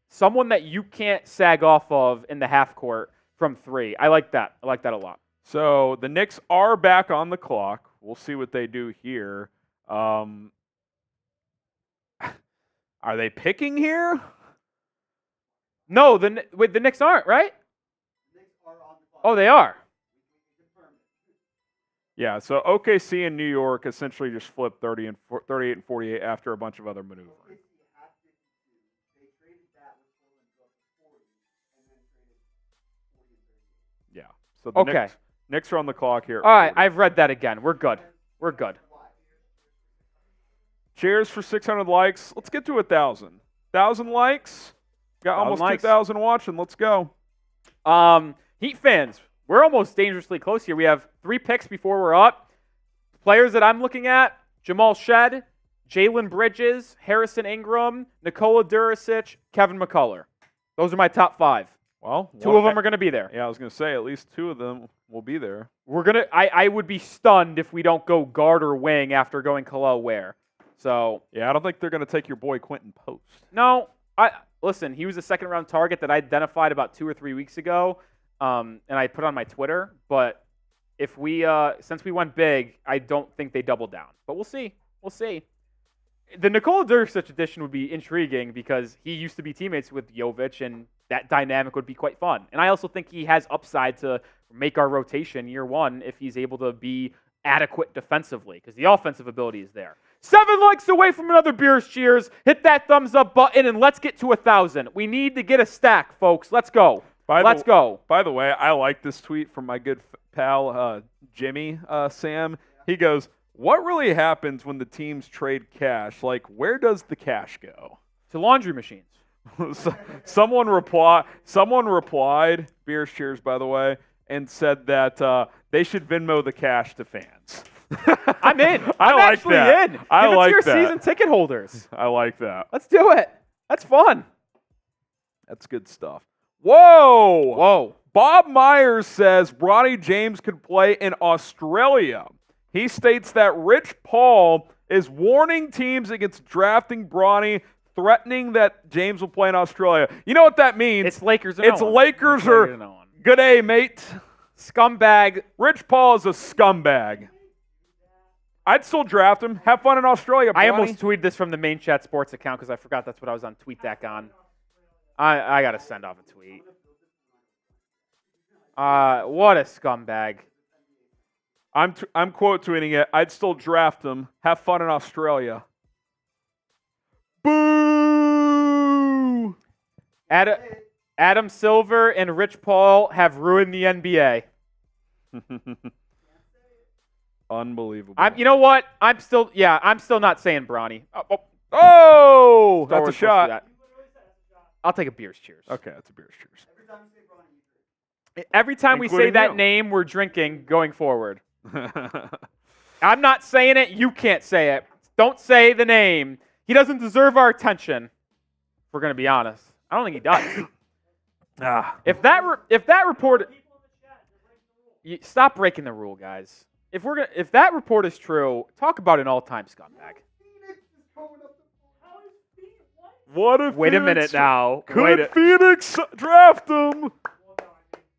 someone that you can't sag off of in the half court from 3. I like that. I like that a lot. So the Knicks are back on the clock. We'll see what they do here. Are they picking here? No, the Knicks aren't, right? Oh, they are. Yeah, so OKC and New York essentially just flipped 38 and 48 after a bunch of other maneuvering. Yeah. So the Knicks are on the clock here. All right, I've read that again. We're good. We're good. Cheers for 600 likes. Let's get to 1,000. 1,000 likes. Got almost 2,000 watching. Let's go. Heat fans, we're almost dangerously close here. We have 3 picks before we're up. Players that I'm looking at, Jamal Shead, Jalen Bridges, Harrison Ingram, Nikola Duricic, Kevin McCullough. Those are my top 5. Well, 2 of them are going to be there. Yeah, I was going to say at least 2 of them will be there. I would be stunned if we don't go guard or wing after going Kel'el Ware. So yeah, I don't think they're going to take your boy Quentin Post. No, listen. He was a second-round target that I identified about 2 or 3 weeks ago, and I put on my Twitter. But if since we went big, I don't think they doubled down. But we'll see. We'll see. The Nikola Duricic addition would be intriguing because he used to be teammates with Jovic, and that dynamic would be quite fun. And I also think he has upside to make our rotation year 1 if he's able to be adequate defensively, because the offensive ability is there. 7 likes away from another Beers Cheers. Hit that thumbs up button, and let's get to 1,000. We need to get a stack, folks. Let's go. Let's go. By the way, I like this tweet from my good pal Jimmy Sam. He goes, what really happens when the teams trade cash? Like, where does the cash go? To laundry machines. Someone replied, Beers Cheers, by the way, and said that they should Venmo the cash to fans. I'm in. I'm like actually that. in. I Give it like to your that. season ticket holders. I like that. Let's do it. That's fun. That's good stuff. Whoa! Whoa. Bob Myers says Bronny James could play in Australia. He states that Rich Paul is warning teams against drafting Bronny, threatening that James will play in Australia. You know what that means? It's Lakers or It's no one. Lakers It's or Lakers no one. good day, mate. Scumbag. Rich Paul is a scumbag. I'd still draft him. Have fun in Australia, I Bronny. almost tweeted this from the main chat sports account because I forgot that's what I was on TweetDeck on. I got to send off a tweet. What a scumbag. I'm quote tweeting it. I'd still draft him. Have fun in Australia. Boo! Adam Silver and Rich Paul have ruined the NBA. Unbelievable. You know what? I'm still not saying Bronny. Oh, Star that's a Wars shot. that. I'll take a beer's cheers. Okay, that's a beer's cheers. Every time we say Including that you. name, we're drinking going forward. I'm not saying it. You can't say it. Don't say the name. He doesn't deserve our attention. If we're going to be honest. I don't think he does. If that report, stop breaking the rule, guys. If that report is true, talk about an all-time scumbag. What if Wait a Phoenix- minute now. Could Phoenix draft him?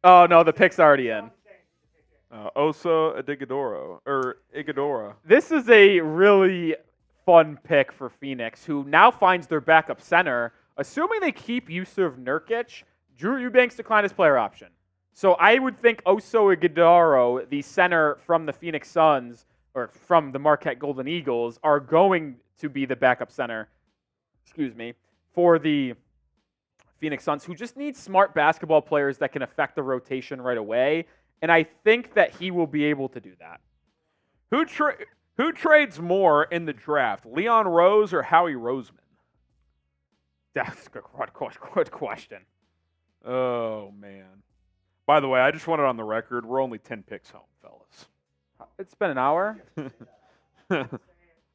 Oh no, the pick's already in. Oso Ighodaro. This is a really fun pick for Phoenix, who now finds their backup center. Assuming they keep Yusuf Nurkic, Drew Eubanks declined his player option. So I would think Oso Ighodaro, the center from the Phoenix Suns, or from the Marquette Golden Eagles, are going to be the backup center, for the Phoenix Suns, who just need smart basketball players that can affect the rotation right away. And I think that he will be able to do that. Who trades more in the draft, Leon Rose or Howie Roseman? That's a good question. Oh, man. By the way, I just want it on the record. We're only 10 picks home, fellas. It's been an hour.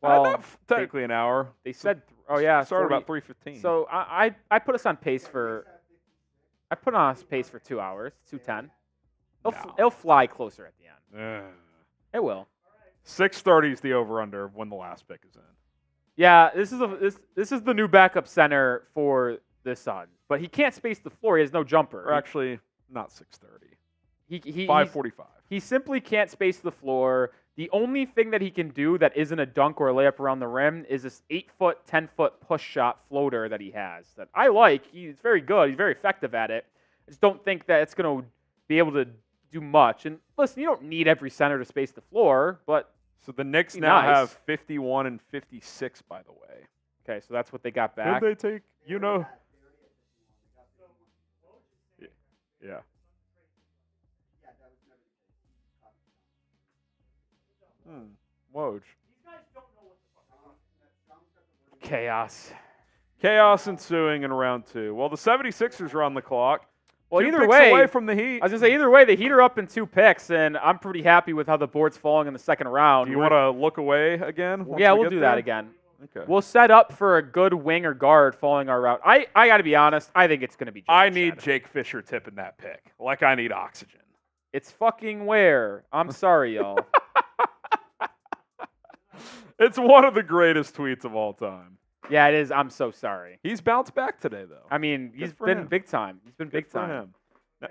Not technically an hour. They said, Started 40. about 3:15. So I put us on pace for 2 hours, 2:10. It'll fly closer at the end. It will. 6:30 is the over/under when the last pick is in. Yeah, this is the new backup center for the Suns, but he can't space the floor. He has no jumper. Or actually, not 6:30. He 5:45. He simply can't space the floor. The only thing that he can do that isn't a dunk or a layup around the rim is this 8-foot, 10-foot push shot floater that he has. That I like. He's very good. He's very effective at it. I just don't think that it's going to be able to do much. And listen, you don't need every center to space the floor, but So the Knicks be now nice. have 51 and 56, by the way. okay, so that's what they got back. Could they take, Yeah. Woj. Chaos. Chaos ensuing in round 2. Well, the 76ers are on the clock. Well, 2 either picks way, away from the Heat. I was going to say, either way, the Heat are up in 2 picks, and I'm pretty happy with how the board's falling in the second round. Do you want to look away again? once Yeah, we we'll get do there? that again. Okay. We'll set up for a good wing or guard following our route. I got to be honest. I think it's going to be I Jamal need Shead. Jake Fisher tipping that pick. Like I need oxygen. It's fucking Ware. I'm sorry, y'all. It's one of the greatest tweets of all time. Yeah, it is. I'm so sorry. He's bounced back today, though. I mean, he's for been him. big time. He's been big Good for time. him. Now,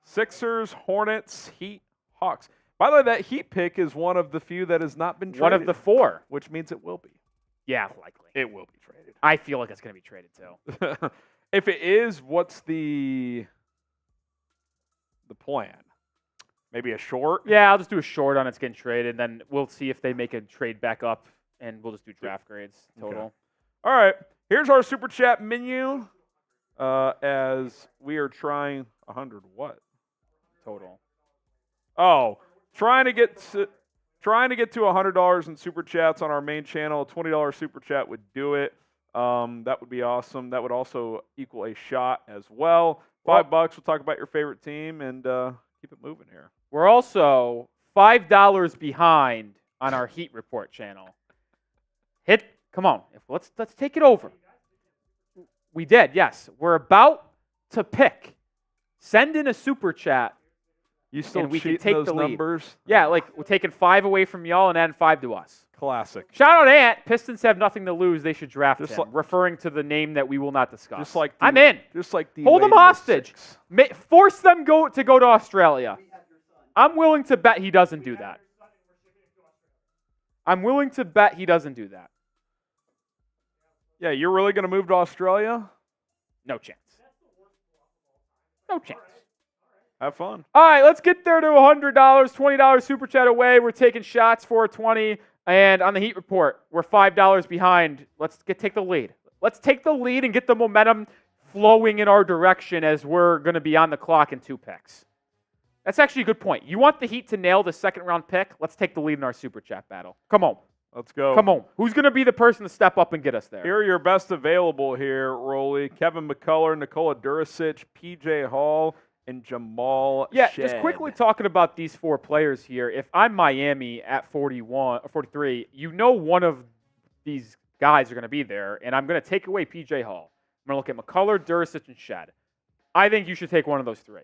Sixers, Hornets, Heat, Hawks. By the way, that Heat pick is one of the few that has not been traded. One of the 4. Which means it will be. Yeah, likely. It will be traded. I feel like it's going to be traded too. If it is, what's the plan? Maybe a short? Yeah, I'll just do a short on it's getting traded, then we'll see if they make a trade back up, and we'll just do draft grades total. Okay. All right. Here's our super chat menu. As we are trying 100 what? Total. Oh, trying to get to $100 in super chats on our main channel. A $20 super chat would do it. That would be awesome. That would also equal a shot as well. $5. We'll talk about your favorite team and keep it moving here. We're also $5 behind on our Heat Report channel. Come on, let's take it over. We did, yes. We're about to pick. Send in a super chat. You still And we can cheating take those the lead. numbers? Yeah, like we're taking 5 away from y'all and adding 5 to us. Classic. Shout out Ant. Pistons have nothing to lose. They should draft Just him, like- referring to the name that we will not discuss. Just like I'm in. Just like Hold them hostage. Force them to go to Australia. I'm willing to bet he doesn't do that. I'm willing to bet he doesn't do that. Yeah, you're really going to move to Australia? No chance. No chance. Have fun. All right, let's get there to $100, $20 super chat away. We're taking shots for 20. And on the Heat report, we're $5 behind. Let's take the lead. Let's take the lead and get the momentum flowing in our direction as we're going to be on the clock in 2 picks. That's actually a good point. You want the Heat to nail the second round pick? Let's take the lead in our super chat battle. Come on. Let's go. Come on. Who's going to be the person to step up and get us there? Here are your best available here, Rolly. Kevin McCullough, Nikola Duricic, PJ Hall, and Jamal Yeah, Shead. just quickly talking about these 4 players here. If I'm Miami at 43, you know one of these guys are going to be there, and I'm going to take away PJ Hall. I'm going to look at McCullough, Duricic, and Shead. I think you should take one of those 3.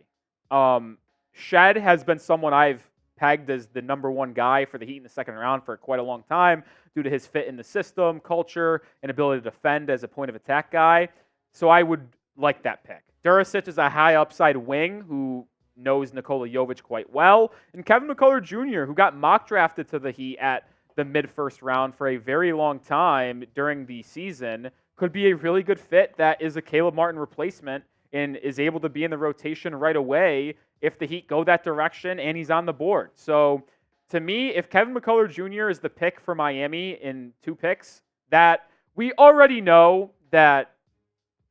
Shead has been someone I've pegged as the number 1 guy for the Heat in the second round for quite a long time due to his fit in the system, culture, and ability to defend as a point of attack guy. So I would like that pick. Duricic is a high upside wing who knows Nikola Jovic quite well. And Kevin McCullough Jr., who got mock drafted to the Heat at the mid-first round for a very long time during the season, could be a really good fit that is a Caleb Martin replacement and is able to be in the rotation right away if the Heat go that direction and he's on the board. So to me, if Kevin McCullough Jr. is the pick for Miami in 2 picks, that we already know that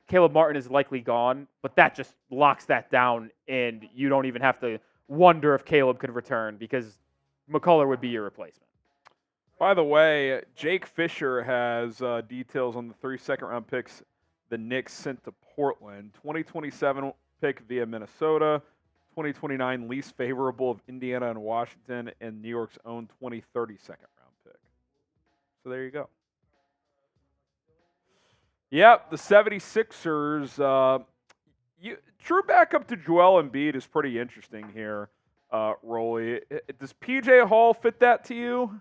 Caleb Martin is likely gone, but that just locks that down, and you don't even have to wonder if Caleb could return because McCullough would be your replacement. By the way, Jake Fisher has details on the 3 second-round picks the Knicks sent to Portland. 2027 pick via Minnesota, 2029 least favorable of Indiana and Washington, and New York's own 2030 second-round pick. So there you go. Yep, the 76ers. True backup to Joel Embiid is pretty interesting here, Rolly. Does PJ Hall fit that to you?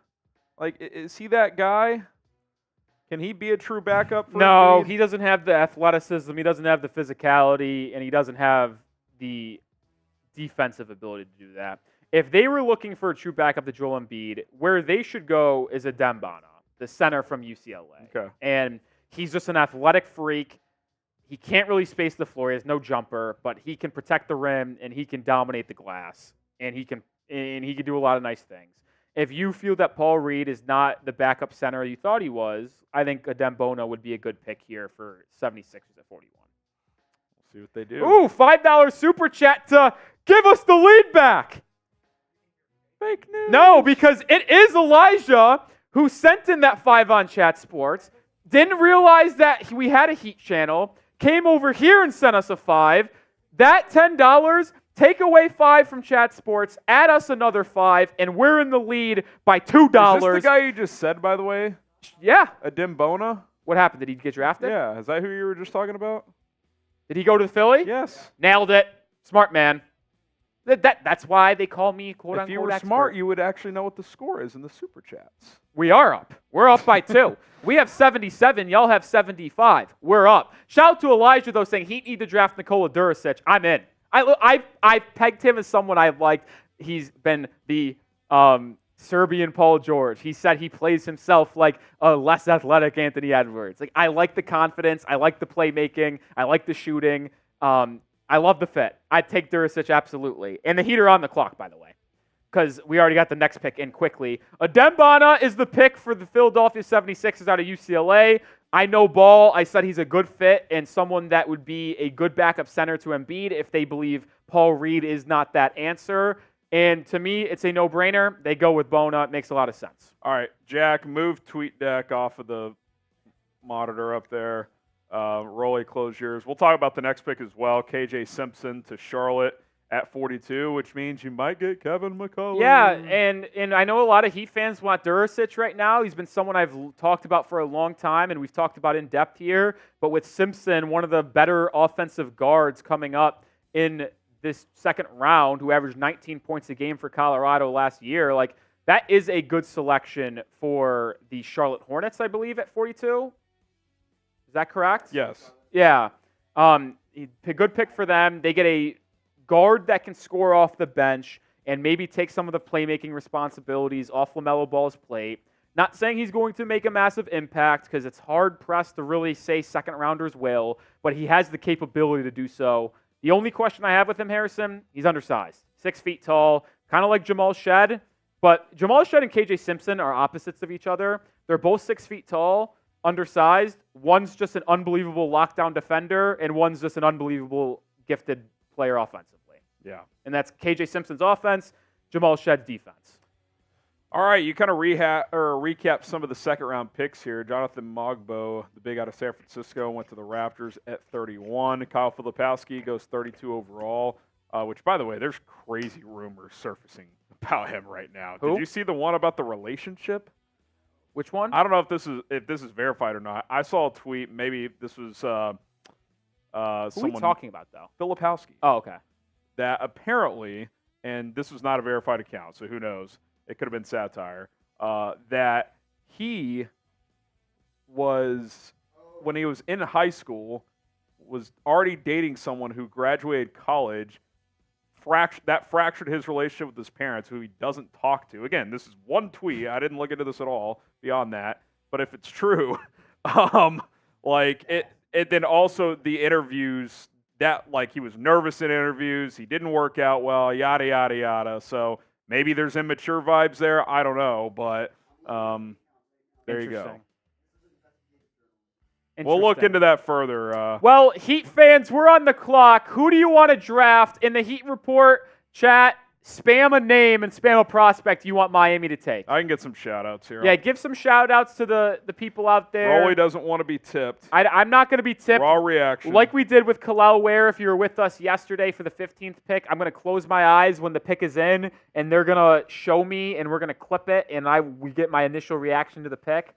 Like, is he that guy? Can he be a true backup for No, Embiid? he doesn't have the athleticism, he doesn't have the physicality, and he doesn't have the defensive ability to do that. If they were looking for a true backup to Joel Embiid, where they should go is a Dembana, the center from UCLA. Okay. And he's just an athletic freak. He can't really space the floor. He has no jumper, but he can protect the rim and he can dominate the glass. And he can do a lot of nice things. If you feel that Paul Reed is not the backup center you thought he was, I think a Dembona would be a good pick here for 76ers at 41. We'll see what they do. Ooh, $5 super chat to give us the lead back. Fake news. No, because it is Elijah who sent in that 5 on Chat Sports. Didn't realize that we had a Heat channel. Came over here and sent us a 5. That $10, take away 5 from Chat Sports, add us another 5, and we're in the lead by $2. Is this the guy you just said, by the way? Yeah. A Dembona? What happened? Did he get drafted? Yeah. Is that who you were just talking about? Did he go to Philly? Yes. Nailed it. Smart man. That's why they call me quote-unquote If you were expert. smart, you would actually know what the score is in the Super Chats. We are up. We're up by 2. We have 77. Y'all have 75. We're up. Shout out to Elijah, though, saying he need to draft Nikola Duricic. I'm in. I pegged him as someone I liked. He's been the Serbian Paul George. He said he plays himself like a less athletic Anthony Edwards. Like, I like the confidence. I like the playmaking. I like the shooting. I love the fit. I'd take Duricic absolutely. And the Heat are on the clock, by the way, because we already got the next pick in quickly. Dembana is the pick for the Philadelphia 76ers out of UCLA. I know Ball. I said he's a good fit and someone that would be a good backup center to Embiid if they believe Paul Reed is not that answer. And to me, it's a no-brainer. They go with Bona. It makes a lot of sense. All right, Jack, move TweetDeck off of the monitor up there. Rolly, close yours. We'll talk about the next pick as well. KJ Simpson to Charlotte at 42, which means you might get Kevin McCullough. Yeah, and I know a lot of Heat fans want Duricic right now. He's been someone I've talked about for a long time, and we've talked about in depth here. But with Simpson, one of the better offensive guards coming up in this second round, who averaged 19 points a game for Colorado last year, like That is a good selection for the Charlotte Hornets, I believe, at 42. Is that correct? Yes. Yeah. A good pick for them. They get a guard that can score off the bench and maybe take some of the playmaking responsibilities off LaMelo Ball's plate. Not saying he's going to make a massive impact because it's hard-pressed to really say second-rounders will, but he has the capability to do so. The only question I have with him, Harrison, he's undersized. 6 feet tall, kind of like Jamal Shead. But Jamal Shead and KJ Simpson are opposites of each other. They're both 6 feet tall, undersized. One's just an unbelievable lockdown defender, and one's just an unbelievable gifted player offensively. Yeah. And that's KJ Simpson's offense, Jamal Shead's defense. All right, you kind of recap some of the second-round picks here. Jonathan Mogbo, the big out of San Francisco, went to the Raptors at 31. Kyle Filipowski goes 32 overall, which, by the way, there's crazy rumors surfacing about him right now. Who? Did you see the one about the relationship? Which one? I don't know if this is verified or not. I saw a tweet. Maybe this was Who are we someone. talking about, though? Filipowski. Oh, okay. That apparently, and this was not a verified account, so who knows? It could have been satire. That he was, when he was in high school, was already dating someone who graduated college. That fractured his relationship with his parents, who he doesn't talk to. Again, this is one tweet. I didn't look into this at all beyond that. But if it's true, then also the interviews, that he was nervous in interviews, he didn't work out well, yada yada yada. So maybe there's immature vibes there. I don't know, but there you go. We'll look into that further. Well, Heat fans, we're on the clock. Who do you want to draft in the Heat report chat? Spam a name and spam a prospect you want Miami to take. I can get some shout-outs here. Yeah, give some shout-outs to the people out there. Rolly doesn't want to be tipped. I'm not going to be tipped. Raw reaction. Like we did with Kel'el Ware, if you were with us yesterday for the 15th pick, I'm going to close my eyes when the pick is in, and they're going to show me, and we're going to clip it, and we get my initial reaction to the pick.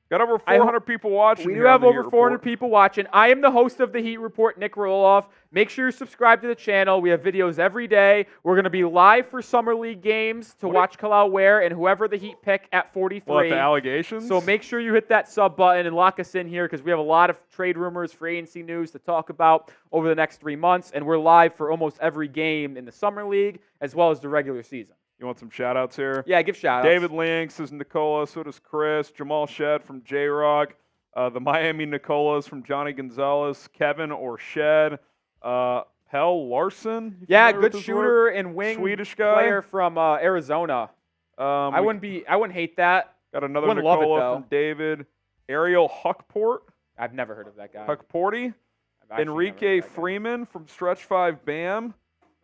Got over 400 people watching. We do have over 400 people watching. I am the host of the Heat Report, Nic Rohloff. Make sure you subscribe to the channel. We have videos every day. We're going to be live for Summer League games to watch Kel'el Ware and whoever the Heat pick at 43. What, the allegations? So make sure you hit that sub button and lock us in here because we have a lot of trade rumors, free agency news to talk about over the next 3 months. And we're live for almost every game in the Summer League as well as the regular season. You want some shout-outs here? Yeah, give shout-outs. David Links says Nicola, so does Chris. Jamal Shead from J-Rock. The Miami Nicolas from Johnny Gonzalez. Kevin or Shed. Pell Larson. Yeah, good shooter and wing Swedish guy. player from Arizona. I wouldn't hate that. Got another Wouldn't love it, Nicola though. from David. Ariel Huckport. I've never heard of that guy. Huckporty. I've actually never heard Enrique of that guy. Freeman from Stretch 5 Bam.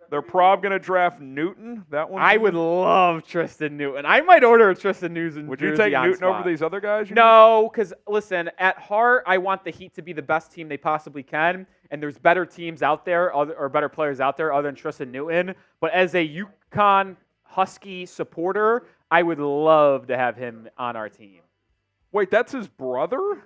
They're probably going to draft Newton. That one. I would love Tristan Newton. I might order a Tristan Newton. Would you jersey take on Newton spot. over these other guys? No, because listen, at heart, I want the Heat to be the best team they possibly can, and there's better teams out there, or better players out there other than Tristan Newton. But as a UConn Husky supporter, I would love to have him on our team. Wait, that's his brother?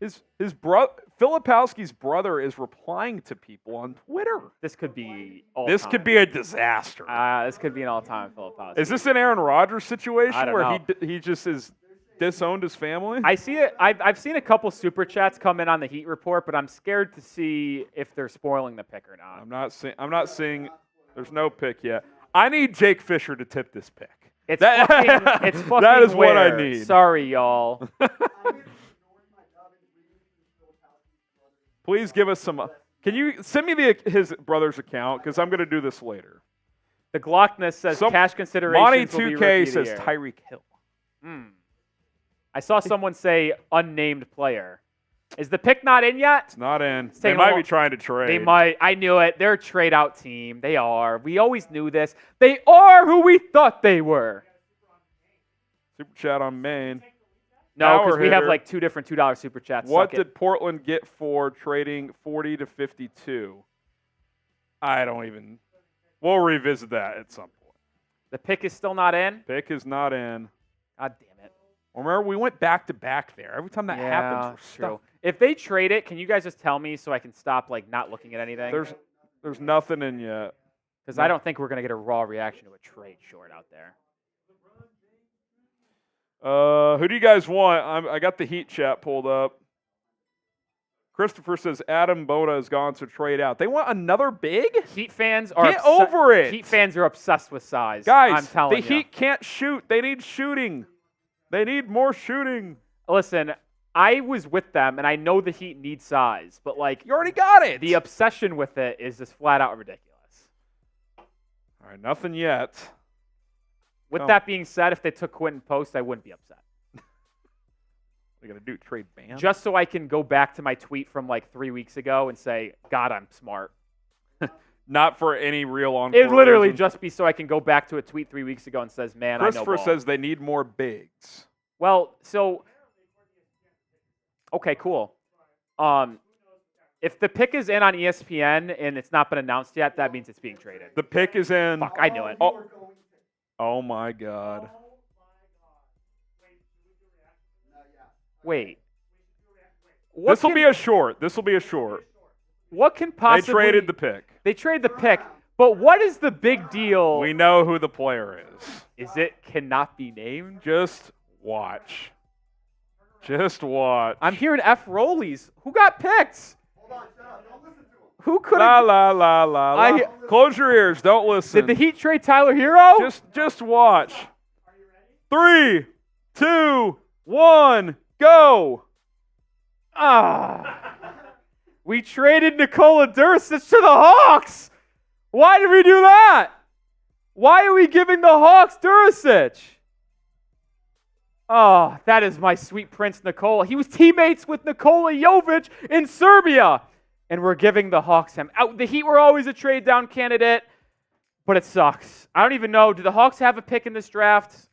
His brother, Filipowski's brother, is replying to people on Twitter. This could be This could be a disaster. This could be an all-time Filipowski. Is this an Aaron Rodgers situation I don't where know. he just is disowned his family? I see it. I've seen a couple super chats come in on the Heat report, but I'm scared to see if they're spoiling the pick or not. I'm not seeing. There's no pick yet. I need Jake Fisher to tip this pick. It's That- fucking that is what I Ware. need. Sorry, y'all. Please give us some. Can you send me his brother's account? Because I'm going to do this later. The Glockness says cash considerations Monty will be 2K rookie of the says year. Tyreek Hill. I saw someone say unnamed player. Is the pick not in yet? It's not in. They taking a might long- be trying to trade. They might. I knew it. They're a trade out team. They are. We always knew this. They are who we thought they were. Super chat on Maine. No, Power because we have hitter. like two different $2 super chats. What Suck it. did Portland get for trading 40 to 52? I don't even. We'll revisit that at some point. The pick is still not in? Pick is not in. God damn it. Remember, we went back to back there. Every time that happens, we're true. stuck. If they trade it, can you guys just tell me so I can stop like not looking at anything? There's nothing in yet. Because I don't think we're going to get a raw reaction to a trade short out there. Who do you guys want? I got the Heat chat pulled up. Christopher says Adam Bona has gone to trade out. They want another big? Heat fans are Get over it. Heat fans are obsessed with size. Guys, I'm telling the you. Heat can't shoot. They need shooting. They need more shooting. Listen, I was with them, and I know the Heat need size, but like You already got it. the obsession with it is just flat out ridiculous. All right, nothing yet. With that being said, if they took Quentin Post, I wouldn't be upset. They got to do trade Bam. Just so I can go back to my tweet from like 3 weeks ago and say, God, I'm smart. Not for any real on. It'd literally just be so I can go back to a tweet 3 weeks ago and says, man, I know Christopher ball. says they need more bigs. Well, so okay, cool. If the pick is in on ESPN and it's not been announced yet, that means it's being traded. The pick is in. Fuck, I knew it. Oh my God. Wait. This will be a short. This will be a short. What can They possibly... traded the pick. They traded the pick, but what is the big deal? We know who the player is. Is it cannot be named? Just watch. Just watch. I'm hearing F. Rollies. Who got picked? Hold on, shut up. Don't listen to him. Who could La have... la la la la. Close your ears. Don't listen. Did the Heat trade Tyler Hero? Just watch. 3, 2, 1, go. We traded Nikola Dursic to the Hawks. Why did we do that? Why are we giving the Hawks Dursic? Oh, that is my sweet prince Nikola. He was teammates with Nikola Jovic in Serbia. And we're giving the Hawks him. The Heat were always a trade down candidate, but it sucks. I don't even know. Do the Hawks have a pick in this draft?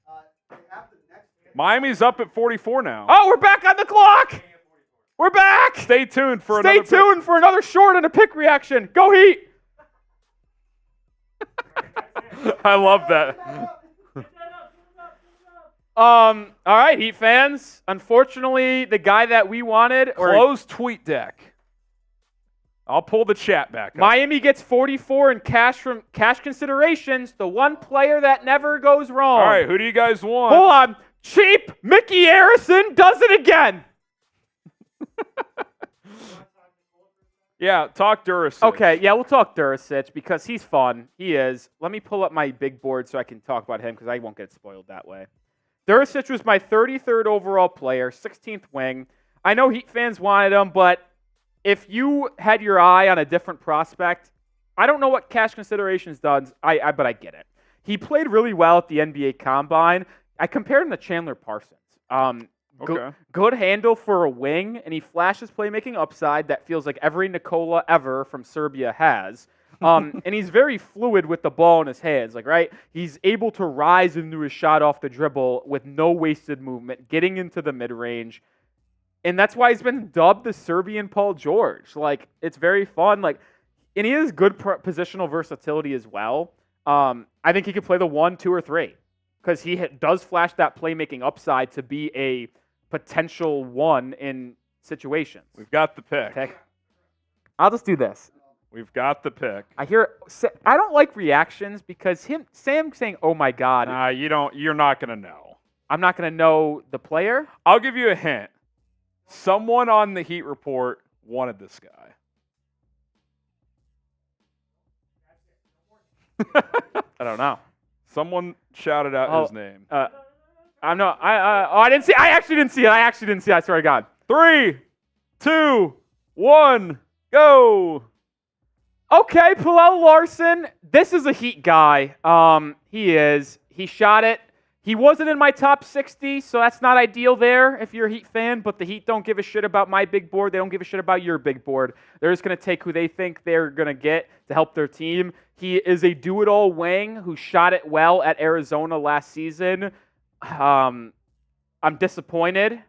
Miami's up at 44 now. Oh, we're back on the clock. We're back. Stay tuned for Stay another tuned for another short and a pick reaction. Go Heat. pick. I love that. All right, Heat fans. Unfortunately, the guy that we wanted, Close tweet deck. I'll pull the chat back up. Miami gets 44 in cash considerations. The one player that never goes wrong. All right, who do you guys want? Hold on. Cheap Mickey Harrison does it again. Yeah, talk Dursic. Okay, yeah, we'll talk Dursic because he's fun. He is. Let me pull up my big board so I can talk about him because I won't get spoiled that way. Dursic was my 33rd overall player, 16th wing. I know Heat fans wanted him, but if you had your eye on a different prospect, I don't know what cash considerations does, but I get it. He played really well at the NBA Combine. I compared him to Chandler Parsons. Okay. Good handle for a wing, and he flashes playmaking upside that feels like every Nikola ever from Serbia has. And he's very fluid with the ball in his hands, right? He's able to rise into his shot off the dribble with no wasted movement, getting into the mid-range. And that's why he's been dubbed the Serbian Paul George. It's very fun. And he has good positional versatility as well. I think he could play the 1, 2, or 3 because he does flash that playmaking upside to be a potential 1 in situations. We've got the pick. I'll just do this. We've got the pick. I don't like reactions because Sam saying, "Oh my God," Nah, you're not gonna know. I'm not gonna know the player. I'll give you a hint. Someone on the Heat report wanted this guy. I don't know. Someone shouted out his name. I'm not. I didn't see. I actually didn't see it. I swear to God. 3, 2, 1, go. Okay, Kel'el Ware. This is a Heat guy. He is. He shot it. He wasn't in my top 60, so that's not ideal there if you're a Heat fan, but the Heat don't give a shit about my big board. They don't give a shit about your big board. They're just going to take who they think they're going to get to help their team. He is a do-it-all wing who shot it well at Arizona last season. I'm disappointed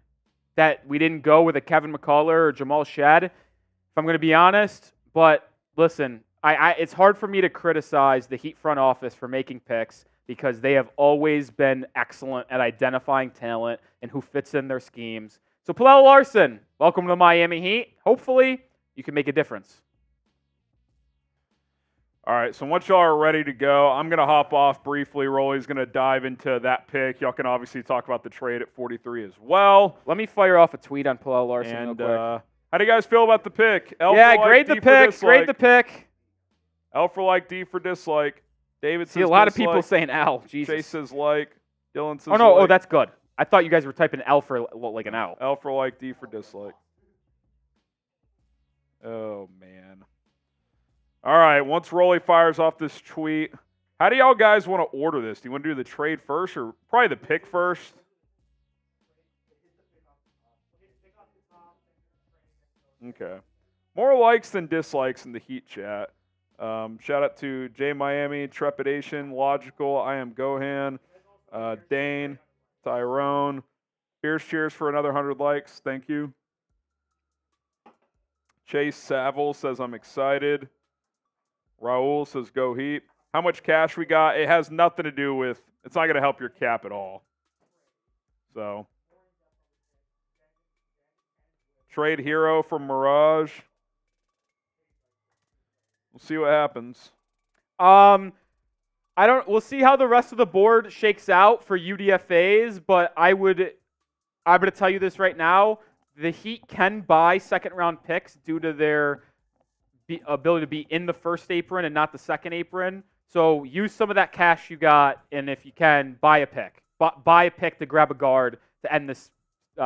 that we didn't go with a Kevin McCullough or Jamal Shead, if I'm going to be honest. But listen, it's hard for me to criticize the Heat front office for making picks because they have always been excellent at identifying talent and who fits in their schemes. So Kel'el Ware, welcome to the Miami Heat. Hopefully, you can make a difference. All right, so once y'all are ready to go, I'm going to hop off briefly. Rolly's going to dive into that pick. Y'all can obviously talk about the trade at 43 as well. Let me fire off a tweet on Kel'el Larson real And quick. how do you guys feel about the pick? L Yeah, for like, grade D the for pick. dislike. Grade the pick. L for like, D for dislike. David says See a lot of dislike. people saying L. Jesus. Chase says like. Dylan says Oh no! like. Oh, that's good. I thought you guys were typing L for like an L. L for like, D for dislike. Oh, man. All right, once Rolly fires off this tweet, how do y'all guys want to order this? Do you want to do the trade first or probably the pick first? Okay. More likes than dislikes in the Heat chat. Shout out to J Miami, Trepidation, Logical, I Am Gohan, Dane, Tyrone. Here's cheers for another 100 likes. Thank you. Chase Saville says, I'm excited. Raul says, go Heat. How much cash we got? It has nothing to do with, it's not going to help your cap at all. So, trade Hero for Mirage. We'll see what happens. We'll see how the rest of the board shakes out for UDFAs, but I'm going to tell you this right now. The Heat can buy second-round picks due to their ability to be in the first apron and not the second apron. So use some of that cash you got, and if you can, buy a pick. Buy a pick to grab a guard to end this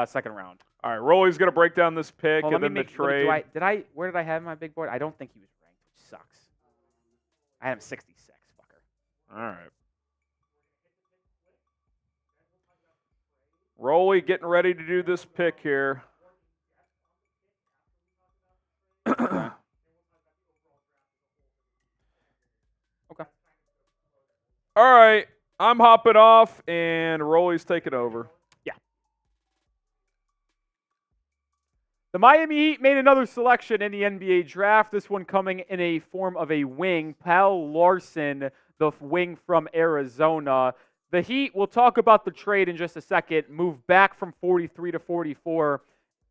second round. All right, Rolly's going to break down this pick and then the trade. Where did I have my big board? I don't think he was ranked, which sucks. I had him 66, fucker. All right. Rolly getting ready to do this pick here. Okay. All right, I'm hopping off, and Rolly's taking over. Yeah. The Miami Heat made another selection in the NBA draft, this one coming in a form of a wing. Kel'el Larson, the wing from Arizona. The Heat, we'll talk about the trade in just a second, move back from 43 to 44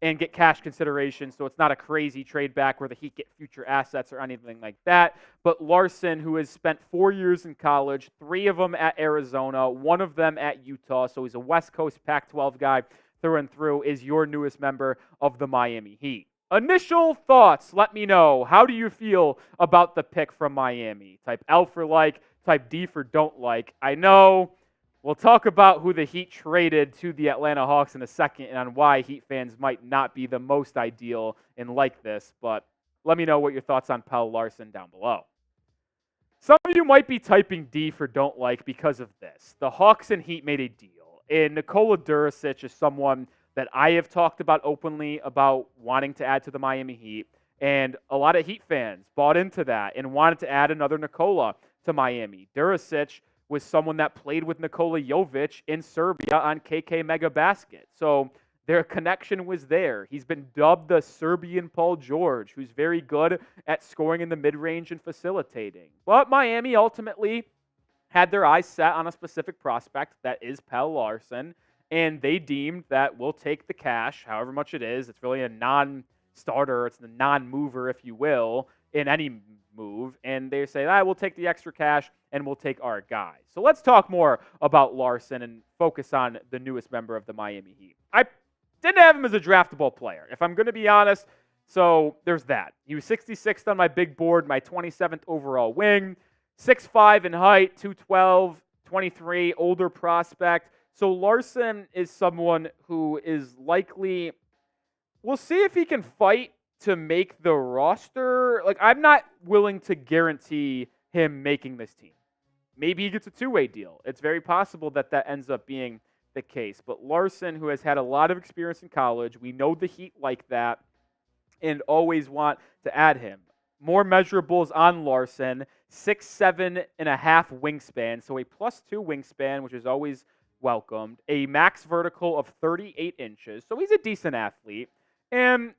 and get cash consideration, so it's not a crazy trade back where the Heat get future assets or anything like that. But Larson, who has spent 4 years in college, 3 of them at Arizona, 1 of them at Utah, so he's a West Coast Pac-12 guy through and through, is your newest member of the Miami Heat. Initial thoughts, let me know. How do you feel about the pick from Miami? Type L for like, type D for don't like. I know we'll talk about who the Heat traded to the Atlanta Hawks in a second and on why Heat fans might not be the most ideal and like this, but let me know what your thoughts on Kel'el Larson down below. Some of you might be typing D for don't like because of this. The Hawks and Heat made a deal, and Nikola Durasic is someone that I have talked about openly about wanting to add to the Miami Heat, and a lot of Heat fans bought into that and wanted to add another Nikola to Miami. Durasic was someone that played with Nikola Jovic in Serbia on KK Mega Basket. So their connection was there. He's been dubbed the Serbian Paul George, who's very good at scoring in the mid-range and facilitating. But Miami ultimately had their eyes set on a specific prospect, that is Kel'el Larson, and they deemed that we'll take the cash, however much it is. It's really a non-starter. It's the non-mover, if you will, in any move, and they say, we'll take the extra cash and we'll take our guy. So let's talk more about Larson and focus on the newest member of the Miami Heat. I didn't have him as a draftable player, if I'm going to be honest, so there's that. He was 66th on my big board, my 27th overall wing, 6'5" in height, 212, 23, older prospect. So Larson is someone who is likely, we'll see if he can fight to make the roster. Like, I'm not willing to guarantee him making this team. Maybe he gets a two-way deal. It's very possible that that ends up being the case. But Larson, who has had a lot of experience in college, we know the Heat like that and always want to add him. More measurables on Larson, 6'7" and a half wingspan, so a +2 wingspan, which is always welcomed. A max vertical of 38 inches, so he's a decent athlete. And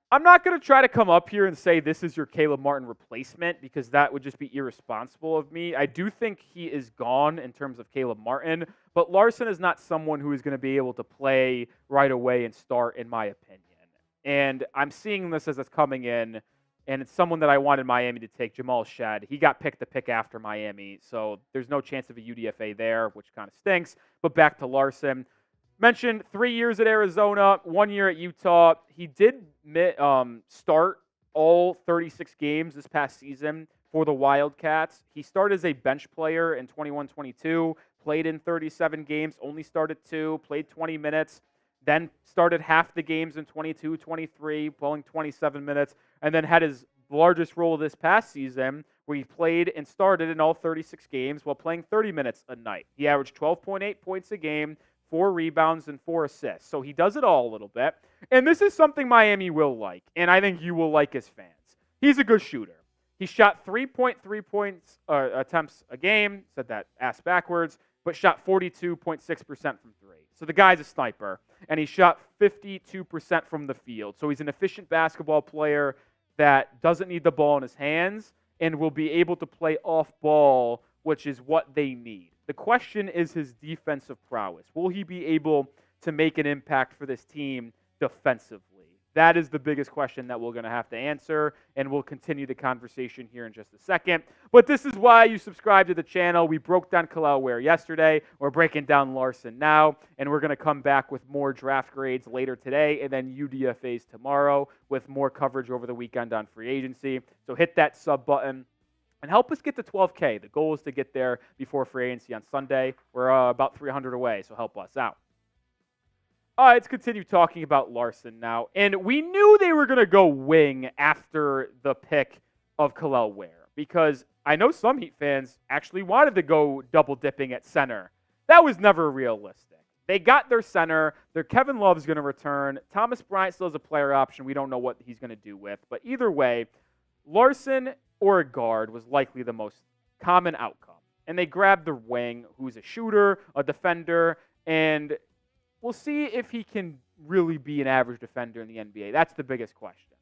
I'm not going to try to come up here and say this is your Caleb Martin replacement because that would just be irresponsible of me. I do think he is gone in terms of Caleb Martin, but Larson is not someone who is going to be able to play right away and start, in my opinion. And I'm seeing this as it's coming in and it's someone that I wanted Miami to take, Jamal Shead. He got picked the pick after Miami, so there's no chance of a UDFA there, which kind of stinks. But back to Larson. Mentioned 3 years at Arizona, 1 year at Utah. He did start all 36 games this past season for the Wildcats. He started as a bench player in 21-22, played in 37 games, only started 2, played 20 minutes, then started half the games in 22-23, playing 27 minutes, and then had his largest role this past season where he played and started in all 36 games while playing 30 minutes a night. He averaged 12.8 points a game, 4 rebounds, and 4 assists. So he does it all a little bit. And this is something Miami will like, and I think you will like as fans. He's a good shooter. He shot 3.3 points attempts a game, said that ass backwards, but shot 42.6% from 3. So the guy's a sniper, and he shot 52% from the field. So he's an efficient basketball player that doesn't need the ball in his hands and will be able to play off ball, which is what they need. The question is his defensive prowess. Will he be able to make an impact for this team defensively? That is the biggest question that we're going to have to answer, and we'll continue the conversation here in just a second. But this is why you subscribe to the channel. We broke down Kel'el Ware yesterday. We're breaking down Larson now, and we're going to come back with more draft grades later today and then UDFAs tomorrow with more coverage over the weekend on free agency. So hit that sub button and help us get to 12K. The goal is to get there before free agency on Sunday. We're about 300 away, so help us out. All right, let's continue talking about Larson now. And we knew they were going to go wing after the pick of Kel'el Ware because I know some Heat fans actually wanted to go double dipping at center. That was never realistic. They got their center. Their Kevin Love's going to return. Thomas Bryant still has a player option. We don't know what he's going to do with. But either way, Larson or a guard was likely the most common outcome. And they grabbed the wing, who's a shooter, a defender, and we'll see if he can really be an average defender in the NBA. That's the biggest question.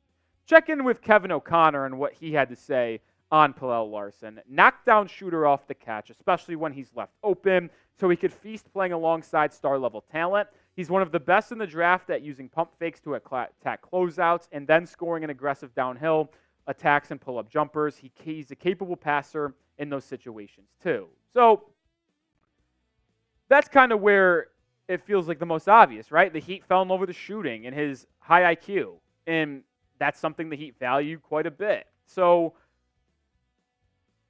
Check in with Kevin O'Connor and what he had to say on Kel'el Larson. Knockdown shooter off the catch, especially when he's left open, so he could feast playing alongside star-level talent. He's one of the best in the draft at using pump fakes to attack closeouts and then scoring an aggressive downhill attacks and pull-up jumpers. He's a capable passer in those situations too. So that's kind of where it feels like the most obvious, right? The Heat fell in love with the shooting and his high IQ, and that's something the Heat value quite a bit. So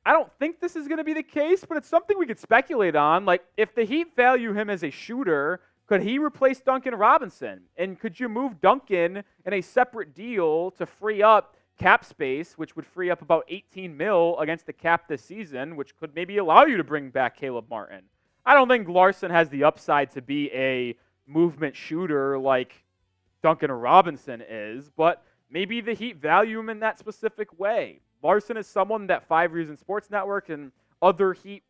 I don't think this is going to be the case, but it's something we could speculate on. Like, if the Heat value him as a shooter, could he replace Duncan Robinson? And could you move Duncan in a separate deal to free up cap space, which would free up about $18 million against the cap this season, which could maybe allow you to bring back Caleb Martin? I don't think Larson has the upside to be a movement shooter like Duncan Robinson is, but maybe the Heat value him in that specific way. Larson is someone that 5 Reasons Sports Network and other Heat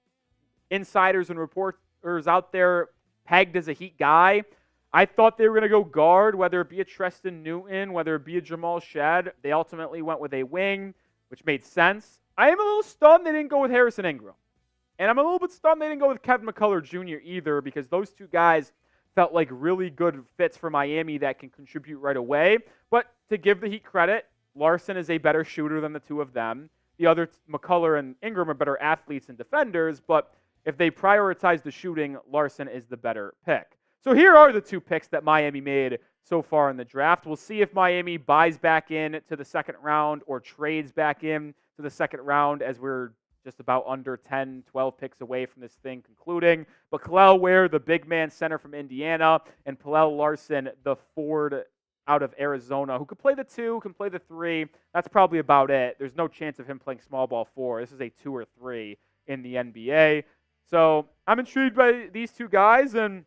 insiders and reporters out there pegged as a Heat guy. I thought they were going to go guard, whether it be a Tristan Newton, whether it be a Jamal Shead. They ultimately went with a wing, which made sense. I am a little stunned they didn't go with Harrison Ingram. And I'm a little bit stunned they didn't go with Kevin McCullough Jr. either, because those two guys felt like really good fits for Miami that can contribute right away. But to give the Heat credit, Larson is a better shooter than the two of them. The other, McCullough and Ingram, are better athletes and defenders, but if they prioritize the shooting, Larson is the better pick. So here are the 2 picks that Miami made so far in the draft. We'll see if Miami buys back in to the second round or trades back in to the second round, as we're just about under 10, 12 picks away from this thing concluding. But Kel'el Ware, the big man center from Indiana, and Kel'el Larson, the forward out of Arizona, who could play the 2, can play the 3. That's probably about it. There's no chance of him playing small ball 4. This is a 2 or 3 in the NBA. So I'm intrigued by these 2 guys, and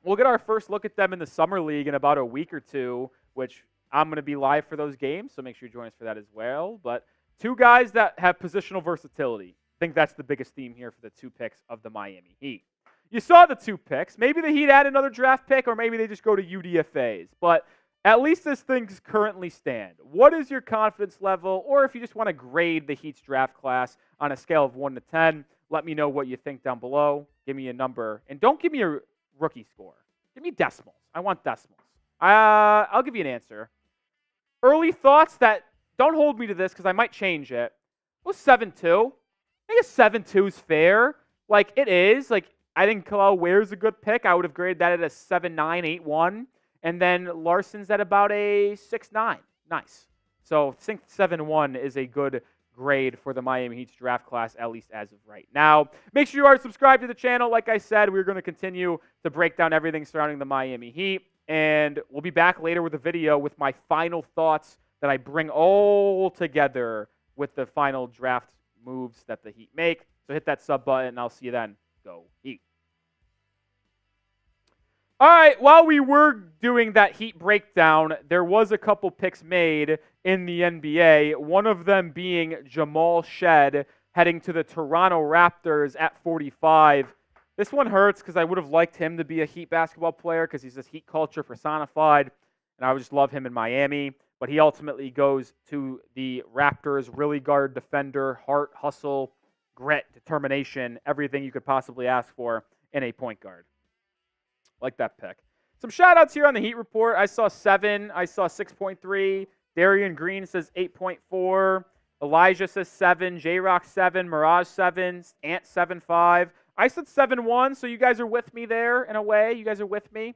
we'll get our first look at them in the Summer League in about a week or 2, which I'm going to be live for those games, so make sure you join us for that as well. But 2 guys that have positional versatility. I think that's the biggest theme here for the 2 picks of the Miami Heat. You saw the 2 picks. Maybe the Heat add another draft pick, or maybe they just go to UDFAs. But at least as things currently stand, what is your confidence level? Or if you just want to grade the Heat's draft class on a scale of 1 to 10, let me know what you think down below. Give me a number. And don't give me a rookie score. Give me decimals. I want decimals. I'll give you an answer. Early thoughts that don't hold me to this because I might change it. It was 7-2. I think a 7-2 is fair. Like, it is. Like, I think Kel'el Ware is a good pick. I would have graded that at a 7-9, 8-1. And then Larson's at about a 6-9. Nice. So I think 7-1 is a good grade for the Miami Heat's draft class, at least as of right now. Make sure you are subscribed to the channel. Like I said, we're going to continue to break down everything surrounding the Miami Heat. And we'll be back later with a video with my final thoughts that I bring all together with the final draft moves that the Heat make. So hit that sub button, and I'll see you then. Go Heat. All right, while we were doing that Heat breakdown, there was a couple picks made in the NBA, one of them being Jamal Shead heading to the Toronto Raptors at 45. This one hurts because I would have liked him to be a Heat basketball player because he's this Heat culture personified, and I would just love him in Miami. But he ultimately goes to the Raptors, really guard defender, heart, hustle, grit, determination, everything you could possibly ask for in a point guard. Like that pick. Some shout-outs here on the Heat report. I saw 7. I saw 6.3. Darian Green says 8.4. Elijah says 7. J-Rock 7. Mirage 7. Ant 7.5. I said 7-1, so you guys are with me there in a way. You guys are with me.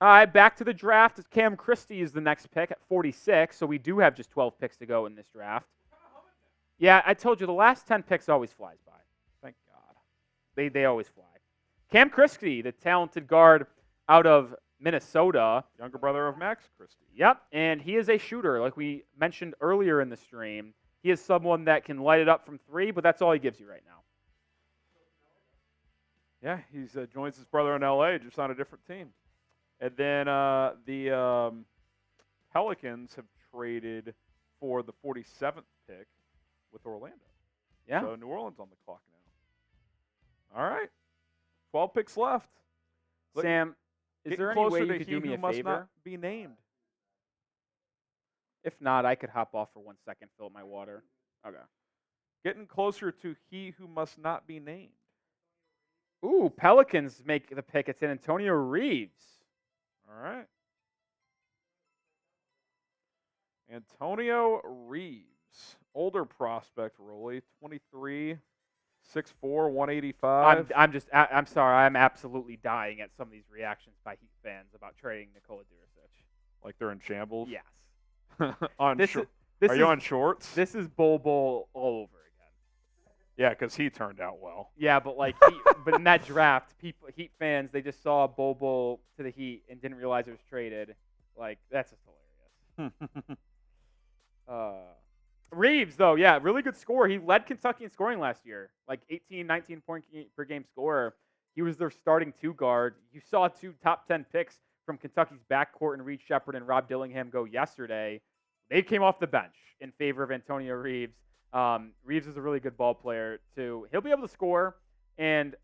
All right, back to the draft. Cam Christie is the next pick at 46, so we do have just 12 picks to go in this draft. Yeah, I told you, the last 10 picks always flies by. Thank God. They always fly. Cam Christie, the talented guard out of Minnesota. Younger brother of Max Christie. Yep, and he is a shooter, like we mentioned earlier in the stream. He is someone that can light it up from 3, but that's all he gives you right now. Yeah, he's joins his brother in L.A., just on a different team. And then the Pelicans have traded for the 47th pick with Orlando. Yeah. So New Orleans on the clock now. All right. 12 picks left. Sam, is there any way you could do me a must favor? Not be named. If not, I could hop off for 1 second, fill up my water. Okay. Getting closer to he who must not be named. Ooh, Pelicans make the pick. It's in Antonio Reeves. All right. Antonio Reeves. Older prospect, Rolly. 23, 6'4", 185. I'm sorry. I'm absolutely dying at some of these reactions by Heat fans about trading Nikola Djuricic. Like they're in shambles? Yes. Are you on shorts? This is Bol Bol all over again. Yeah, because he turned out well. Yeah, but but in that draft, Heat fans, they just saw Bol Bol to the Heat and didn't realize it was traded. Like, that's just hilarious. Reeves, though, yeah, really good score. He led Kentucky in scoring last year, like 18, 19 point per game scorer. He was their starting 2 guard. You saw 2 top 10 picks from Kentucky's backcourt and Reed Shepherd and Rob Dillingham go yesterday. They came off the bench in favor of Antonio Reeves. Reeves is a really good ball player, too. He'll be able to score, and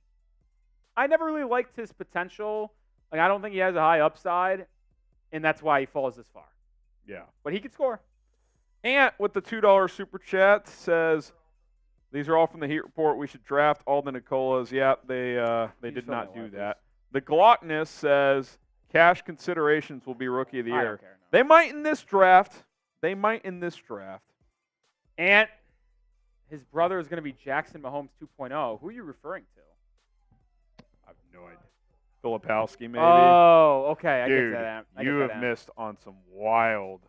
I never really liked his potential. Like, I don't think he has a high upside, and that's why he falls this far. Yeah. But he can score. Ant with the $2 super chat says, these are all from the Heat report. We should draft all the Nicolas. Yeah, they did not do that. The Glockness says, cash considerations will be rookie of the year. I don't care, no. They might in this draft. Ant, his brother is going to be Jackson Mahomes 2.0. Who are you referring to? I have no idea. Filipowski, maybe. Oh, okay. I Dude, get that. you have missed on some wild.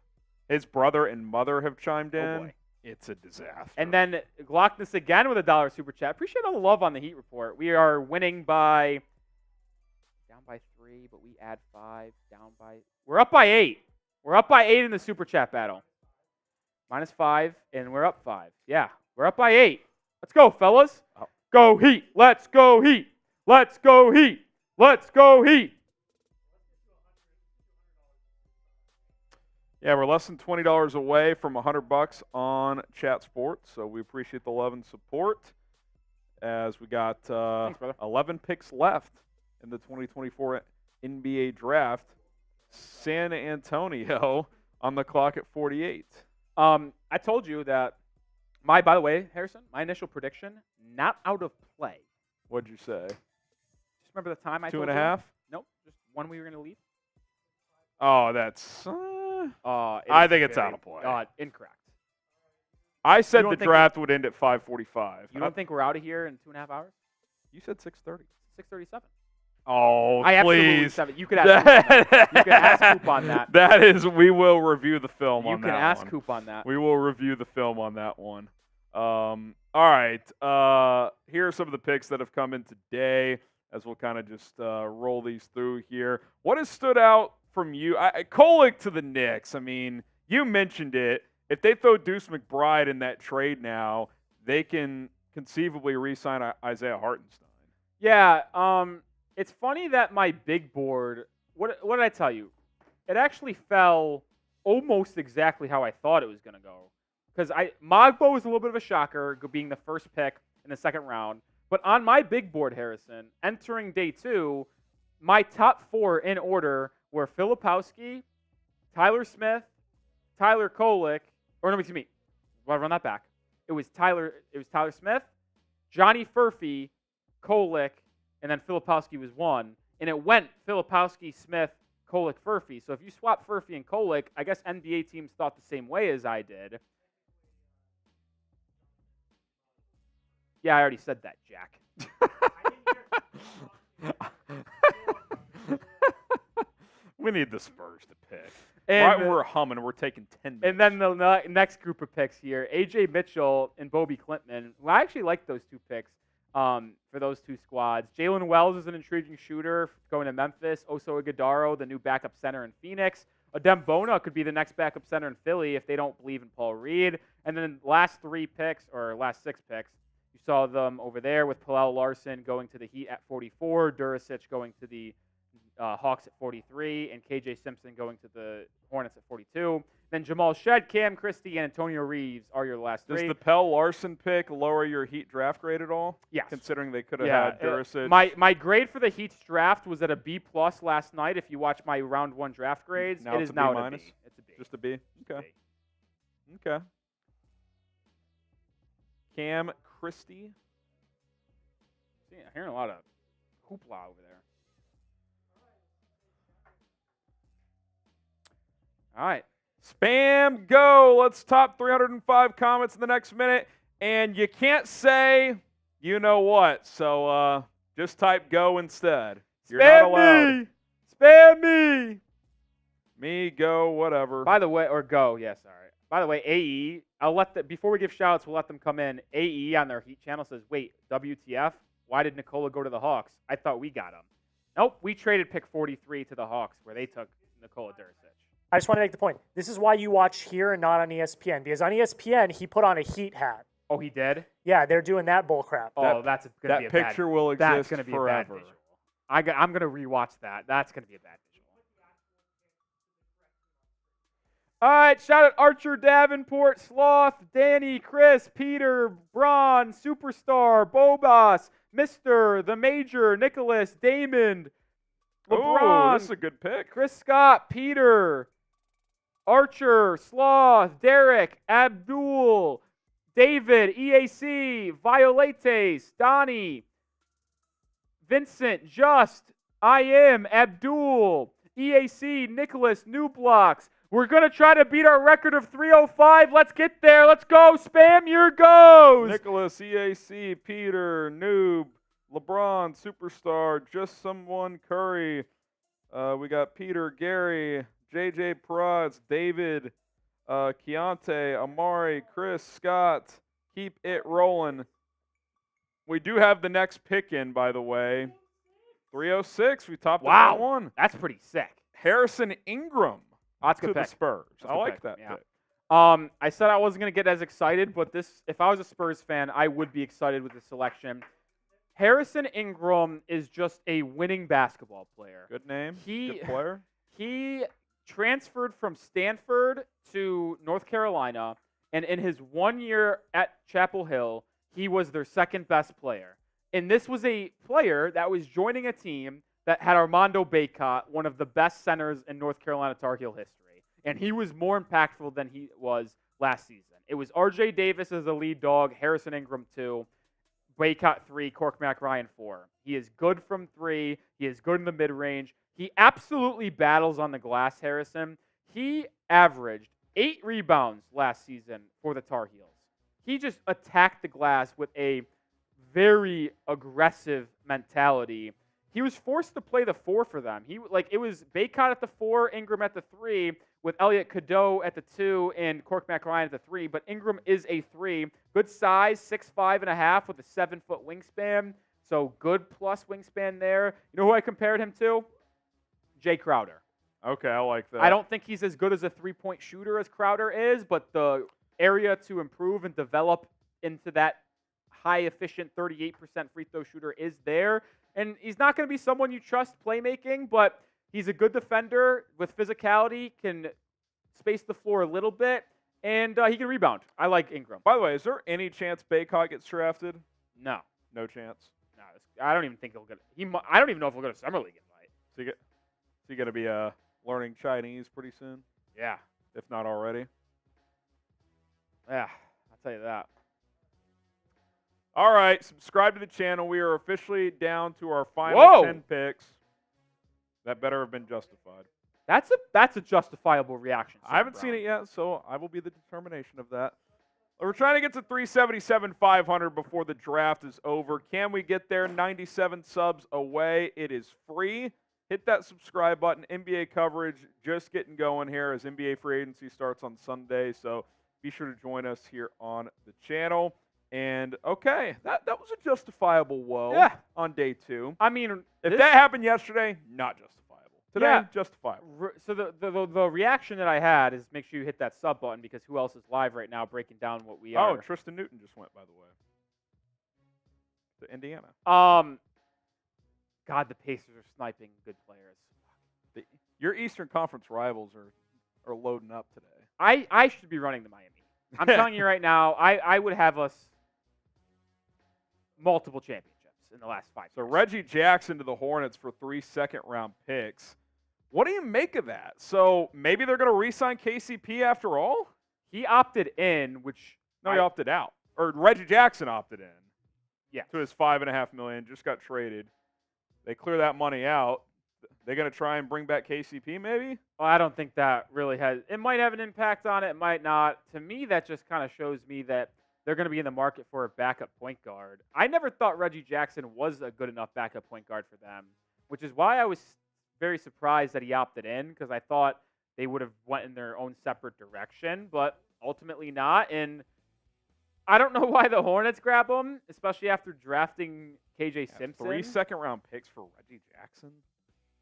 His brother and mother have chimed in. Oh, boy. It's a disaster. And then Glockness again with a $1 super chat. Appreciate all the love on the Heat report. We are winning by down by 3, but we add 5. We're up by 8. We're up by 8 in the super chat battle. -5, and we're up 5. Yeah, we're up by 8. Let's go, fellas. Oh. Go Heat. Let's go Heat. Let's go Heat. Let's go Heat. Yeah, we're less than $20 away from $100 on Chat Sports, so we appreciate the love and support. As we got Thanks, 11 picks left in the 2024 NBA Draft. San Antonio on the clock at 48. I told you that by the way, Harrison, my initial prediction, not out of play. What'd you say? Just remember the time I 2.5? told you? Nope, just when we were going to leave. Oh, that's I think it's out of play. Incorrect. I said don't the think draft would end at 5:45. You don't think we're out of here in 2.5 hours? You said 6:30. 6:37. Oh, I absolutely please. said it. You could ask Coop on that. That is, we will review the film You on that can ask one. Coop on that. We will review the film on that one. All right. Here are some of the picks that have come in today as we'll kind of just roll these through here. What has stood out from you? Kolek to the Knicks. I mean, you mentioned it. If they throw Deuce McBride in that trade now, they can conceivably re-sign Isaiah Hartenstein. Yeah, it's funny that my big board, what did I tell you? It actually fell almost exactly how I thought it was going to go. Because Magbo was a little bit of a shocker, being the first pick in the second round. But on my big board, Harrison, entering day 2, my top 4 in order were Filipowski, Tyler Smith, Tyler Kolek, or no, excuse me, I'll run that back. It was Tyler Smith, Johnny Furphy, Kolek, and then Filipowski was 1. And it went Filipowski, Smith, Kolek, Furphy. So if you swap Furphy and Kolek, I guess NBA teams thought the same way as I did. Yeah, I already said that, Jack. We need the Spurs to pick. And right when we're humming, we're taking 10 minutes. And then the next group of picks here, A.J. Mitchell and Bobi Klintman. Well, I actually like those 2 picks for those 2 squads. Jalen Wells is an intriguing shooter going to Memphis. Oso Ighodaro, the new backup center in Phoenix. Adem Bona could be the next backup center in Philly if they don't believe in Paul Reed. And then last 6 picks, you saw them over there with Kel'el Larson going to the Heat at 44, Duricic going to the Hawks at 43, and KJ Simpson going to the Hornets at 42. Then Jamal Shead, Cam Christie, and Antonio Reeves are your last 3. Does the Pell Larson pick lower your Heat draft grade at all? Yes. Considering they could have had Duricic. My grade for the Heat's draft was at a B+ last night. If you watch my round 1 draft grades, now it is now at a B. It's a B. Just a B? Okay. It's a B. Okay. Cam Christie. See, I'm hearing a lot of hoopla over there. All right. Spam, go. Let's top 305 comments in the next minute. And you can't say you know what. So just type go instead. You're not allowed. Me. Spam me. Me, go, whatever. By the way, or go, yes, all right. By the way, AE, before we give shout-outs, we'll let them come in. AE on their Heat channel says, wait, WTF? Why did Nikola go to the Hawks? I thought we got him. Nope, we traded pick 43 to the Hawks where they took Nikola Duricic. I just want to make the point. This is why you watch here and not on ESPN. Because on ESPN, he put on a Heat hat. Oh, he did? Yeah, they're doing that bull crap. Oh, that's going to be a bad. That picture will exist That's going to be forever. a bad visual. I'm going to rewatch that. That's going to be a bad visual. All right, shout out Archer, Davenport, Sloth, Danny, Chris, Peter, Braun, Superstar, Bobas, Mr., The Major, Nicholas, Damon, LeBron. Ooh, this is a good pick. Chris Scott, Peter, Archer, Sloth, Derek, Abdul, David, EAC, Violetes, Donnie, Vincent, Just, I am, Abdul, EAC, Nicholas, New Blocks. We're going to try to beat our record of 305. Let's get there. Let's go. Spam your goes. Nicholas, EAC, Peter, Noob, LeBron, Superstar, Just Someone, Curry. We got Peter, Gary, JJ Peraz, David, Keontae, Amari, Chris, Scott. Keep it rolling. We do have the next pick in, by the way. 306. We topped that one. That's pretty sick. Harrison Ingram That's to good the pick. Spurs. That's I good like pick, that yeah. pick. I said I wasn't going to get as excited, but if I was a Spurs fan, I would be excited with the selection. Harrison Ingram is just a winning basketball player. Good name. Good player. He transferred from Stanford to North Carolina, and in his 1 year at Chapel Hill, he was their second best player. And this was a player that was joining a team that had Armando Bacot, one of the best centers in North Carolina Tar Heel history. And he was more impactful than he was last season. It was R.J. Davis as the lead dog, Harrison Ingram 2, Bacot 3, Cormac Ryan 4. He is good from 3. He is good in the mid-range. He absolutely battles on the glass, Harrison. He averaged 8 rebounds last season for the Tar Heels. He just attacked the glass with a very aggressive mentality. He was forced to play the 4 for them. It was Bacot at the 4, Ingram at the 3, with Elliot Cadeau at the 2 and Cork McRyan at the 3. But Ingram is a 3. Good size, 6'5.5" with a 7-foot wingspan. So good plus wingspan there. You know who I compared him to? Jay Crowder. Okay, I like that. I don't think he's as good as a 3-point shooter as Crowder is, but the area to improve and develop into that high-efficient 38% free throw shooter is there. And he's not going to be someone you trust playmaking, but he's a good defender with physicality, can space the floor a little bit, and he can rebound. I like Ingram. By the way, is there any chance Bacot gets drafted? No. No chance. No, I don't even think he'll get. I don't even know if he'll get a summer league invite. So you going to be learning Chinese pretty soon, Yeah. if not already? Yeah, I'll tell you that. All right, subscribe to the channel. We are officially down to our final 10 picks. That better have been justified. That's a justifiable reaction. I haven't seen it yet, so I will be the determination of that. We're trying to get to 377,500 before the draft is over. Can we get there? 97 subs away. It is free. Hit that subscribe button. NBA coverage just getting going here as NBA free agency starts on Sunday. So be sure to join us here on the channel. And, okay, that was a justifiable woe on day 2. I mean, if that happened yesterday, not justifiable. Today, justifiable. So the reaction that I had is make sure you hit that sub button because who else is live right now breaking down what we are. Oh, Tristan Newton just went, by the way, to Indiana. God, the Pacers are sniping good players. Your Eastern Conference rivals are loading up today. I should be running the Miami. I'm telling you right now, I would have us multiple championships in the last 5 years. So Reggie Jackson to the Hornets for 3 second-round picks. What do you make of that? So maybe they're going to re-sign KCP after all? He opted in, which he opted out. Or Reggie Jackson opted in. Yeah. To his $5.5 million, just got traded. They clear that money out. They're going to try and bring back KCP maybe? Well, I don't think that really has – it might have an impact on it. It might not. To me, that just kind of shows me that they're going to be in the market for a backup point guard. I never thought Reggie Jackson was a good enough backup point guard for them, which is why I was very surprised that he opted in because I thought they would have went in their own separate direction, but ultimately not. And I don't know why the Hornets grab him, especially after drafting KJ Simpson. 3 second-round picks for Reggie Jackson?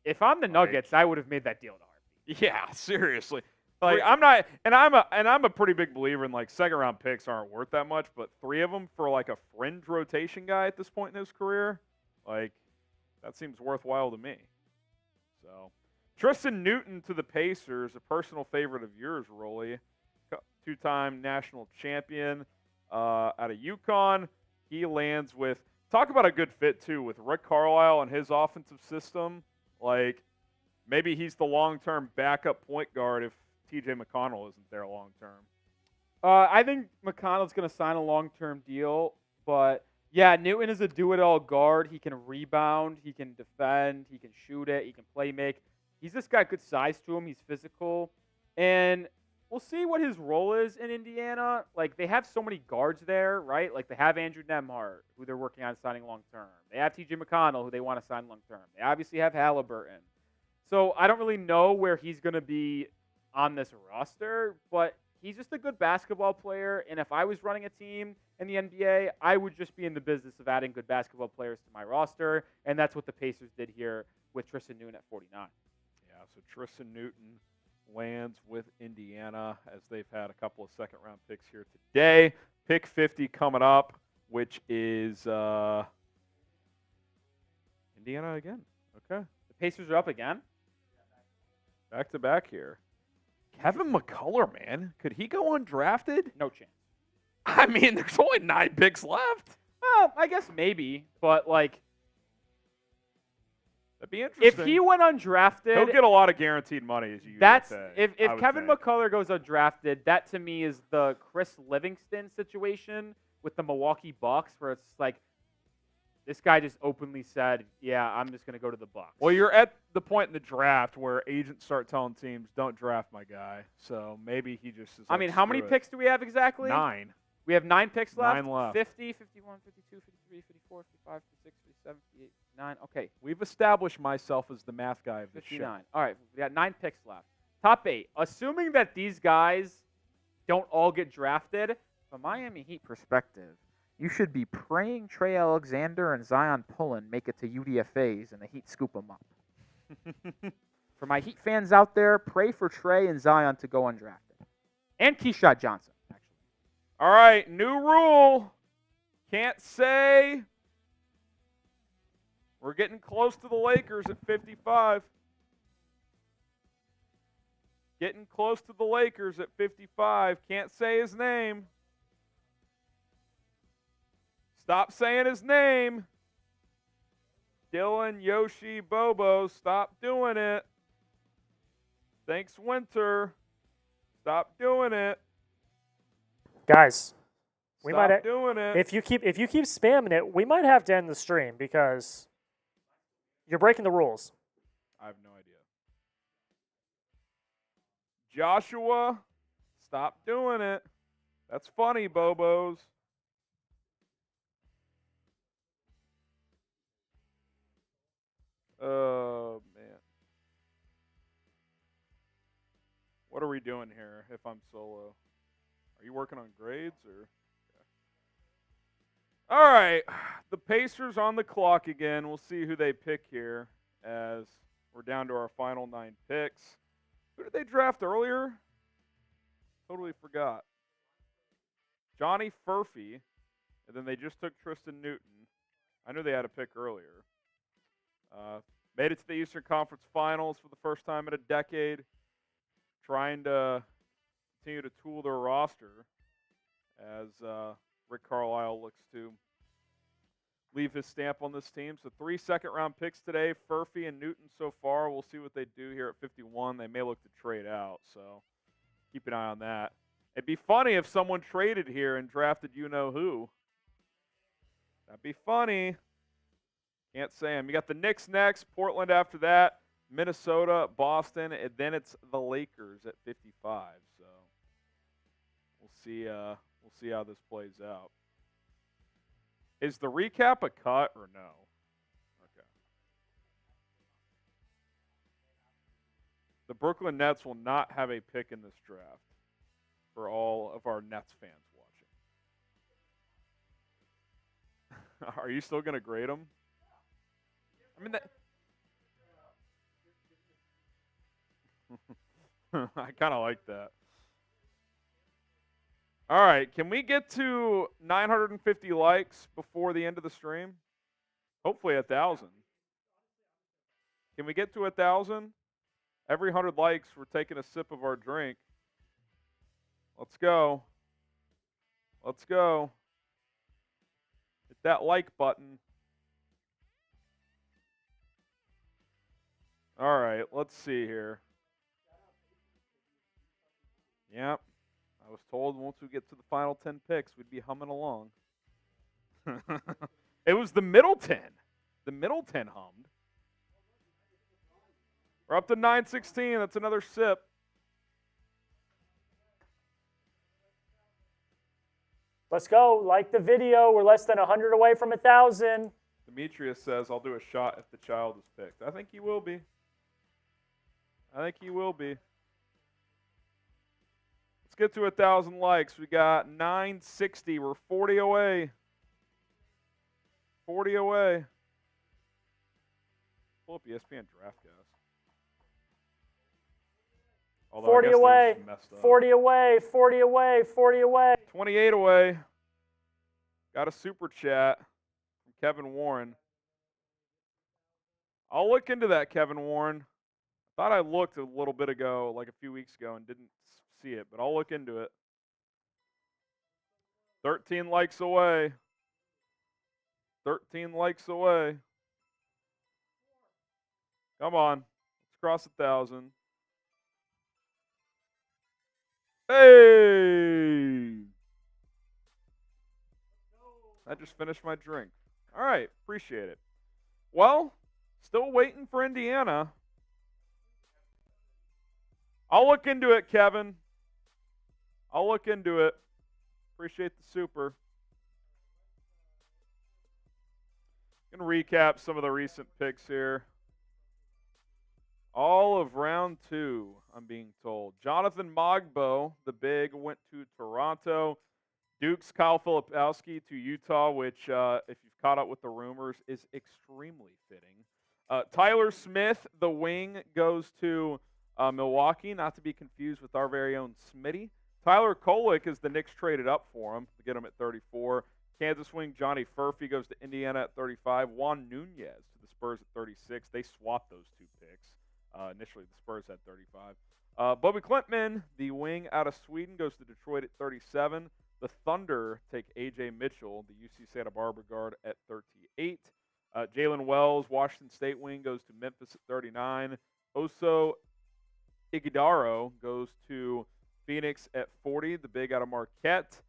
If I'm the Nuggets, I would have made that deal in a heartbeat. Yeah, seriously. Like I'm not, and I'm a pretty big believer in like second-round picks aren't worth that much, but 3 of them for like a fringe rotation guy at this point in his career, like that seems worthwhile to me. So Tristan Newton to the Pacers, a personal favorite of yours, Rolly, 2-time national champion out of UConn. He lands with talk about a good fit too with Rick Carlisle and his offensive system. Like, maybe he's the long-term backup point guard if T.J. McConnell isn't there long-term. I think McConnell's going to sign a long-term deal. But, yeah, Newton is a do-it-all guard. He can rebound. He can defend. He can shoot it. He can play make. He's just got good size to him. He's physical. And we'll see what his role is in Indiana. Like, they have so many guards there, right? Like, they have Andrew Nembhard, who they're working on signing long-term. They have T.J. McConnell, who they want to sign long-term. They obviously have Halliburton. So I don't really know where he's going to be on this roster, but he's just a good basketball player. And if I was running a team in the NBA, I would just be in the business of adding good basketball players to my roster. And that's what the Pacers did here with Tristan Newton at 49. Yeah, so Tristan Newton lands with Indiana as they've had a couple of second-round picks here today. Pick 50 coming up, which is Indiana again. Okay. The Pacers are up again? Back-to-back here. Kevin McCullough, man. Could he go undrafted? No chance. I mean, there's only 9 picks left. Well, I guess maybe, but like, that'd be interesting. if he went undrafted, he'll get a lot of guaranteed money, as you that's would say, if Kevin McCullough goes undrafted, that to me is the Chris Livingston situation with the Milwaukee Bucks, where it's like This guy just openly said, "Yeah, I'm just going to go to the Bucks." Well, you're at the point in the draft where agents start telling teams, "Don't draft my guy." So maybe he just is. I like, mean, how many "Screw it." picks do we have exactly? 9. We have 9 picks left. 9 left. 50, 51, 52, 53, 54, 55, 56, 57, 58, 59. Okay, We've established myself as the math guy of the show. 59. All right, we got 9 picks left. Top 8. Assuming that these guys don't all get drafted, from Miami Heat perspective, you should be praying Trey Alexander and Zion Pullen make it to UDFAs and the Heat scoop them up. For my Heat fans out there, pray for Trey and Zion to go undrafted. And Keyshawn Johnson, actually. All right, new rule. Can't say. We're getting close to the Lakers at 55. Getting close to the Lakers at 55. Can't say his name. Stop saying his name. Dylan, Yoshi, Bobo, stop doing it. Thanks, Winter. Stop doing it. Guys, we Stop might doing it. if you keep spamming it, we might have to end the stream because you're breaking the rules. I have no idea. Joshua, stop doing it. That's funny, Bobos. Oh, man. What are we doing here if I'm solo? Are you working on grades or? Yeah. All right. The Pacers on the clock again. We'll see who they pick here as we're down to our final 9 picks. Who did they draft earlier? Totally forgot. Johnny Furphy. And then they just took Tristan Newton. I knew they had a pick earlier. Made it to the Eastern Conference Finals for the first time in a decade. Trying to continue to tool their roster as Rick Carlisle looks to leave his stamp on this team. So 3 second-round picks today, Furphy and Newton so far. We'll see what they do here at 51. They may look to trade out, so keep an eye on that. It'd be funny if someone traded here and drafted you-know-who. That'd be funny. Can't say them. You got the Knicks next, Portland after that, Minnesota, Boston, and then it's the Lakers at 55. So we'll see how this plays out. Is the recap a cut or no? Okay. The Brooklyn Nets will not have a pick in this draft for all of our Nets fans watching. Are you still going to grade them? I mean, I kind of like that. All right, can we get to 950 likes before the end of the stream? Hopefully 1,000. Can we get to 1,000? Every 100 likes, we're taking a sip of our drink. Let's go. Let's go. Hit that like button. All right, let's see here. Yep. I was told once we get to the final 10 picks, we'd be humming along. It was the Middleton. The Middleton hummed. We're up to 916. That's another sip. Let's go. Like the video. We're less than 100 away from 1,000. Demetrius says, I'll do a shot if the child is picked. I think he will be. I think he will be. Let's get to 1,000 likes. We got 960. We're 40 away. 40 away. Pull up ESPN draft, guys. Although 40 away. 40 away. 40 away. 40 away. 28 away. Got a super chat from Kevin Warren. I'll look into that, Kevin Warren. I thought I looked a little bit ago, like a few weeks ago, and didn't see it, but I'll look into it. 13 likes away. 13 likes away. Come on. Let's cross 1,000. Hey! I just finished my drink. All right, appreciate it. Well, still waiting for Indiana. I'll look into it, Kevin. I'll look into it. Appreciate the super. Gonna recap some of the recent picks here. All of round 2, I'm being told. Jonathan Mogbo, the big, went to Toronto. Duke's Kyle Filipowski to Utah, which, if you've caught up with the rumors, is extremely fitting. Tyler Smith, the wing, goes to Milwaukee, not to be confused with our very own Smitty. Tyler Kolek is the Knicks traded up for him to get him at 34. Kansas wing Johnny Furphy goes to Indiana at 35. Juan Nunez to the Spurs at 36. They swapped those 2 picks. Initially, the Spurs had 35. Bobi Klintman, the wing out of Sweden, goes to Detroit at 37. The Thunder take A.J. Mitchell, the UC Santa Barbara guard, at 38. Jalen Wells, Washington State wing, goes to Memphis at 39. Oso Ighodaro goes to Phoenix at 40, the big out of Marquette.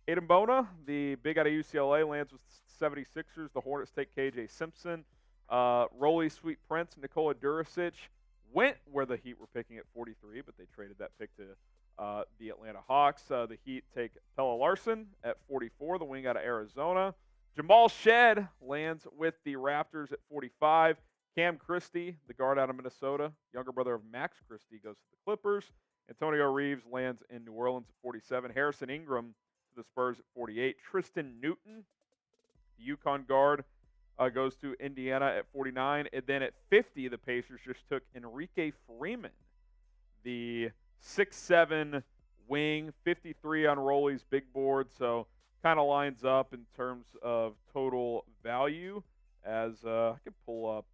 Aiden Bona, the big out of UCLA, lands with 76ers. The Hornets take K.J. Simpson. Rolly Sweet Prince, Nikola Duricic went where the Heat were picking at 43, but they traded that pick to the Atlanta Hawks. The Heat take Pella Larson at 44, the wing out of Arizona. Jamal Shead lands with the Raptors at 45. Cam Christie, the guard out of Minnesota, younger brother of Max Christie, goes to the Clippers. Antonio Reeves lands in New Orleans at 47. Harrison Ingram to the Spurs at 48. Tristan Newton, the UConn guard, goes to Indiana at 49. And then at 50, the Pacers just took Enrique Freeman, the 6'7" wing, 53 on Rolly's big board. So kind of lines up in terms of total value. As I can pull up,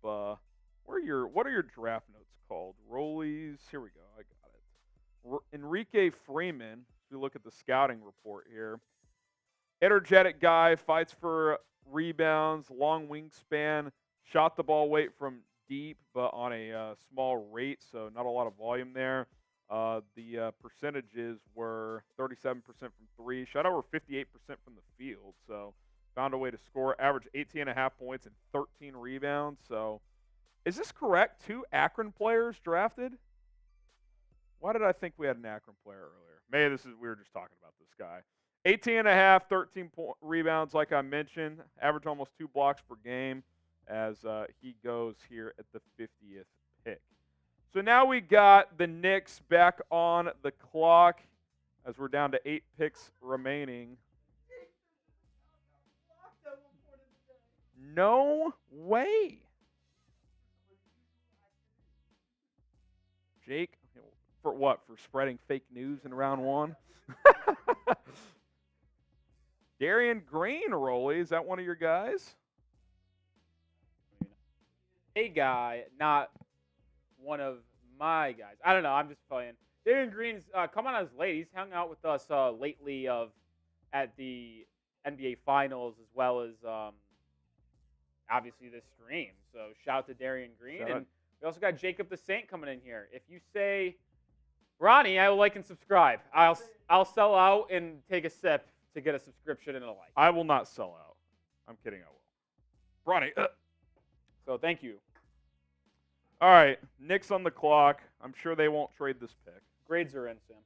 what are your draft notes called? Rolly's, here we go, I got it. Enrique Freeman, if you look at the scouting report here, energetic guy, fights for rebounds, long wingspan, shot the ball weight from deep, but on a small rate, so not a lot of volume there. The percentages were 37% from 3, shot over 58% from the field, so found a way to score, averaged 18.5 points and 13 rebounds. So is this correct? 2 Akron players drafted? Why did I think we had an Akron player earlier? Maybe we were just talking about this guy. 18.5, 13 rebounds, like I mentioned. Average almost 2 blocks per game as he goes here at the 50th pick. So now we got the Knicks back on the clock as we're down to 8 picks remaining. No way. Jake, for what? For spreading fake news in round 1? Darian Green, Rolly, is that one of your guys? A guy, not one of my guys. I don't know. I'm just playing. Darian Green's come on as late. He's hung out with us lately at the NBA Finals as well as obviously this stream. So shout out to Darian Green. And we also got Jacob the Saint coming in here. If you say Ronnie, I will like and subscribe. I'll sell out and take a sip to get a subscription and a like. I will not sell out. I'm kidding, I will. Ronnie. So thank you. All right, Knicks on the clock. I'm sure they won't trade this pick. Grades are in, Sam.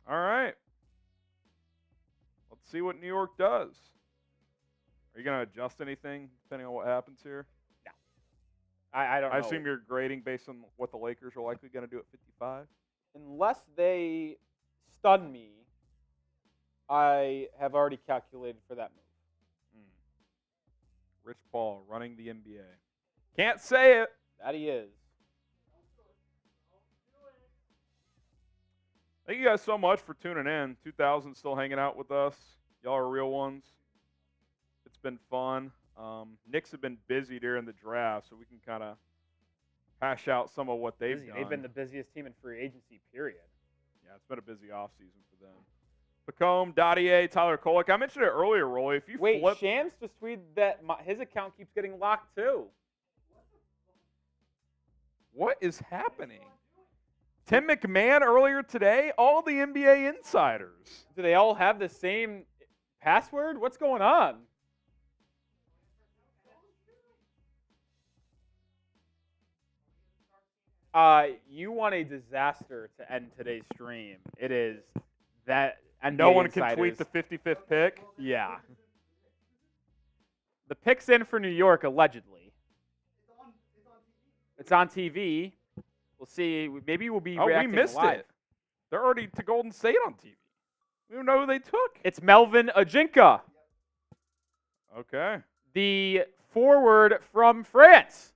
All right. Let's see what New York does. Are you going to adjust anything depending on what happens here? No. I don't know. I assume you're grading based on what the Lakers are likely going to do at 55? Unless they stun me, I have already calculated for that move. Rich Paul running the NBA. Can't say it. That he is. Thank you guys so much for tuning in. 2000 still hanging out with us. Y'all are real ones. It's been fun. Knicks have been busy during the draft, so we can kind of hash out some of what they've done. They've been the busiest team in free agency, period. Yeah, it's been a busy offseason for them. Pacome, Dottier, Tyler Kolek. I mentioned it earlier, Roy. If you flip... Shams just tweeted that his account keeps getting locked too. What is happening? Tim McMahon earlier today, all the NBA insiders. Do they all have the same password? What's going on? You want a disaster to end today's stream. It is that NBA No one can insiders. tweet the 55th pick. Yeah. The pick's in for New York, allegedly. It's on TV. We'll see. Maybe we'll be Oh, we reacting missed live. it. They're already to Golden State on TV. We don't know who they took. It's Melvin Ajinka, Okay. the forward from France.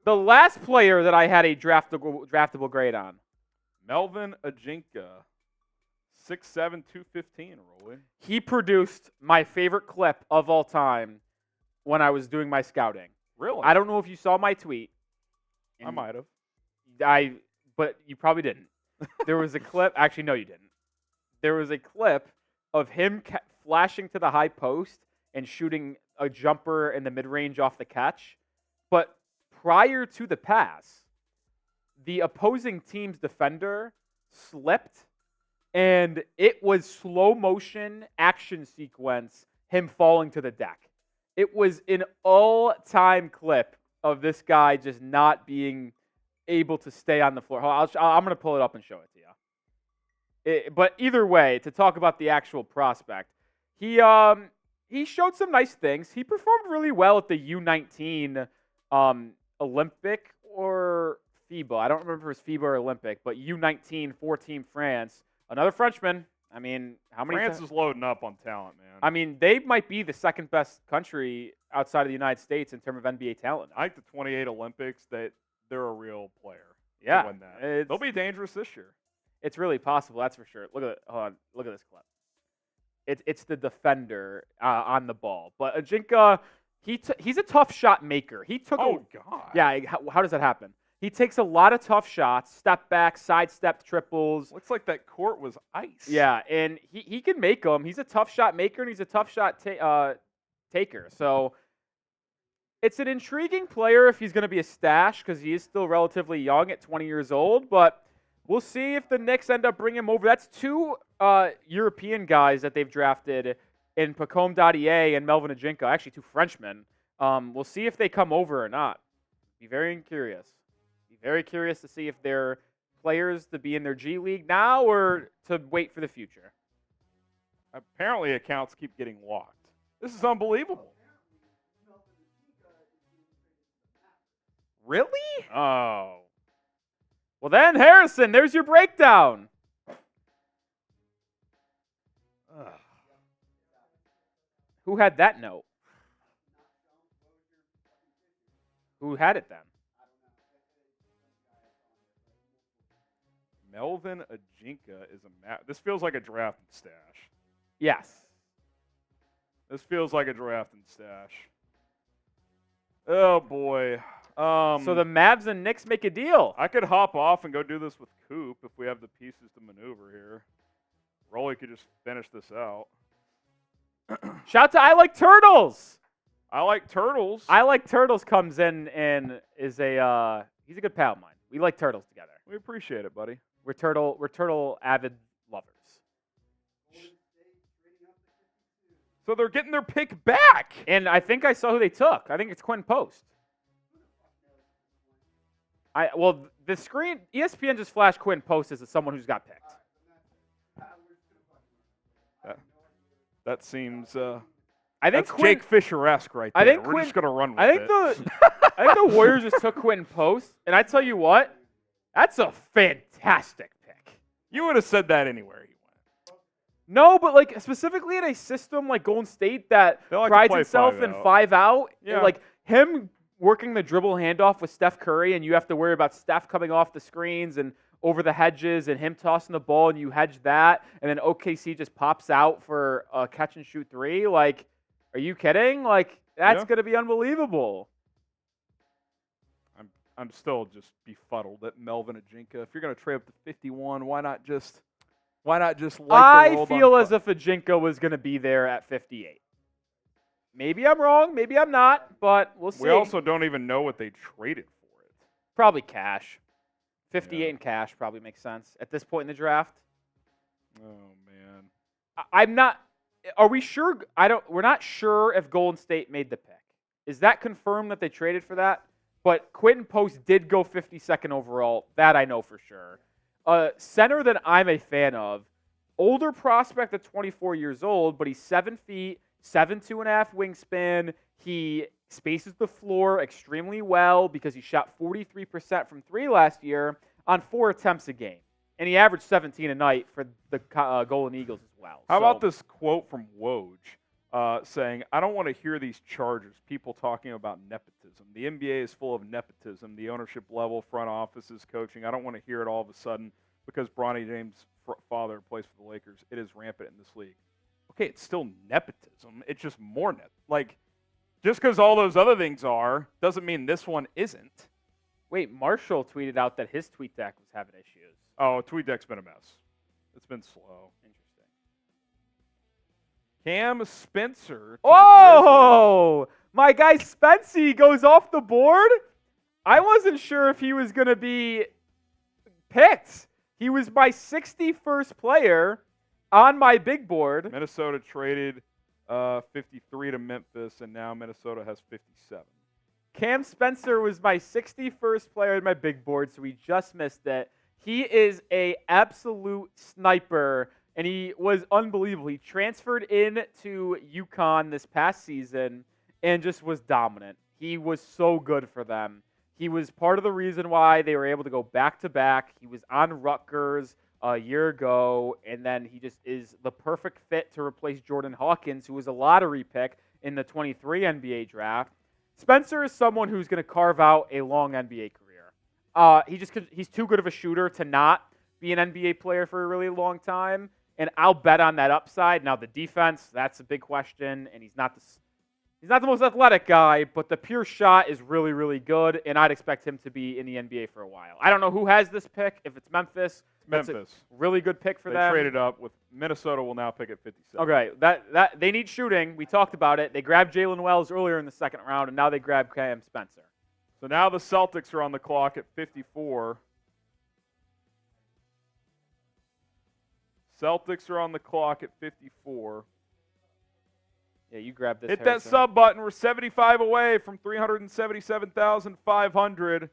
The last player that I had a draftable grade on. Melvin Ajinka. 6'7", 215, Rolly. He produced my favorite clip of all time when I was doing my scouting. Really? I don't know if you saw my tweet. I might have. But you probably didn't. There was a clip. Actually, no, you didn't. There was a clip of him flashing to the high post and shooting a jumper in the mid-range off the catch. But prior to the pass, the opposing team's defender slipped, and it was slow motion action sequence, him falling to the deck. It was an all-time clip of this guy just not being able to stay on the floor. I'm going to pull it up and show it to you. But either way, to talk about the actual prospect, he showed some nice things. He performed really well at the U19 Olympic or FIBA. I don't remember if it was FIBA or Olympic, but U19 4-team France. Another Frenchman. I mean, how many? France is loading up on talent, man. I mean, they might be the second best country outside of the United States in terms of NBA talent. I think the 28 Olympics, they're a real player. Yeah, to win that. They'll be dangerous this year. It's really possible, that's for sure. Look at it. Hold on. Look at this clip. It's the defender on the ball. But Ajinka, he's a tough shot maker. He took. Oh God. Yeah. How does that happen? He takes a lot of tough shots, step back, sidestep triples. Looks like that court was ice. Yeah, and he can make them. He's a tough shot maker, and he's a tough shot taker. So it's an intriguing player if he's going to be a stash because he is still relatively young at 20 years old. But we'll see if the Knicks end up bringing him over. That's two European guys that they've drafted in Pacome Dadier and Melvin Ajinka, actually two Frenchmen. We'll see if they come over or not. Be very curious. Very curious to see if they're players to be in their G League now or to wait for the future. Apparently, accounts keep getting locked. This is unbelievable. Really? Oh. Well then, Harrison, there's your breakdown. Who had that note? Who had it then? Melvin Ajinka is this feels like a drafted stash. Yes. This feels like a drafted stash. Oh boy. So the Mavs and Knicks make a deal. I could hop off and go do this with Coop if we have the pieces to maneuver here. Rolly could just finish this out. Shout to I Like Turtles. I Like Turtles. I Like Turtles comes in and is he's a good pal of mine. We like turtles together. We appreciate it, buddy. We're turtle avid lovers. So they're getting their pick back. And I think I saw who they took. I think it's Quentin Post. The screen, ESPN just flashed Quentin Post as someone who's got picked. That seems. I think that's Jake Fisher-esque right there. I think we're just gonna run with I think it. I think the Warriors just took Quentin Post, and I tell you what, that's a fantastic pick. You would have said that anywhere you went. No, but like specifically in a system like Golden State that like prides itself in 5 out, Yeah. like him working the dribble handoff with Steph Curry, and you have to worry about Steph coming off the screens and over the hedges and him tossing the ball, and you hedge that, and then OKC just pops out for a catch and shoot three. Like, are you kidding? Like, that's going to be unbelievable. I'm still just befuddled at Melvin Ajinka. If you're going to trade up to 51, why not just light the world I feel on as if Ajinka was going to be there at 58. Maybe I'm wrong. Maybe I'm not, but we'll see. We also don't even know what they traded for it. Probably cash. 58 in cash probably makes sense at this point in the draft. Oh man. I'm not. Are we sure? We're not sure if Golden State made the pick. Is that confirmed that they traded for that? but Quentin Post did go 52nd overall. That I know for sure. Center that I'm a fan of, older prospect at 24 years old, but he's 7 feet, 7'2.5" wingspan. He spaces the floor extremely well because he shot 43% from 3 last year on 4 attempts a game. And he averaged 17 a night for the Golden Eagles as well. How about this quote from Woj saying, I don't want to hear these charges, people talking about nepotism. The NBA is full of nepotism, the ownership level, front offices, coaching. I don't want to hear it all of a sudden because Bronny James' father plays for the Lakers. It is rampant in this league. Okay, it's still nepotism. It's just more just because all those other things are doesn't mean this one isn't. Wait, Marshall tweeted out that his TweetDeck was having issues. Oh, TweetDeck's been a mess. It's been slow. Interesting. Cam Spencer. Oh, my guy Spency goes off the board. I wasn't sure if he was going to be picked. He was my 61st player on my big board. Minnesota traded 53 to Memphis, and now Minnesota has 57. Cam Spencer was my 61st player on my big board, so we just missed it. He is a absolute sniper, and he was unbelievable. He transferred in to UConn this past season and just was dominant. He was so good for them. He was part of the reason why they were able to go back-to-back. He was on Rutgers a year ago, and then he just is the perfect fit to replace Jordan Hawkins, who was a lottery pick in the 23 NBA draft. Spencer is someone who's going to carve out a long NBA career. He's too good of a shooter to not be an NBA player for a really long time, and I'll bet on that upside. Now, the defense, that's a big question, and he's not the most athletic guy, but the pure shot is really, really good, and I'd expect him to be in the NBA for a while. I don't know who has this pick. If it's Memphis, that's a really good pick for them. They traded up with Minnesota will now pick at 57. Okay, that they need shooting. We talked about it. They grabbed Jalen Wells earlier in the second round, and now they grab Cam Spencer. So now the Celtics are on the clock at 54. Celtics are on the clock at 54. Yeah, you grab this. Hit Harrison. that sub button. We're 75 away from 377,500.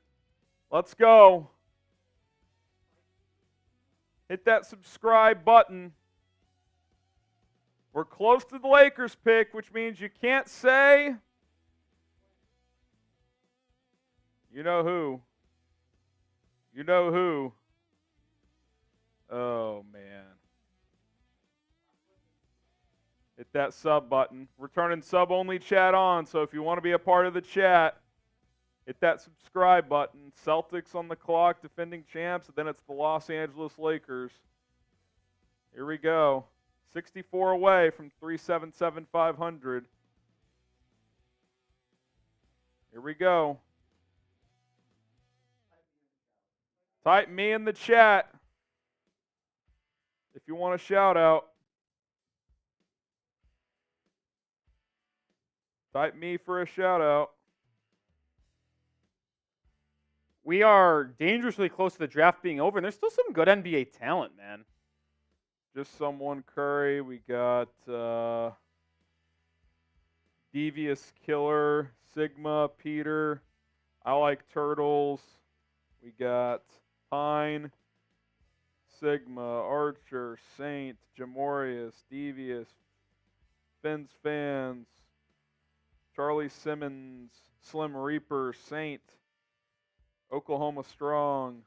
Let's go. Hit that subscribe button. We're close to the Lakers pick, which means you can't say, you know who. You know who. Oh, man. Hit that sub button. We're turning sub-only chat on, so if you want to be a part of the chat, hit that subscribe button. Celtics on the clock, defending champs, and then it's the Los Angeles Lakers. Here we go. 64 away from 377,500. Here we go. Type me in the chat if you want a shout out. Type me for a shout out. We are dangerously close to the draft being over, and there's still some good NBA talent, man. Just someone Curry. We got Devious Killer, Sigma, Peter. I like Turtles. We got Pine, Sigma, Archer, Saint, Jamorius, Devious, Fins Fans, Charlie Simmons, Slim Reaper, Saint, Oklahoma Strong.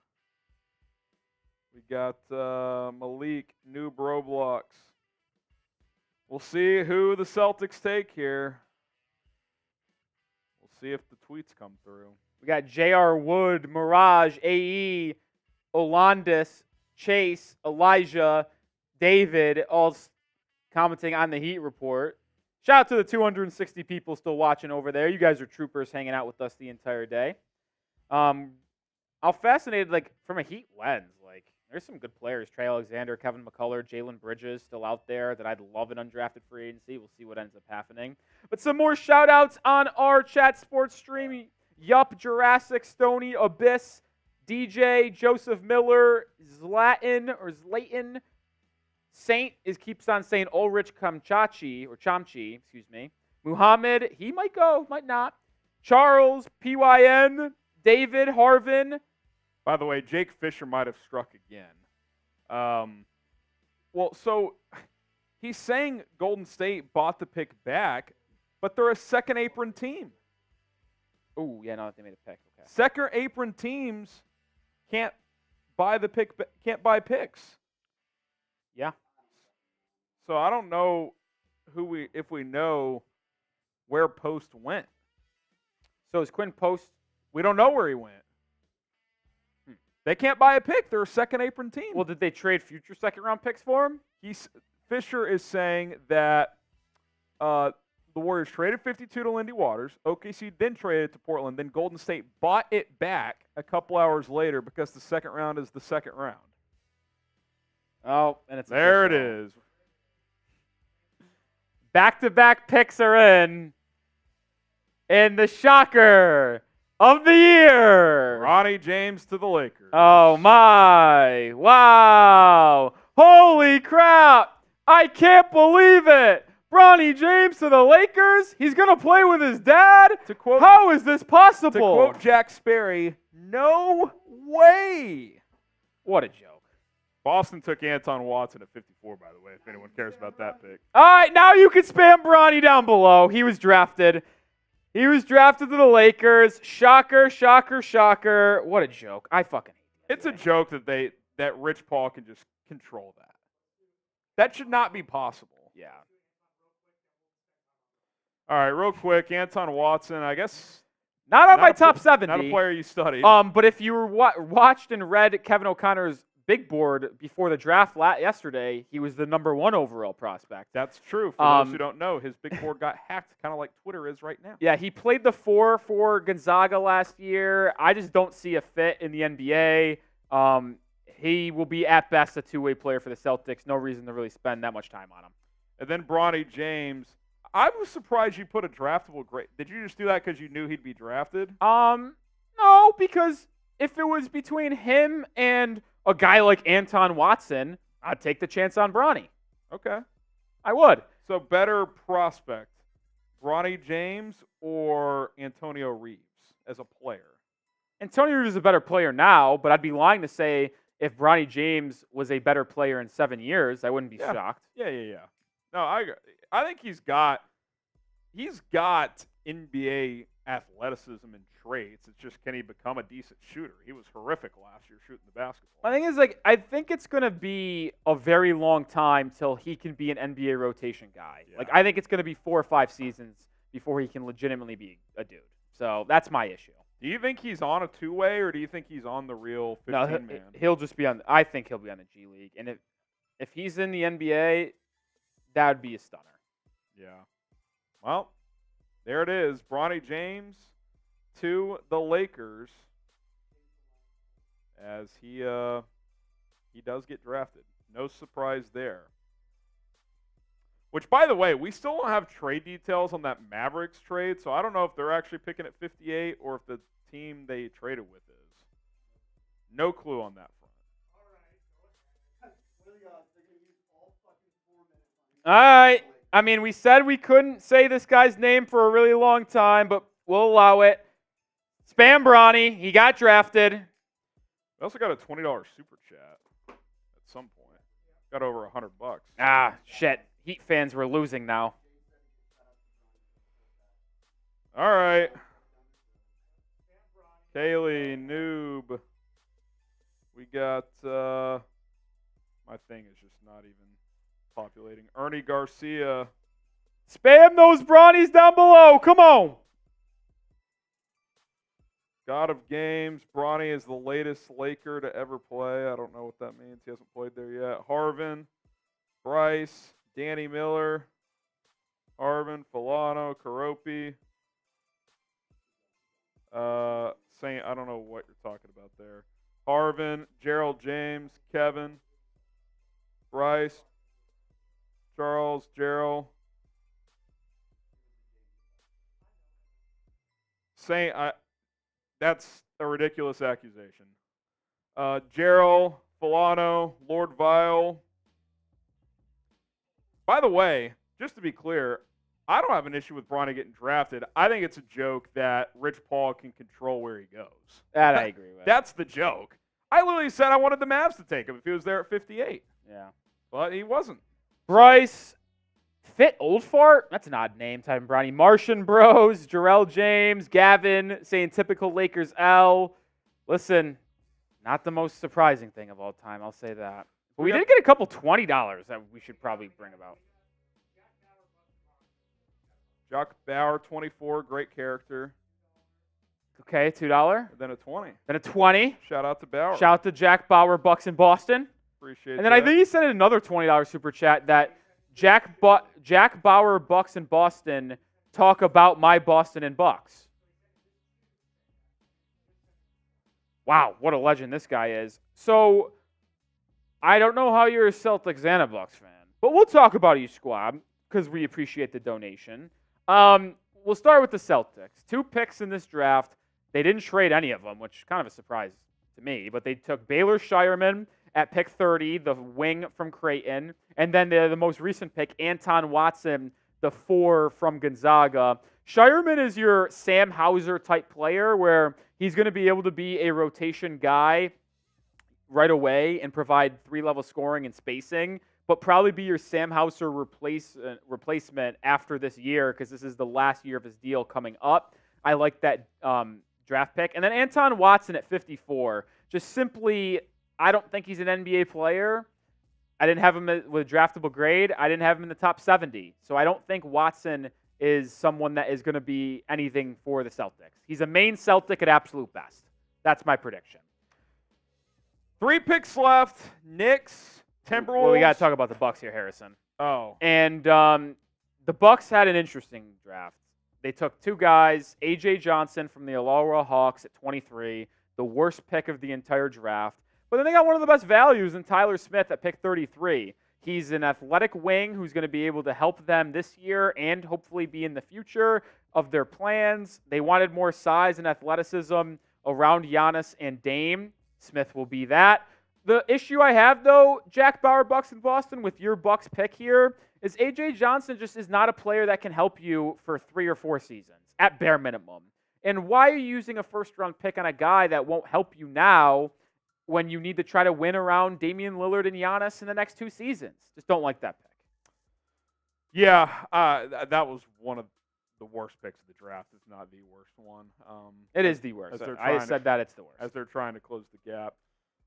We got Malik, Noob Roblox. We'll see who the Celtics take here. We'll see if the tweets come through. We got J.R. Wood, Mirage, A.E., Olandis, Chase, Elijah, David, all commenting on the Heat report. Shout out to the 260 people still watching over there. You guys are troopers hanging out with us the entire day. I'm fascinated, from a Heat lens. There's some good players. Trey Alexander, Kevin McCullough, Jalen Bridges still out there that I'd love an undrafted free agency. We'll see what ends up happening. But some more shout-outs on our chat sports stream. Yup, Jurassic, Stony, Abyss, DJ, Joseph Miller, Zlatan, Saint keeps on saying Ulrich Chomchi, excuse me. Muhammad, he might go, might not. Charles, PYN, David, Harvin. By the way, Jake Fisher might have struck again. Well, so he's saying Golden State bought the pick back, but they're a second apron team. Oh, yeah, no, they made a pick. Okay. Second apron teams can't buy the pick, can't buy picks. Yeah. So I don't know if we know where Post went. So is Quinn Post? We don't know where he went. They can't buy a pick. They're a second apron team. Well, did they trade future second-round picks for him? Fisher is saying that the Warriors traded 52 to Lindy Waters. OKC then traded it to Portland. Then Golden State bought it back a couple hours later because the second round is the second round. Oh, and it's there. official. It is. Back-to-back picks are in. And the shocker of the year. Ronnie James to the Lakers. Oh, my. Wow. Holy crap. I can't believe it. Bronny James to the Lakers? He's going to play with his dad? How is this possible? To quote Jack Sperry, no way. What a joke. Boston took Anton Watson at 54, by the way, if anyone cares about that pick. All right, now you can spam Bronny down below. He was drafted. He was drafted to the Lakers. Shocker, shocker, shocker. What a joke. I fucking hate it. It's a joke that Rich Paul can just control that. That should not be possible. Yeah. All right, real quick, Anton Watson, I guess. Not on my top 70. Not a player you studied. But if you were watched and read Kevin O'Connor's big board before the draft yesterday, he was the #1 overall prospect. That's true. For those who don't know, his big board got hacked, kind of like Twitter is right now. Yeah, he played the 4 for Gonzaga last year. I just don't see a fit in the NBA. He will be at best a two-way player for the Celtics. No reason to really spend that much time on him. And then Bronny James. I was surprised you put a draftable grade. Did you just do that because you knew he'd be drafted? No, because if it was between him and a guy like Anton Watson, I'd take the chance on Bronny. Okay. I would. So better prospect, Bronny James or Antonio Reeves as a player? Antonio Reeves is a better player now, but I'd be lying to say if Bronny James was a better player in 7 years, I wouldn't be shocked. Yeah. No, I think he's got NBA athleticism and traits. It's just, can he become a decent shooter? He was horrific last year shooting the basketball. The thing is, I think it's going to be a very long time till he can be an NBA rotation guy. Yeah. I think it's going to be 4 or 5 seasons before he can legitimately be a dude. So that's my issue. Do you think he's on a two-way, or do you think he's on the real 15-man? No, he'll just be on. I think he'll be on the G League, and if he's in the NBA, that would be a stunner. Yeah. Well, there it is. Bronny James to the Lakers as he does get drafted. No surprise there. Which, by the way, we still don't have trade details on that Mavericks trade, so I don't know if they're actually picking at 58 or if the team they traded with is. No clue on that front. All right. I mean, we said we couldn't say this guy's name for a really long time, but we'll allow it. Spam Bronny. He got drafted. We also got a $20 super chat at some point. Got over $100. Ah, shit. Heat fans were losing now. All right. Kaylee, Noob. We got, my thing is just not even populating. Ernie Garcia. Spam those Bronnies down below. Come on. God of Games. Bronny is the latest Laker to ever play. I don't know what that means. He hasn't played there yet. Harvin. Bryce. Danny Miller. Harvin. Filano. Karopi. Saint, I don't know what you're talking about there. Harvin. Gerald James. Kevin. Bryce. Charles. Gerald. Saint, that's a ridiculous accusation. Gerald, Filano, Lord Vile. By the way, just to be clear, I don't have an issue with Bronny getting drafted. I think it's a joke that Rich Paul can control where he goes. That I agree with. That's the joke. I literally said I wanted the Mavs to take him if he was there at 58. Yeah. But he wasn't. Bryce Fit Old Fart? That's an odd name, Tyven Bronny. Martian Bros, Jarrell James, Gavin saying typical Lakers L. Listen, not the most surprising thing of all time, I'll say that. But we did get a couple $20 that we should probably bring about. Jock Bauer, 24, great character. Okay, $2. Then a 20. Then a 20. Shout out to Bauer. Shout out to Jack Bauer, Bucks in Boston. Appreciate And then that. I think he sent in another $20 super chat that Jack Bauer, Bucks in Boston, talk about my Boston and Bucks. Wow, what a legend this guy is. So, I don't know how you're a Celtics and a Bucks fan, but we'll talk about each squad because we appreciate the donation. We'll start with the Celtics. 2 picks in this draft. They didn't trade any of them, which is kind of a surprise to me, but they took Baylor Shireman at pick 30, the wing from Creighton, and then the most recent pick, Anton Watson, the 4 from Gonzaga. Shireman is your Sam Hauser type player where he's going to be able to be a rotation guy right away and provide 3-level scoring and spacing, but probably be your Sam Hauser replacement after this year because this is the last year of his deal coming up. I like that draft pick. And then Anton Watson at 54. Just simply, I don't think he's an NBA player. I didn't have him with a draftable grade. I didn't have him in the top 70. So I don't think Watson is someone that is going to be anything for the Celtics. He's a main Celtic at absolute best. That's my prediction. 3 picks left. Knicks, Timberwolves. Well, we got to talk about the Bucks here, Harrison. Oh. And the Bucks had an interesting draft. They took 2 guys, A.J. Johnson from the Illawarra Hawks at 23, the worst pick of the entire draft. But then they got one of the best values in Tyler Smith at pick 33. He's an athletic wing who's going to be able to help them this year and hopefully be in the future of their plans. They wanted more size and athleticism around Giannis and Dame. Smith will be that. The issue I have, though, Jack Bauer, Bucks in Boston, with your Bucks pick here, is A.J. Johnson just is not a player that can help you for 3 or 4 seasons, at bare minimum. And why are you using a first-round pick on a guy that won't help you now when you need to try to win around Damian Lillard and Giannis in the next 2 seasons? Just don't like that pick. Yeah, that was one of the worst picks of the draft. It's not the worst one. It is the worst. I said that it's the worst. As they're trying to close the gap.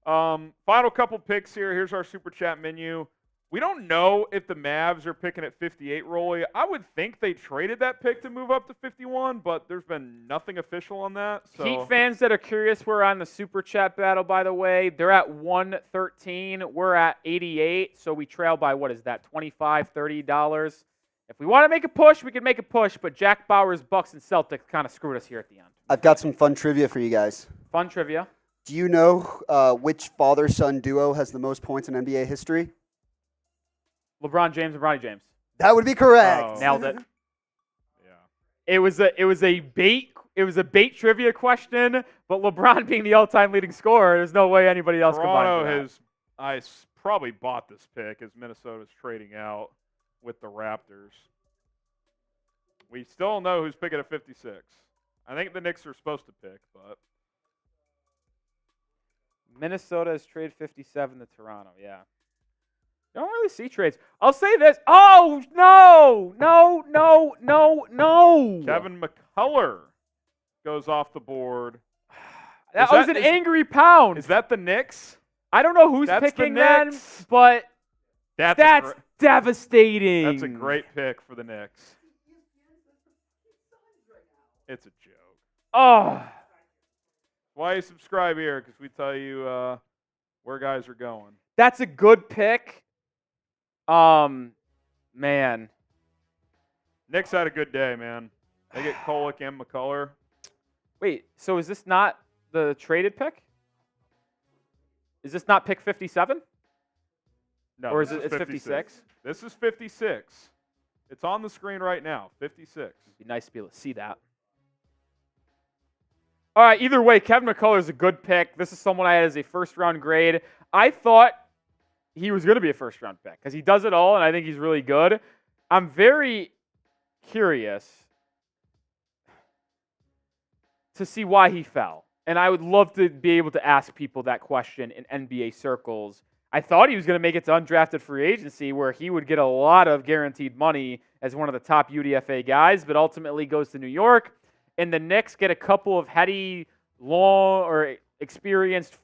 Final couple picks here. Here's our super chat menu. We don't know if the Mavs are picking at 58, Rolly. I would think they traded that pick to move up to 51, but there's been nothing official on that. So. Heat fans that are curious, we're on the super chat battle, by the way. They're at 113. We're at 88, so we trail by, what is that, $25, $30? If we want to make a push, we can make a push, but Jack Bauer's Bucks and Celtics kind of screwed us here at the end. I've got some fun trivia for you guys. Fun trivia. Do you know which father-son duo has the most points in NBA history? LeBron James and Bronny James. That would be correct. Oh. Nailed it. Yeah. It was a bait trivia question, but LeBron being the all-time leading scorer, there's no way anybody else Toronto combined for that. I probably bought this pick as Minnesota's trading out with the Raptors. We still don't know who's picking at 56. I think the Knicks are supposed to pick, but Minnesota has traded 57 to Toronto, yeah. You don't really see trades. I'll say this. Oh, no. Kevin McCullough goes off the board. That was an angry pound. Is that the Knicks? I don't know who's That's picking the them, Knicks. but That's devastating. That's a great pick for the Knicks. It's a joke. Oh. Why you subscribe here? Because we tell you where guys are going. That's a good pick. Man. Knicks had a good day, man. They get Kolek and McCullough. Wait, so is this not the traded pick? Is this not pick 57? No, Or is this it 56? This is 56. It's on the screen right now. 56. It'd be nice to be able to see that. All right, either way, Kevin McCullough is a good pick. This is someone I had as a first-round grade. I thought he was going to be a first-round pick because he does it all, and I think he's really good. I'm very curious to see why he fell. And I would love to be able to ask people that question in NBA circles. I thought he was going to make it to undrafted free agency where he would get a lot of guaranteed money as one of the top UDFA guys, but ultimately goes to New York. And the Knicks get a couple of heady, long, or experienced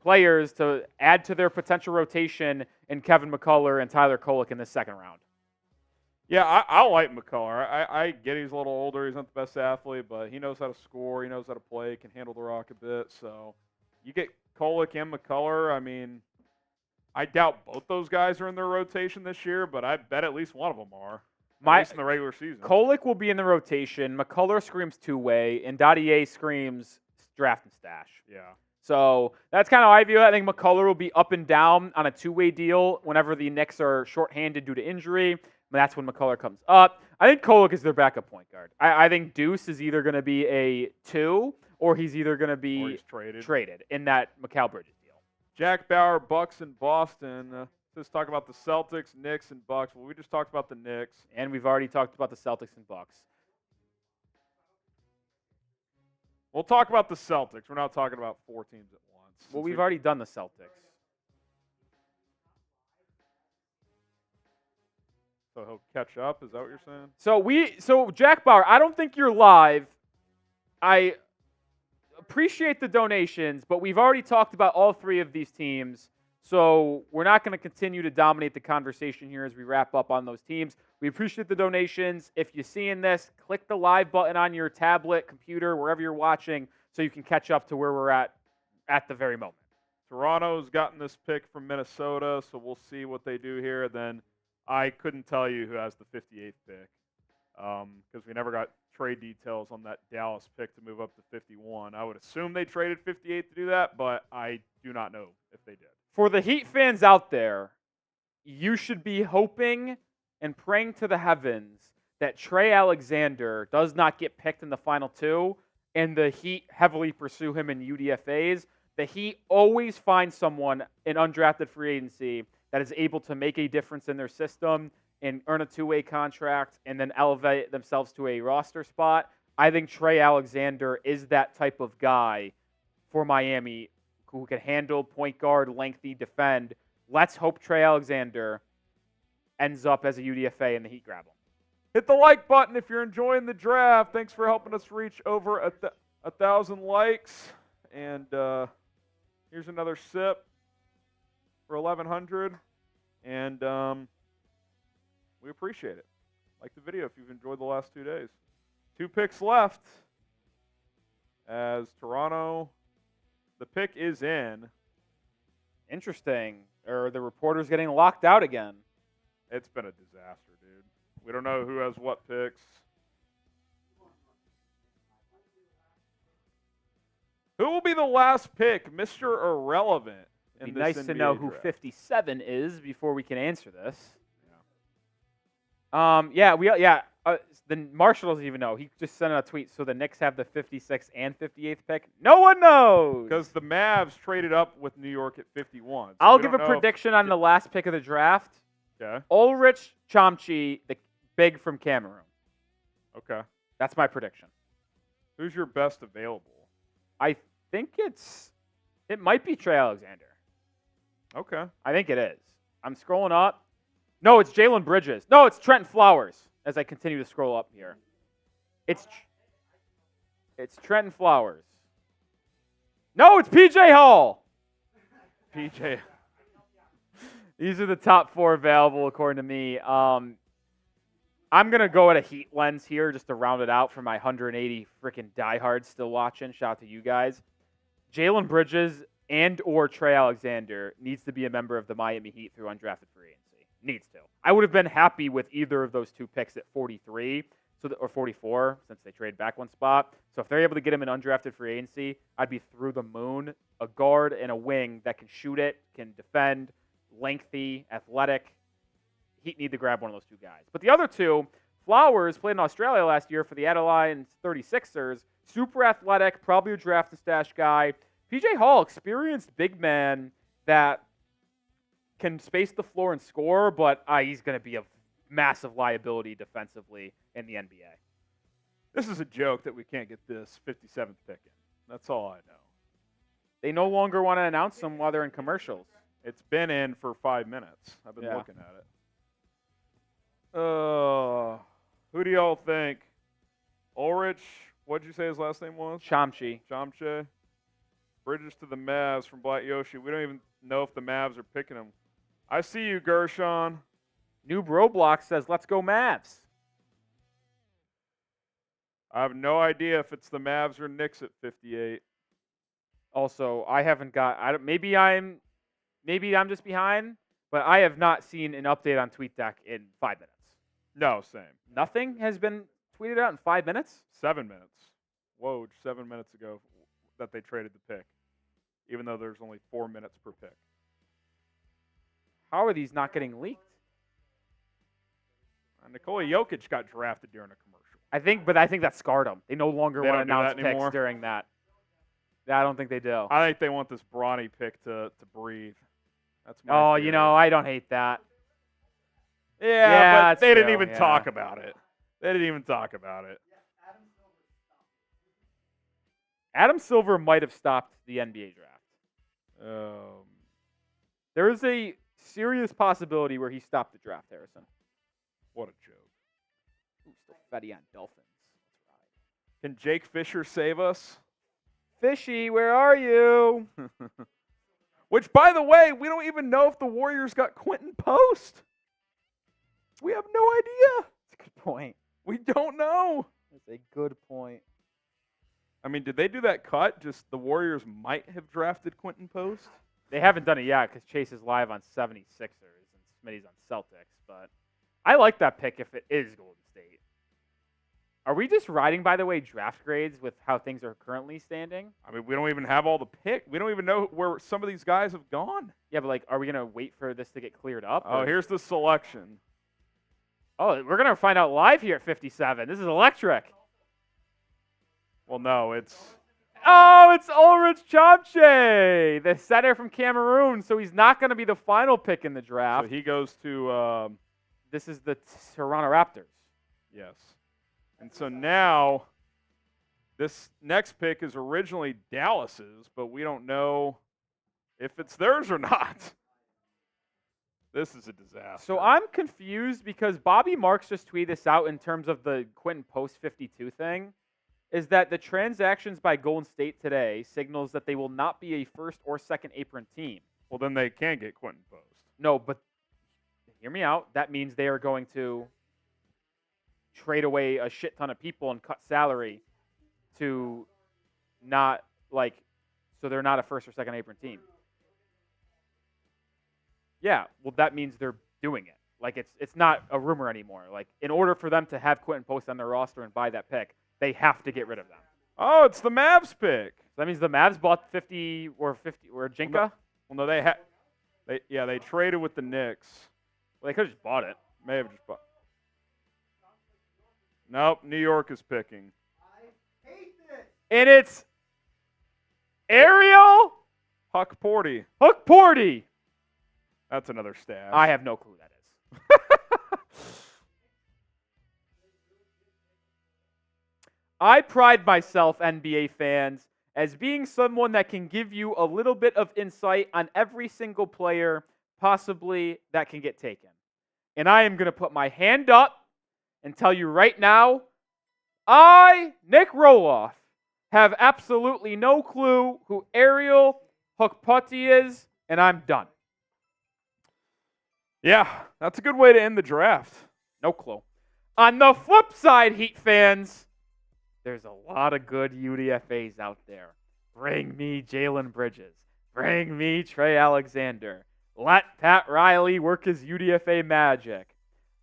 players to add to their potential rotation in Kevin McCullough and Tyler Kolek in the second round. Yeah, I like McCullough. I get he's a little older. He's not the best athlete, but he knows how to score. He knows how to play. Can handle the rock a bit. So you get Kolek and McCullough. I mean, I doubt both those guys are in their rotation this year, but I bet at least one of them are. At least in the regular season. Kolek will be in the rotation. McCullough screams two-way, and Dottier screams draft and stash. Yeah. So that's kind of how I view it. I think McCullough will be up and down on a two-way deal whenever the Knicks are shorthanded due to injury. That's when McCullough comes up. I think Kolek is their backup point guard. I think Deuce is either going to be a 2 or he's either going to be traded in that Mikal Bridges deal. Jack Bauer, Bucks in Boston. Let's talk about the Celtics, Knicks, and Bucks. Well, we just talked about the Knicks. And we've already talked about the Celtics and Bucks. We'll talk about the Celtics. We're not talking about 4 teams at once. Well, we've already done the Celtics. So he'll catch up? Is that what you're saying? So Jack Bauer, I don't think you're live. I appreciate the donations, but we've already talked about all 3 of these teams. So we're not going to continue to dominate the conversation here as we wrap up on those teams. We appreciate the donations. If you're seeing this, click the live button on your tablet, computer, wherever you're watching, so you can catch up to where we're at the very moment. Toronto's gotten this pick from Minnesota, so we'll see what they do here. Then I couldn't tell you who has the 58th pick because we never got trade details on that Dallas pick to move up to 51. I would assume they traded 58 to do that, but I do not know if they did. For the Heat fans out there, you should be hoping and praying to the heavens that Trey Alexander does not get picked in the final 2 and the Heat heavily pursue him in UDFAs. The Heat always find someone in undrafted free agency that is able to make a difference in their system and earn a 2-way contract and then elevate themselves to a roster spot. I think Trey Alexander is that type of guy for Miami who can handle point guard, lengthy, defend. Let's hope Trey Alexander ends up as a UDFA and the Heat grab him. Hit the like button if you're enjoying the draft. Thanks for helping us reach over 1,000 likes. And here's another sip for 1,100. And we appreciate it. Like the video if you've enjoyed the last 2 days. 2 picks left as Toronto. The pick is in. Interesting. Are the reporters getting locked out again? It's been a disaster, dude. We don't know who has what picks. Who will be the last pick, Mr. Irrelevant? It'd be nice to know who 57 is before we can answer this. The Marshall doesn't even know. He just sent out a tweet. So the Knicks have the 56th and 58th pick. No one knows. Because the Mavs traded up with New York at 51. So I'll give a prediction on the last pick of the draft. Okay. Ulrich Chomchi, the big from Cameroon. Okay. That's my prediction. Who's your best available? I think it might be Trey Alexander. Okay. I think it is. I'm scrolling up. No, it's Jalen Bridges. No, it's Trent Flowers. As I continue to scroll up here, it's Trenton Flowers. No, it's PJ Hall. PJ. These are the top 4 available according to me. I'm gonna go at a Heat lens here just to round it out for my 180 freaking diehards still watching. Shout out to you guys. Jalen Bridges and or Trey Alexander needs to be a member of the Miami Heat through undrafted free agency. Needs to. I would have been happy with either of those 2 picks at 43 or 44 since they trade back 1 spot. So if they're able to get him in undrafted free agency, I'd be through the moon. A guard and a wing that can shoot it, can defend, lengthy, athletic. Heat need to grab one of those 2 guys. But the other 2, Flowers played in Australia last year for the Adelines 36ers. Super athletic, probably a draft and stash guy. PJ Hall, experienced big man that can space the floor and score, but he's going to be a massive liability defensively in the NBA. This is a joke that we can't get this 57th pick in. That's all I know. They no longer want to announce them while they're in commercials. It's been in for 5 minutes. I've been Yeah. looking at it. Who do y'all think? Ulrich, what'd you say his last name was? Chomchi. Chomche. Bridges to the Mavs from Black Yoshi. We don't even know if the Mavs are picking him. I see you, Gershon. Noob Roblox says, let's go Mavs. I have no idea if it's the Mavs or Knicks at 58. Also, I haven't got. Maybe I'm just behind, but I have not seen an update on TweetDeck in 5 minutes. No, same. Nothing has been tweeted out in 5 minutes. 7 minutes. Whoa, 7 minutes ago that they traded the pick, even though there's only 4 minutes per pick. How are these not getting leaked? Nikola Jokic got drafted during a commercial. I think that scarred them. They no longer They want to don't do announce that picks anymore? during that. I don't think they do. I think they want this Bronny pick to breathe. That's my Oh, theory. I don't hate that. Yeah, Yeah, but that's they didn't true, even yeah. talk about it. They didn't even talk about it. Adam Silver might have stopped the NBA draft. There is a serious possibility where he stopped the draft, Harrison. What a joke. Ooh, still Fetty on Dolphins. Can Jake Fisher save us? Fishy, where are you? Which, by the way, we don't even know if the Warriors got Quentin Post. We have no idea. That's a good point. We don't know. That's a good point. I mean, did they do that cut? Just the Warriors might have drafted Quentin Post? They haven't done it yet because Chase is live on 76ers and Smitty's on Celtics. But I like that pick if it is Golden State. Are we just riding, by the way, draft grades with how things are currently standing? I mean, we don't even have all the pick. We don't even know where some of these guys have gone. Yeah, but are we going to wait for this to get cleared up? Oh, or- here's the selection. Oh, we're going to find out live here at 57. This is electric. Well, no, it's... Oh, it's Ulrich Chomche, the center from Cameroon. So he's not going to be the final pick in the draft. So he goes to... This is the Toronto Raptors. yes. And so now, this next pick is originally Dallas's, but we don't know if it's theirs or not. This is a disaster. So I'm confused because Bobby Marks just tweeted this out in terms of the Quentin Post 52 thing, is that the transactions by Golden State today signals that they will not be a first or second apron team. Well, then they can get Quentin Post. No, but hear me out. That means they are going to trade away a shit ton of people and cut salary to not, so they're not a first or second apron team. Yeah, well, that means they're doing it. It's not a rumor anymore. In order for them to have Quentin Post on their roster and buy that pick, they have to get rid of them. Oh, it's the Mavs pick. So that means the Mavs bought 50 or Jinka. Well, no, they traded with the Knicks. Well, they could have just bought it. May have just bought. Nope, New York is picking. And it's Ariel Huck Porty. Hook Porty. That's another stash. I have no clue who that is. I pride myself, NBA fans, as being someone that can give you a little bit of insight on every single player possibly that can get taken. And I am going to put my hand up and tell you right now, I, Nic Rohloff, have absolutely no clue who Ariel Hukpoti is, and I'm done. Yeah, that's a good way to end the draft. No clue. On the flip side, Heat fans, there's a lot of good UDFAs out there. Bring me Jalen Bridges. Bring me Trey Alexander. Let Pat Riley work his UDFA magic.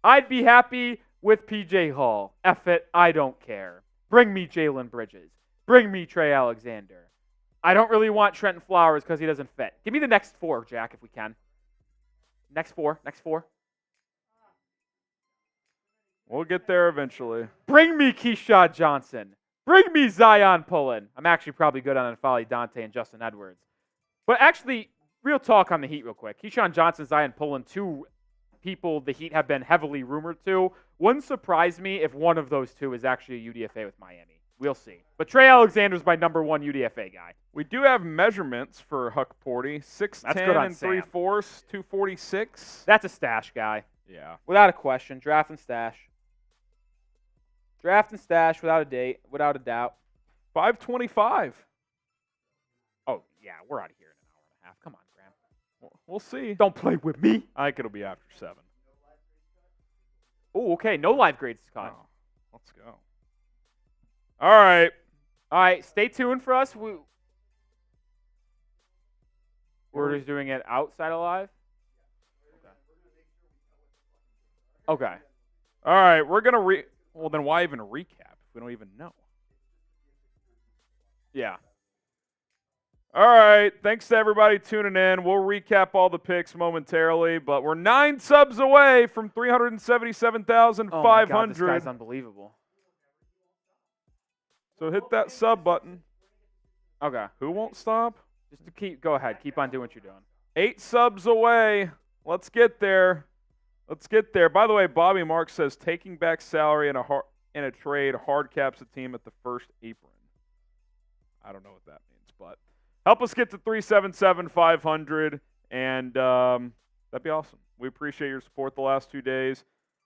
I'd be happy with PJ Hall. F it, I don't care. Bring me Jalen Bridges. Bring me Trey Alexander. I don't really want Trenton Flowers because he doesn't fit. Give me the next four, Jack, if we can. Next four. We'll get there eventually. Bring me Keyshawn Johnson. Bring me Zion Pullen. I'm actually probably good on N'Faly Dante and Justin Edwards. But actually, real talk on the Heat real quick. Keyshawn Johnson, Zion Pullen, two people the Heat have been heavily rumored to. Wouldn't surprise me if one of those two is actually a UDFA with Miami. We'll see. But Trey Alexander's my number 1 UDFA guy. We do have measurements for Huck Porty. 6'10 and 3/4, 246. That's a stash guy. Yeah. Without a question. Draft and stash. Draft and stash without a doubt. 525. Oh, yeah, we're out of here in an hour and a half. Come on, Graham. We'll see. Don't play with me. I think it'll be after 7. Oh, okay. No live grades, Scott. Oh, let's go. All right. All right, stay tuned for us. We're just doing it outside of live? Okay. All right, we're going to well, then why even recap if we don't even know? Yeah. All right, thanks to everybody tuning in. We'll recap all the picks momentarily, but we're 9 subs away from 377,500. Oh my God, this guy's unbelievable. So hit that sub button. Okay. Who won't stop? Just to go ahead. Keep on doing what you're doing. 8 subs away. Let's get there. Let's get there. By the way, Bobby Mark says taking back salary in a trade hard caps a team at the first apron. I don't know what that means, but help us get to 377,500, and that'd be awesome. We appreciate your support the last 2 days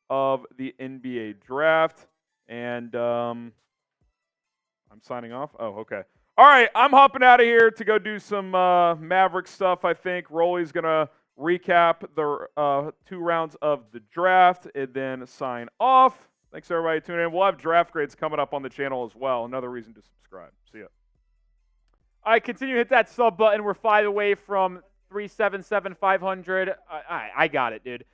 of the NBA draft, and I'm signing off. Oh, okay. All right, I'm hopping out of here to go do some Maverick stuff, I think. Rolly's going to recap the 2 rounds of the draft and then sign off. Thanks, everybody, tuning in. We'll have draft grades coming up on the channel as well. Another reason to subscribe. See ya. All right, continue to hit that sub button. We're 5 away from 377,500. I got it, dude.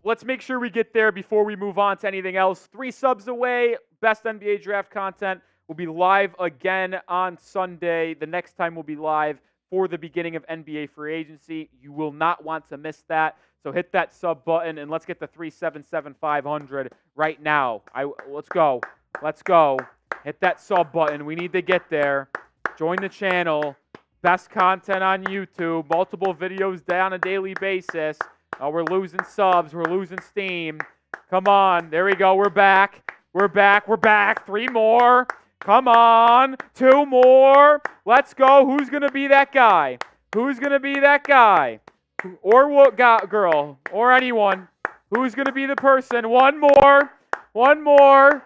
Let's make sure we get there before we move on to anything else. 3 subs away. Best NBA draft content will be live again on Sunday. The next time we'll be live for the beginning of NBA free agency. You will not want to miss that. So hit that sub button and let's get the 377,500 right now. Let's go. Let's go. Hit that sub button. We need to get there. Join the channel. Best content on YouTube. Multiple videos on a daily basis. We're losing subs. We're losing steam. Come on. There we go. We're back. We're back. We're back. 3 more. Come on. 2 more. Let's go. Who's going to be that guy? Who's going to be that guy? Or what girl? Or anyone. Who's going to be the person? 1 more. 1 more.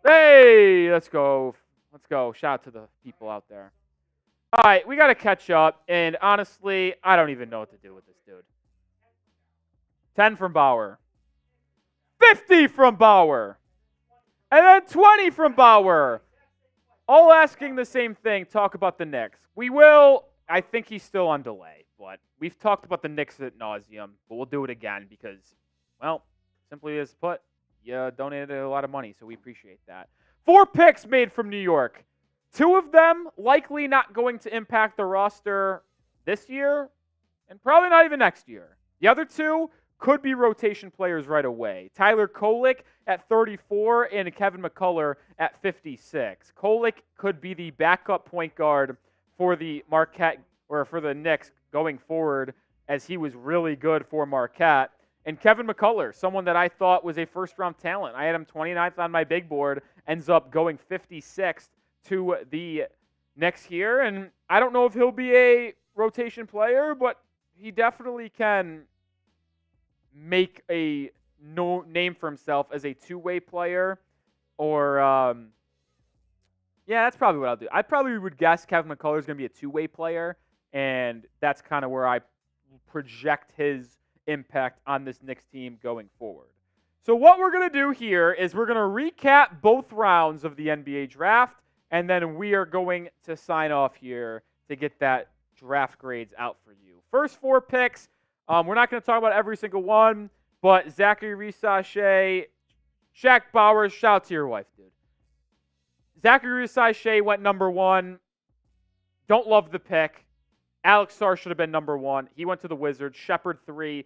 Hey, let's go. Let's go. Shout out to the people out there. All right, we got to catch up. And honestly, I don't even know what to do with this dude. 10 from Bauer. 50 from Bauer. And then 20 from Bauer. All asking the same thing, talk about the Knicks. We will. I think he's still on delay, but we've talked about the Knicks ad nauseum, but we'll do it again because, well, simply as put, you donated a lot of money, so we appreciate that. 4 picks made from New York. 2 of them likely not going to impact the roster this year and probably not even next year. The other 2 could be rotation players right away. Tyler Kolek at 34 and Kevin McCullough at 56. Kolek could be the backup point guard for the Marquette or for the Knicks going forward, as he was really good for Marquette. And Kevin McCullough, someone that I thought was a first-round talent. I had him 29th on my big board, ends up going 56th to the Knicks here. And I don't know if he'll be a rotation player, but he definitely can make a name for himself as a 2-way player. Or, yeah, that's probably what I'll do. I probably would guess Kevin McCullough is going to be a 2-way player, and that's kind of where I project his impact on this Knicks team going forward. So what we're going to do here is we're going to recap both rounds of the NBA draft, and then we are going to sign off here to get that draft grades out for you. First 4 picks, we're not going to talk about every single one, but Zachary Risache, Shaq Bowers, shout out to your wife, dude. Zachary Risache went number 1. Don't love the pick. Alex Sarr should have been number 1. He went to the Wizards. Shepard 3,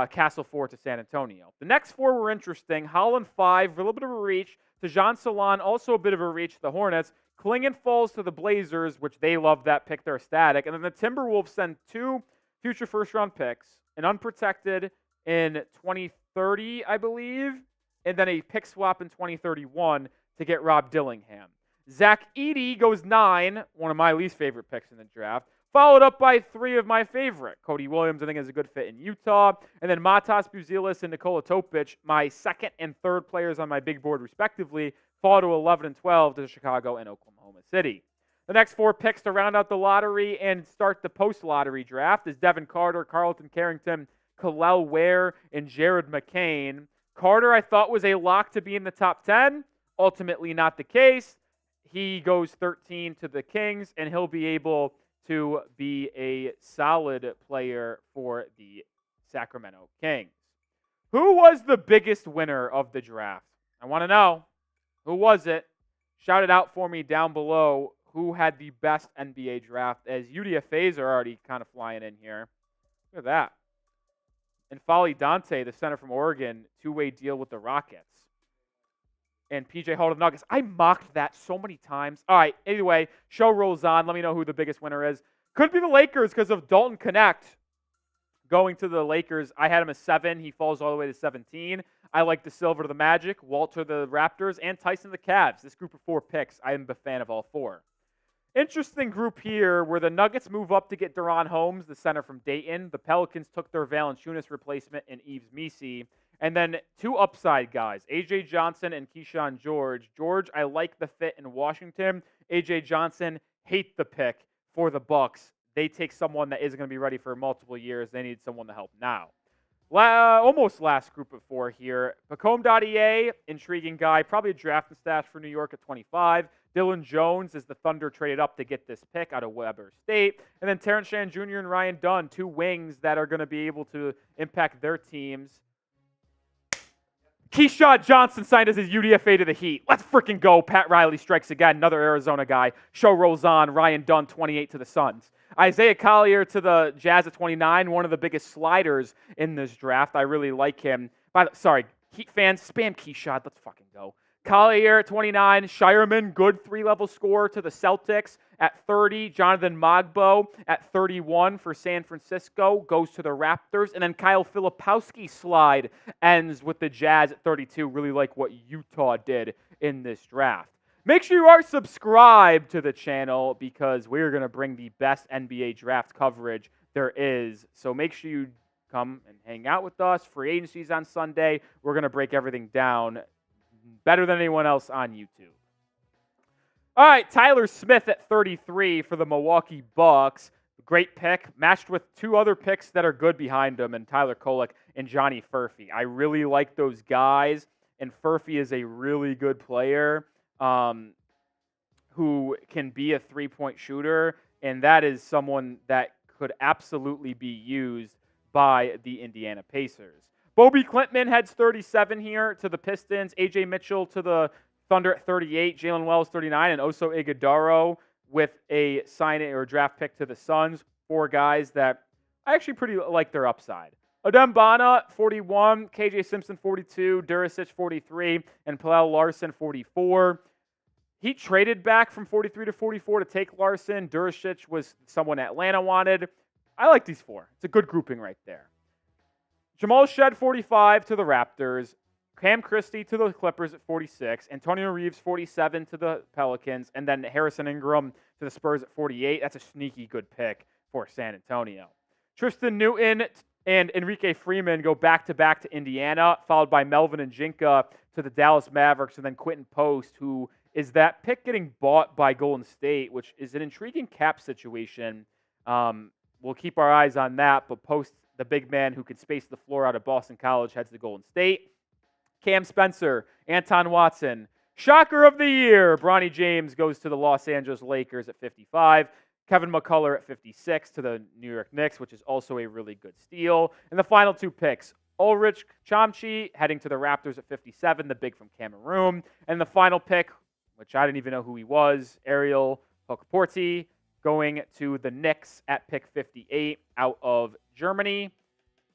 Castle 4 to San Antonio. The next 4 were interesting. Holland 5, a little bit of a reach. Tejan Salon, also a bit of a reach to the Hornets. Klingon falls to the Blazers, which they love that pick. They're ecstatic. And then the Timberwolves send 2 future first-round picks, an unprotected in 2030, I believe, and then a pick swap in 2031 to get Rob Dillingham. Zach Edey goes 9, one of my least favorite picks in the draft, followed up by 3 of my favorite. Cody Williams, I think, is a good fit in Utah. And then Matas Buzelis and Nikola Topic, my second and third players on my big board, respectively, fall to 11 and 12 to Chicago and Oklahoma City. The next 4 picks to round out the lottery and start the post-lottery draft is Devin Carter, Carlton Carrington, Kel'el Ware, and Jared McCain. Carter, I thought, was a lock to be in the top 10. Ultimately not the case. He goes 13 to the Kings, and he'll be able to be a solid player for the Sacramento Kings. Who was the biggest winner of the draft? I want to know. Who was it? Shout it out for me down below. Who had the best NBA draft? As UDFAs are already kind of flying in here. Look at that. And Folly Dante, the center from Oregon, 2-way deal with the Rockets. And PJ Hall to the Nuggets. I mocked that so many times. All right, anyway, show rolls on. Let me know who the biggest winner is. Could be the Lakers because of Dalton Connect going to the Lakers. I had him as 7. He falls all the way to 17. I like the Silver to the Magic, Walter the Raptors, and Tyson the Cavs. This group of 4 picks, I am a fan of all 4. Interesting group here where the Nuggets move up to get Deron Holmes, the center from Dayton. The Pelicans took their Valanciunas replacement in Yves Missi. And then 2 upside guys, A.J. Johnson and Keyshawn George. George, I like the fit in Washington. A.J. Johnson, hate the pick for the Bucks. They take someone that isn't going to be ready for multiple years. They need someone to help now. Almost last group of 4 here. Pacome, intriguing guy, probably a draft and stash for New York at 25. Dylan Jones is the Thunder traded up to get this pick out of Weber State. And then Terrence Shannon Jr. and Ryan Dunn, 2 wings that are going to be able to impact their teams. Keyshawn Johnson signed as his UDFA to the Heat. Let's freaking go. Pat Riley strikes again. Another Arizona guy. Show rolls on. Ryan Dunn, 28 to the Suns. Isaiah Collier to the Jazz at 29. One of the biggest sliders in this draft. I really like him. Heat fans, spam Keyshawn. Let's fucking go. Collier at 29. Shireman, good 3-level scorer to the Celtics at 30. Jonathan Mogbo at 31 for San Francisco. Goes to the Raptors. And then Kyle Filipowski slide ends with the Jazz at 32. Really like what Utah did in this draft. Make sure you are subscribed to the channel because we're going to bring the best NBA draft coverage there is. So make sure you come and hang out with us. Free agencies on Sunday. We're going to break everything down better than anyone else on YouTube. All right, Tyler Smith at 33 for the Milwaukee Bucks. Great pick, matched with 2 other picks that are good behind him, and Tyler Kolek and Johnny Furphy. I really like those guys, and Furphy is a really good player who can be a 3-point shooter, and that is someone that could absolutely be used by the Indiana Pacers. Bobi Klintman heads 37 here to the Pistons. A.J. Mitchell to the Thunder at 38. Jalen Wells 39. And Oso Ighodaro with a sign-in or draft pick to the Suns. 4 guys that I actually pretty like their upside. Adem Bana 41. KJ Simpson 42. Durasic 43. And Paul Larson 44. He traded back from 43 to 44 to take Larson. Durasic was someone Atlanta wanted. I like these 4. It's a good grouping right there. Jamal Shead, 45 to the Raptors. Cam Christie to the Clippers at 46. Antonio Reeves, 47 to the Pelicans. And then Harrison Ingram to the Spurs at 48. That's a sneaky good pick for San Antonio. Tristan Newton and Enrique Freeman go back-to-back to Indiana, followed by Melvin and Jinka to the Dallas Mavericks, and then Quentin Post, who is that pick getting bought by Golden State, which is an intriguing cap situation. We'll keep our eyes on that, but Post, the big man who can space the floor out of Boston College, heads to Golden State. Cam Spencer, Anton Watson. Shocker of the year, Bronny James goes to the Los Angeles Lakers at 55. Kevin McCullough at 56 to the New York Knicks, which is also a really good steal. And the final 2 picks, Ulrich Chomchi heading to the Raptors at 57, the big from Cameroon. And the final pick, which I didn't even know who he was, Ariel Hokaporti, going to the Knicks at pick 58 out of Germany.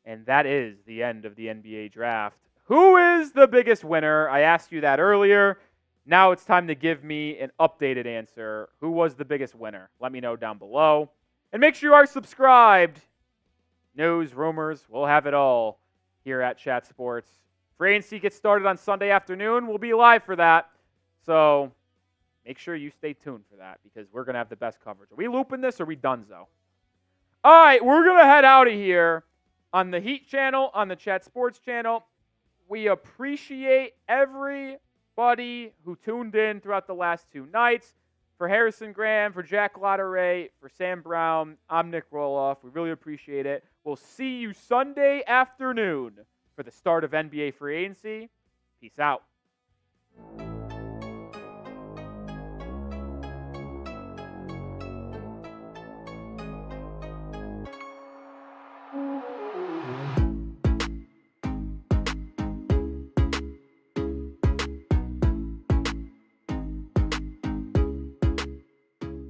And that is the end of the NBA draft. Who is the biggest winner? I asked you that earlier. Now it's time to give me an updated answer. Who was the biggest winner? Let me know down below. And make sure you are subscribed. News, rumors, we'll have it all here at Chat Sports. Free agency gets started on Sunday afternoon. We'll be live for that. So make sure you stay tuned for that because we're going to have the best coverage. Are we looping this or are we donezo? All right, we're going to head out of here on the Heat channel, on the Chat Sports channel. We appreciate everybody who tuned in throughout the last 2 nights. For Harrison Graham, for Jack Lotteray, for Sam Brown, I'm Nic Rohloff. We really appreciate it. We'll see you Sunday afternoon for the start of NBA free agency. Peace out.